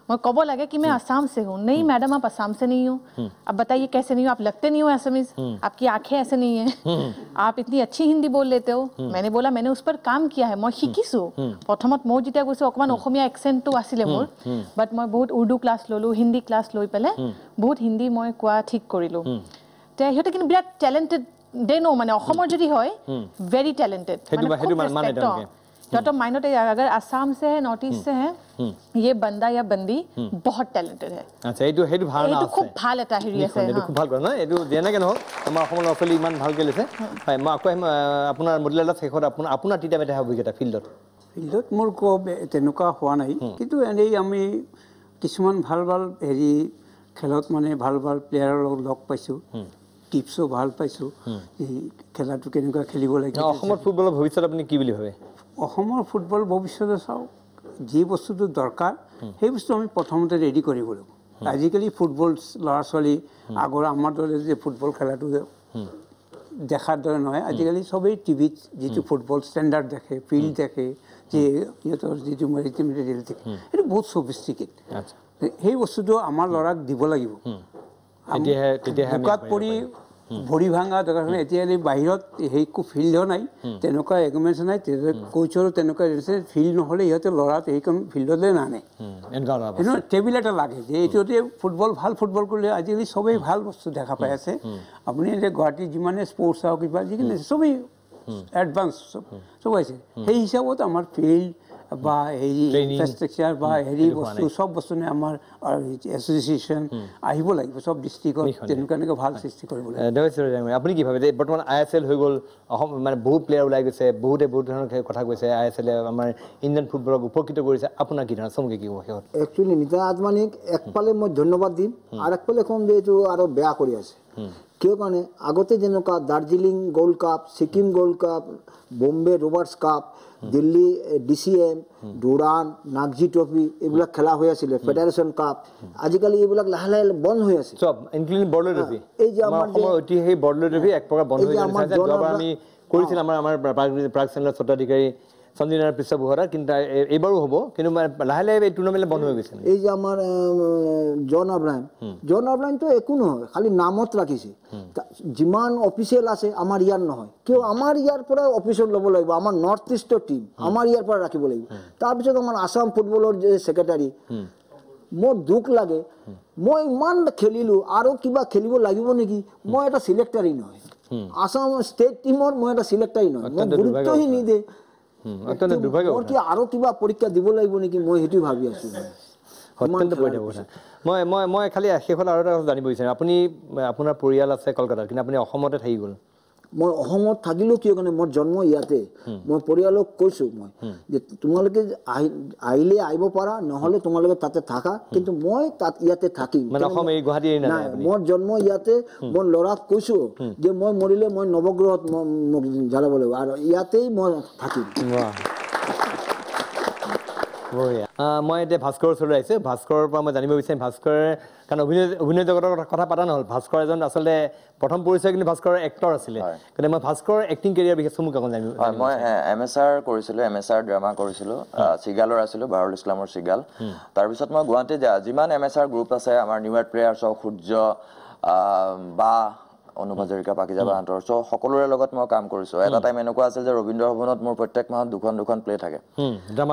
मैं कब लगे कि मैं असम से हूँ नहीं मैडम आप असम से नहीं हो अब बताइए कैसे नहीं हो आप लगते नहीं हो असमीज आपकी आंखें ऐसे नहीं है आप इतनी अच्छी हिंदी बोल लेते हो मैंने बोला मैंने उस पर काम किया है मैं शिकिसो प्रथमत मैं जितना গৈছো অকমান অসমীয়া এক্সেন্টটো আছিলে মোৰ বাট মই বহুত উৰ্দু ক্লাস ললো হিন্দি ক্লাস লৈ পেলে বহুত হিন্দি মই কোৱা ঠিক কৰিলো তে হিতে কিন্তু বিৰাট ট্যালেন্টেড দে নো মানে অসমৰ যদি হয় ভেরি ট্যালেন্টেড মানে तो माइनर अगर असम से है नॉर्थ ईस्ट से है ये बंदा या बंदी बहुत टैलेंटेड है अच्छा हेतु भालना আছে খুব ভাল এটা হেৰি আছে হ্যাঁ খুব ভাল না এটো যেনেকে নহ আমাৰ অসমৰ লছলি ইমান ভাল গেলেছে হয় মই আকৌ আপোনাৰ মডেলৰ শেষত আপোনাৰ তিতা বেটা অভিজ্ঞতা ফিল্ডত মোৰ কো তেনেকুৱা হোৱা নাই কিন্তু এনেই আমি কিছুমান ভাল হেৰি খেলত মানে ভাল প্লেয়াৰৰ লগ পাইছোঁ টিপছো ভাল পাইছোঁ খেলাটো কেনেকুৱা খেলিব লাগে অসমৰ ফুটবলৰ ভৱিষ্যত আপুনি কি বুলি ভাবে অসমৰ ফুটবল ভৱিষ্যতে চাওক যি বস্তুটো দৰকাৰ সেই বস্তু আমি প্ৰথমতে ৰেডি কৰিব লাগিব আজিকালি ফুটবল ল'ৰা ছোৱালী আগৰ আমাৰ দৰে যে ফুটবল খেলাটো দেখাৰ দৰে নহয় আজিকালি সবেই টিভিত যিটো ফুটবল ষ্টেণ্ডাৰ্ড দেখে ফিল্ড দেখে যে সিহঁতৰ যিটো মেটেৰিয়েল দেখে সেইটো বহুত চফিষ্টিকেট সেই বস্তুটো আমাৰ ল'ৰাক দিব লাগিব বোকাত পৰি ভৰি ভাঙা দৰকাৰ এতিয়া বাহিৰত সেই ফিল্ডো নাই তেনেকুৱা এগুমেণ্টছ নাই কোচৰো তেনেকুৱা ফিল্ড নহ'লে সিহঁতে ল'ৰাত সেইখন ফিল্ডলৈ নানে টেবিল এটা লাগে যে এইটোতে ভাল ফুটবল কৰিলে আজিকালি সবেই ভাল বস্তু দেখা পাই আছে আপুনি এতিয়া গুৱাহাটীত যিমানে স্পৰ্টছ হওক কিবা যিখিনি সবেই এডভান্স চব আছে সেই হিচাপত আমাৰ ফিল্ড বা হেৰি ইনফ্ৰাষ্ট্ৰাকচাৰ বা হেৰি বস্তু সব বস্তু আমাৰ এছ'চিয়েশ্যন আহিব লাগিব সব ডিষ্ট্ৰিক্টত তেনেকুৱা ভাল সৃষ্টি কৰিব লাগিব আপুনি কি ভাবে বৰ্তমান ISL হৈ গ'ল অসম মানে বহুত প্লেয়াৰ ওলাই গৈছে বহুত ধৰণৰ কথা কৈছে ISL আমাৰ ইণ্ডিয়ান ফুটবলক উপকৃত কৰিছে আপোনাৰ কি ধৰণৰ চমকে কি শেষত একচুৱেলি নিতা আজমানিক একফালে মই ধন্যবাদ দিম আৰু একফালে কম যে এইটো আৰু বেয়া কৰি আছে কিয় কাৰণে আগতে যেনেকুৱা Darjeeling gold cup Sikkim gold cup Bombay Roberts cup Delhi DCM Durand Nagji trophy এইবিলাক খেলা হৈ আছিলে ফেডাৰেশ্যন কাপ আজিকালি এইবিলাক লাহে লাহে বন্ধ হৈ আছে সব ইনক্লুডিং বৰ্ডৰ ট্ৰফি এই যে আমাৰ ঐতিহাসিক বৰ্ডৰ ট্ৰফি এক প্ৰকাৰ বন্ধ হৈ গৈছে যোৱাবাৰ আমি কৰিছিল আমাৰ প্ৰাগ চেনেলৰ স্বত্বাধিকাৰী সঞ্জয় নাৰায়ণ পিছা বুহৰা কিন্তু এইবাৰো হ'ব কিন্তু লাহে লাহে এই টুৰ্ণামেণ্ট বন্ধ হৈ গৈছে এই যে আমাৰ জন আব্ৰাহিমটো একো নহয় খালি নামত ৰাখিছে যিমান অফিচিয়েল আছে আমাৰ ইয়াৰ নহয় কিয় আমাৰ ইয়াৰ পৰা অফিচিয়েল ল'ব লাগিব আমাৰ নৰ্থ ইষ্টৰ টিম আমাৰ ইয়াৰ পৰা ৰাখিব লাগিব তাৰপিছত আমাৰ আসাম ফুটবলৰ যে ছেক্ৰেটাৰী মোৰ দুখ লাগে মই ইমান খেলিলোঁ আৰু কিবা খেলিব লাগিব নেকি মই এটা চিলেক্টাৰেই নহয় আসাম ষ্টেট টিমৰ মই এটা চিলেক্টাৰেই নহয় মই গুৰুত্বই নিদিয়ে মোৰ কি আৰু কিবা পৰীক্ষা দিব লাগিব নেকি মই সেইটো ভাবি আছোঁ মই খালি শেষত আৰু এটা কথা জানিব বিচাৰিম আপুনি আপোনাৰ পৰিয়াল আছে কলকাতাত কিন্তু আপুনি অসমতে থাকি গ'ল মই অসমত থাকিলোঁ কিয় কাৰণে মোৰ জন্ম ইয়াতে মই পৰিয়ালক কৈছোঁ মই যে তোমালোকে আহিলে আহিব পাৰা নহ'লে তোমালোকে তাতে থাকা কিন্তু মই তাত ইয়াতে থাকিম মোৰ জন্ম ইয়াতে মই ল'ৰাক কৈছোঁ যে মই মৰিলে মই নৱগ্ৰহত মোক জ্বলাব লাগিব আৰু ইয়াতেই মই থাকিম মই এতিয়া ভাস্কৰৰ ওচৰলৈ আহিছোঁ ভাস্কৰৰ পৰা মই জানিব বিচাৰিম ভাস্কৰে কাৰণ অভিনয় জগতৰ কথা পতা নহ'ল ভাস্কৰ এজন আচলতে প্ৰথম পৰিচয় কিন্তু ভাস্কৰৰ এক্টৰ আছিলে কিন্তু মই ভাস্কৰৰ এক্টিং কেৰিয়াৰ বিষয়ে মোক অকণ জানিব মই MSR কৰিছিলোঁ MSR ড্ৰামা কৰিছিলোঁ চিগালৰ আছিলোঁ বাৰুল ইছলামৰ চিগাল তাৰপিছত মই গুৱাহাটীত যিমান MSR গ্ৰুপ আছে আমাৰ নিউ ইয়াৰ প্লেয়াৰ্ছ হওক সূৰ্য বা অনুপ হাজৰিকা পাকিজা বাহঁতৰ চ' সকলোৰে লগত মই কাম কৰিছোঁ এটা টাইম এনেকুৱা আছিল যে ৰবীন্দ্ৰ ভৱনত মোৰ প্ৰত্যেক মাহত দুখন প্লে থাকে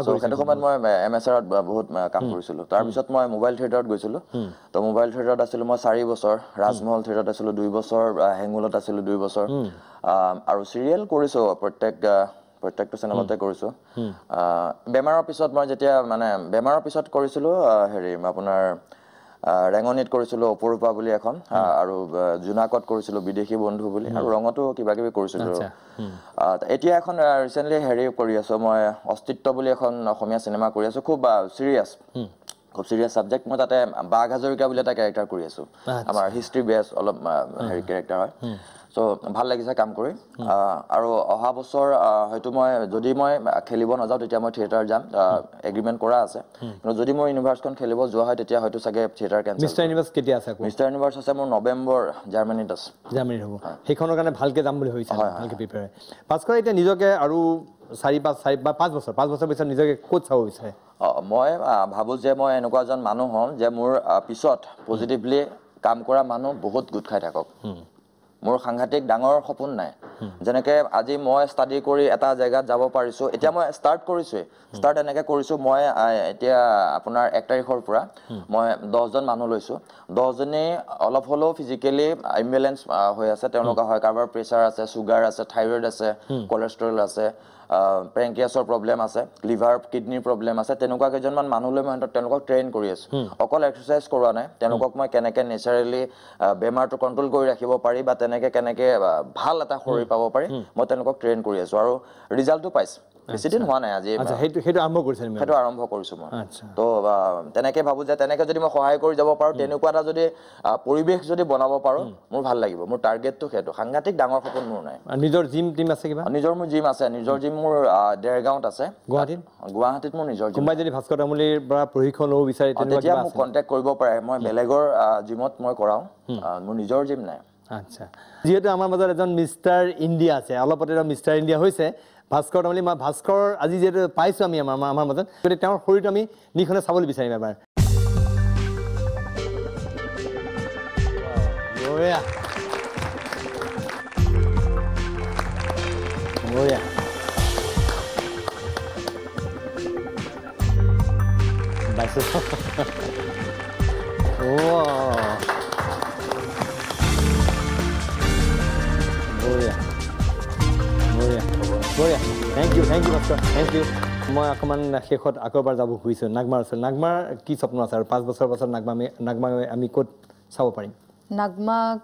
সেইটো সময়ত মই MSRত বহুত কাম কৰিছিলোঁ তাৰপিছত মই মোবাইল থিয়েটাৰত গৈছিলোঁ তো মোবাইল থিয়েটাৰত আছিলোঁ মই 4 বছৰ ৰাজমহল থিয়েটাৰত আছিলোঁ 2 বছৰ হেঙুলত আছিলোঁ 2 বছৰ আৰু চিৰিয়েল কৰিছোঁ প্ৰত্যেকটো চেনেলতে কৰিছোঁ বেমাৰৰ পিছত মই যেতিয়া মানে বেমাৰৰ পিছত কৰিছিলোঁ হেৰি আপোনাৰ ৰেঙনিত কৰিছিলোঁ অপৰূপা বুলি এখন আৰু জোনাকত কৰিছিলোঁ বিদেশী বন্ধু বুলি আৰু ৰঙতো কিবা কিবি কৰিছিলোঁ এতিয়া এখন ৰিচেণ্টলি হেৰি কৰি আছোঁ মই অস্তিত্ব বুলি এখন অসমীয়া চিনেমা কৰি আছোঁ খুব চিৰিয়াছ ছাবজেক্ট মই তাতে বাঘ হাজৰিকা বুলি এটা কেৰেক্টাৰ কৰি আছোঁ আমাৰ হিষ্ট্ৰী বেছ অলপ হেৰি কেৰেক্টাৰ হয় চ' ভাল লাগিছে কাম কৰি আৰু অহা বছৰ হয়তো মই যদি মই খেলিব নাযাওঁ তেতিয়া মই থিয়েটাৰ যাম এগ্ৰিমেণ্ট কৰা আছে কিন্তু যদি মোৰ ইউনিভাৰ্ছখন খেলিব যোৱা হয় তেতিয়া হয়তো চাগে থিয়েটাৰ কেঞ্চেল মিষ্টাৰ ইউনিভাৰ্ছ কেতিয়া আছে মিষ্টাৰ ইউনিভাৰ্ছ আছে মোৰ নৱেম্বৰ জাৰ্মানীত আছে জাৰ্মানীত হ'ব সেইখনৰ কাৰণে ভালকৈ যাম বুলি ভাবিছে ভালকৈ প্ৰিপেয়াৰ ভাস্কৰ এতিয়া নিজকে আৰু 4-5 বছৰ পিছত নিজকে ক'ত চাব বিচাৰে মই ভাবোঁ যে মই এনেকুৱা এজন মানুহ হ'ম যে মোৰ পিছত পজিটিভলি কাম কৰা মানুহ বহুত গোট খাই থাকক মোৰ সাংঘাতিক ডাঙৰ সপোন নাই যেনেকৈ আজি মই ষ্টাডি কৰি এটা জেগাত যাব পাৰিছোঁ এতিয়া মই ষ্টাৰ্ট এনেকৈ কৰিছোঁ মই এতিয়া আপোনাৰ 1 তাৰিখৰ পৰা মই 10জন মানুহ লৈছোঁ 10জনেই অলপ হ'লেও ফিজিকেলি ইমবেলেঞ্চ হৈ আছে তেওঁলোকৰ হয় কাৰোবাৰ প্ৰেছাৰ আছে চুগাৰ আছে থাইৰইড আছে কলেষ্ট্ৰল আছে পেংকিয়াছৰ প্ৰব্লেম আছে লিভাৰ কিডনিৰ প্ৰব্লেম আছে তেনেকুৱা কেইজনমান মানুহ লৈ মই তেওঁলোকক ট্ৰেইন কৰি আছোঁ অকল এক্সাৰচাইজ কৰোৱা নাই তেওঁলোকক মই কেনেকৈ নেচাৰেলি বেমাৰটো কণ্ট্ৰল কৰি ৰাখিব পাৰি বা কেনেকৈ ভাল এটা শৰীৰ পাব পাৰি মই তেওঁলোকক ট্ৰেইন কৰি আছোঁ আৰু ৰিজাল্টটো পাইছোঁ বেছিদিন হোৱা নাই আজি সেইটো আৰম্ভ কৰিছোঁ মই তো তেনেকৈ ভাবোঁ যে তেনেকৈ যদি মই সহায় কৰি যাব পাৰোঁ তেনেকুৱা এটা যদি পৰিৱেশ যদি বনাব পাৰোঁ মোৰ ভাল লাগিব মোৰ টাৰ্গেটটো সেইটো সাংঘাতিক ডাঙৰ সপোন মোৰ নাই নিজৰ জিম টিম আছে কিবা মোৰ জিম আছে নিজৰ জিম মোৰ দেৰগাঁৱত আছে গুৱাহাটীত মোৰ নিজৰ জিম কোনোবাই যদি ভাস্কৰ তামুলীৰ পৰা প্ৰশিক্ষণ ল'ব বিচাৰে তেতিয়া মোক কণ্টেক্ট কৰিব পাৰে মই বেলেগৰ জিমত মই কৰাওঁ মোৰ নিজৰ জিম নাই আচ্ছা যিহেতু আমাৰ মাজত এজন মিষ্টাৰ ইণ্ডিয়া আছে অলপতে মিষ্টাৰ ইণ্ডিয়া হৈছে ভাস্কৰ তামুলী মই ভাস্কৰ আজি যিহেতু পাইছোঁ আমি আমাৰ মাজত গতিকে তেওঁৰ শৰীৰটো আমি নিখনে চাবলৈ বিচাৰিম এবাৰ Thank you, Pastor. Thank you. মই অকণমান শেষত আকৌ এবাৰ যাব খুজিছোঁ নাগমাৰ ওচৰত নাগমাৰ কি স্বপ্ন আছে আৰু 5 বছৰ পাছত নাগমাক আমি ক'ত চাব পাৰিম নাগমাক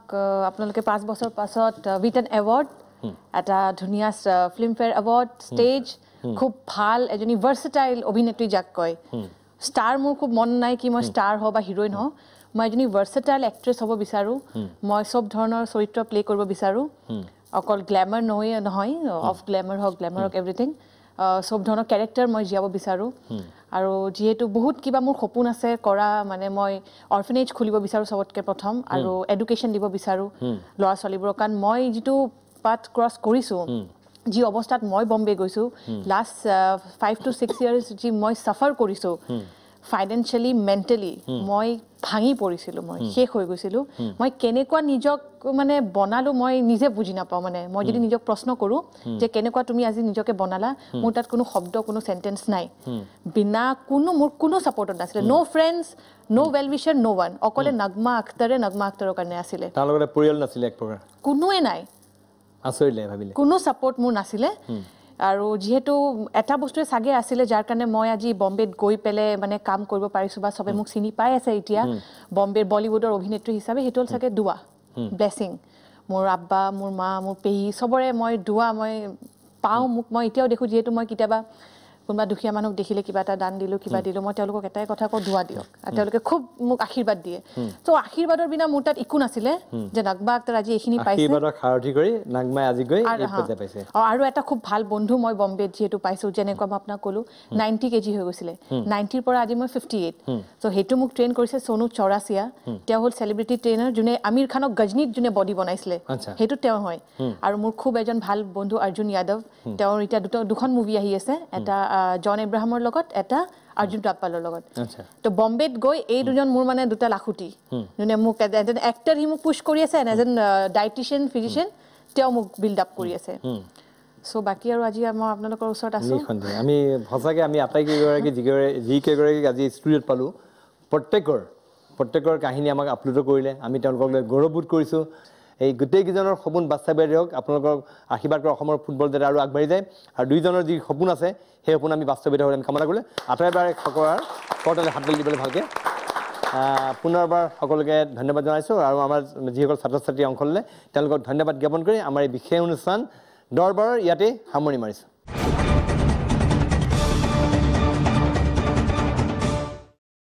আপোনালোকে 5 বছৰ পাছত উইথ এন এৱাৰ্ড এটা ধুনীয়া ফিল্মফেয়াৰ এৱাৰ্ড ষ্টেজ খুব ভাল এজনী ভাৰ্চেটাইল অভিনেত্ৰী যাক কয় ষ্টাৰ মোৰ খুব মন নাই কি মই ষ্টাৰ হওঁ বা হিৰ'ইন হওঁ মই এজনী ভাৰ্চেটাইল এক্ট্ৰেছ হ'ব বিচাৰোঁ মই চব ধৰণৰ চৰিত্ৰ প্লে' কৰিব বিচাৰোঁ অকল গ্লেমাৰ নহয় অফ গ্লেমাৰ হওক এভৰিথিং চব ধৰণৰ কেৰেক্টাৰ মই জীয়াব বিচাৰোঁ আৰু যিহেতু বহুত কিবা মোৰ সপোন আছে কৰা মানে মই অৰ্ফেনেজ খুলিব বিচাৰোঁ চবতকৈ প্ৰথম আৰু এডুকেশ্যন দিব বিচাৰোঁ ল'ৰা ছোৱালীবোৰৰ কাৰণ মই যিটো পাথ ক্ৰছ কৰিছোঁ যি অৱস্থাত মই বম্বে গৈছোঁ লাষ্ট 5 to 6 years যি মই চাফাৰ কৰিছোঁ ফাইনেন্সিয়েলি মেণ্টেলি মই ভাঙি পৰিছিলোঁ মই শেষ হৈ গৈছিলোঁ মই কেনেকুৱা নিজক মানে বনালোঁ মই নিজে বুজি নাপাওঁ মানে মই যদি নিজক প্ৰশ্ন কৰোঁ যে কেনেকুৱা তুমি আজি নিজকে বনালা মোৰ তাত কোনো শব্দ কোনো চেণ্টেঞ্চ নাই বিনা মোৰ কোনো ছাপৰ্টত নাছিলে ন' ফ্ৰেণ্ডছ ন' ৱেল উইচাৰ ন' ওৱান অকলে নগমা আখতাৰৰ কাৰণে আছিলে তাৰ লগতে পৰিয়াল নাছিলে এক প্ৰকাৰ কোনোৱে নাই আচৰিলে ভাবিলে কোনো ছাপৰ্ট মোৰ নাছিলে আৰু যিহেতু এটা বস্তুৱে চাগে আছিলে যাৰ কাৰণে মই আজি বম্বেত গৈ পেলাই মানে কাম কৰিব পাৰিছোঁ বা চবে মোক চিনি পাই আছে এতিয়া বম্বেৰ বলিউডৰ অভিনেত্ৰী হিচাপে সেইটো হ'ল চাগে দুৱা ব্লেছিং মোৰ আব্বা মোৰ মা মোৰ পেহী চবৰে মই দুৱা মই পাওঁ মোক মই এতিয়াও দেখোঁ যিহেতু মই কেতিয়াবা কোনোবা দুখীয়া মানুহক দেখিলে কিবা এটা দান দিলোঁ কিবা দিলোঁ মই তেওঁলোকক এটাই কথা কওঁ দুৱা দিয়ক আৰু তেওঁলোকে খুব মোক আশীৰ্বাদ দিয়ে ত' আশীৰ্বাদৰ বিনা মোৰ তাত একো নাছিলে যে নাগমা আখতাৰ আজি এইখিনি পাইছে আৰু এটা খুব ভাল বন্ধু মই বম্বেত যিহেতু পাইছোঁ যেনেকুৱা মই আপোনাক ক'লোঁ 90 kg হৈ গৈছিলে 90ৰ পৰা আজি মই 58 ত' সেইটো মোক ট্ৰেইন কৰিছে সোনু চৌৰাচিয়া তেওঁ হ'ল চেলিব্ৰিটি ট্ৰেইনাৰ যোনে আমিৰ খানক গজনীত যোনে বডি বনাইছিলে সেইটো তেওঁ হয় আৰু মোৰ খুব এজন ভাল বন্ধু অৰ্জুন যাদৱ তেওঁৰ এতিয়া দুখন মুভি আহি আছে এটা জন এব্ৰাহামৰ লগত এটা অৰ্জুন ৰামপালৰ লগত তো বম্বেত গৈ এই দুজন মোৰ মানে দুটা লাখুটি যোনে মোক এজন এক্টৰ সি মোক পুছ কৰি আছে এজন ডায়েটিচিয়ান ফিজিচিয়ান তেওঁ মোক বিল্ড আপ কৰি আছে সো বাকি আৰু আজি মই আপোনালোকৰ ওচৰত আছো আমি সঁচাকৈ আমি আটাইকেইগৰাকী যিকেইগৰাকীক আজি ষ্টুডিঅ'ত পালোঁ প্ৰত্যেকৰ কাহিনী আমাক আপলোড কৰিলে আমি তেওঁলোকক লৈ গৌৰৱবোধ কৰিছোঁ এই গোটেইকেইজনৰ সপোন বাস্তৱায়িত হওক আপোনালোকক আশীৰ্বাদ কৰি অসমৰ ফুটবল যাতে আৰু আগবাঢ়ি যায় আৰু দুইজনৰ যি সপোন আছে সেই সপোন আমি বাস্তৱায়িত হ'বলৈ আমি কামনা কৰিলোঁ আটাইবাৰে সকলোৰে কৰতালি হাত দিবলৈ ভালকৈ পুনৰবাৰ সকলোকে ধন্যবাদ জনাইছোঁ আৰু আমাৰ যিসকল ছাত্ৰ ছাত্ৰী অংশ ল'লে তেওঁলোকক ধন্যবাদ জ্ঞাপন কৰি আমাৰ এই বিশেষ অনুষ্ঠান দৰবাৰৰ ইয়াতে সামৰণি মাৰিছোঁ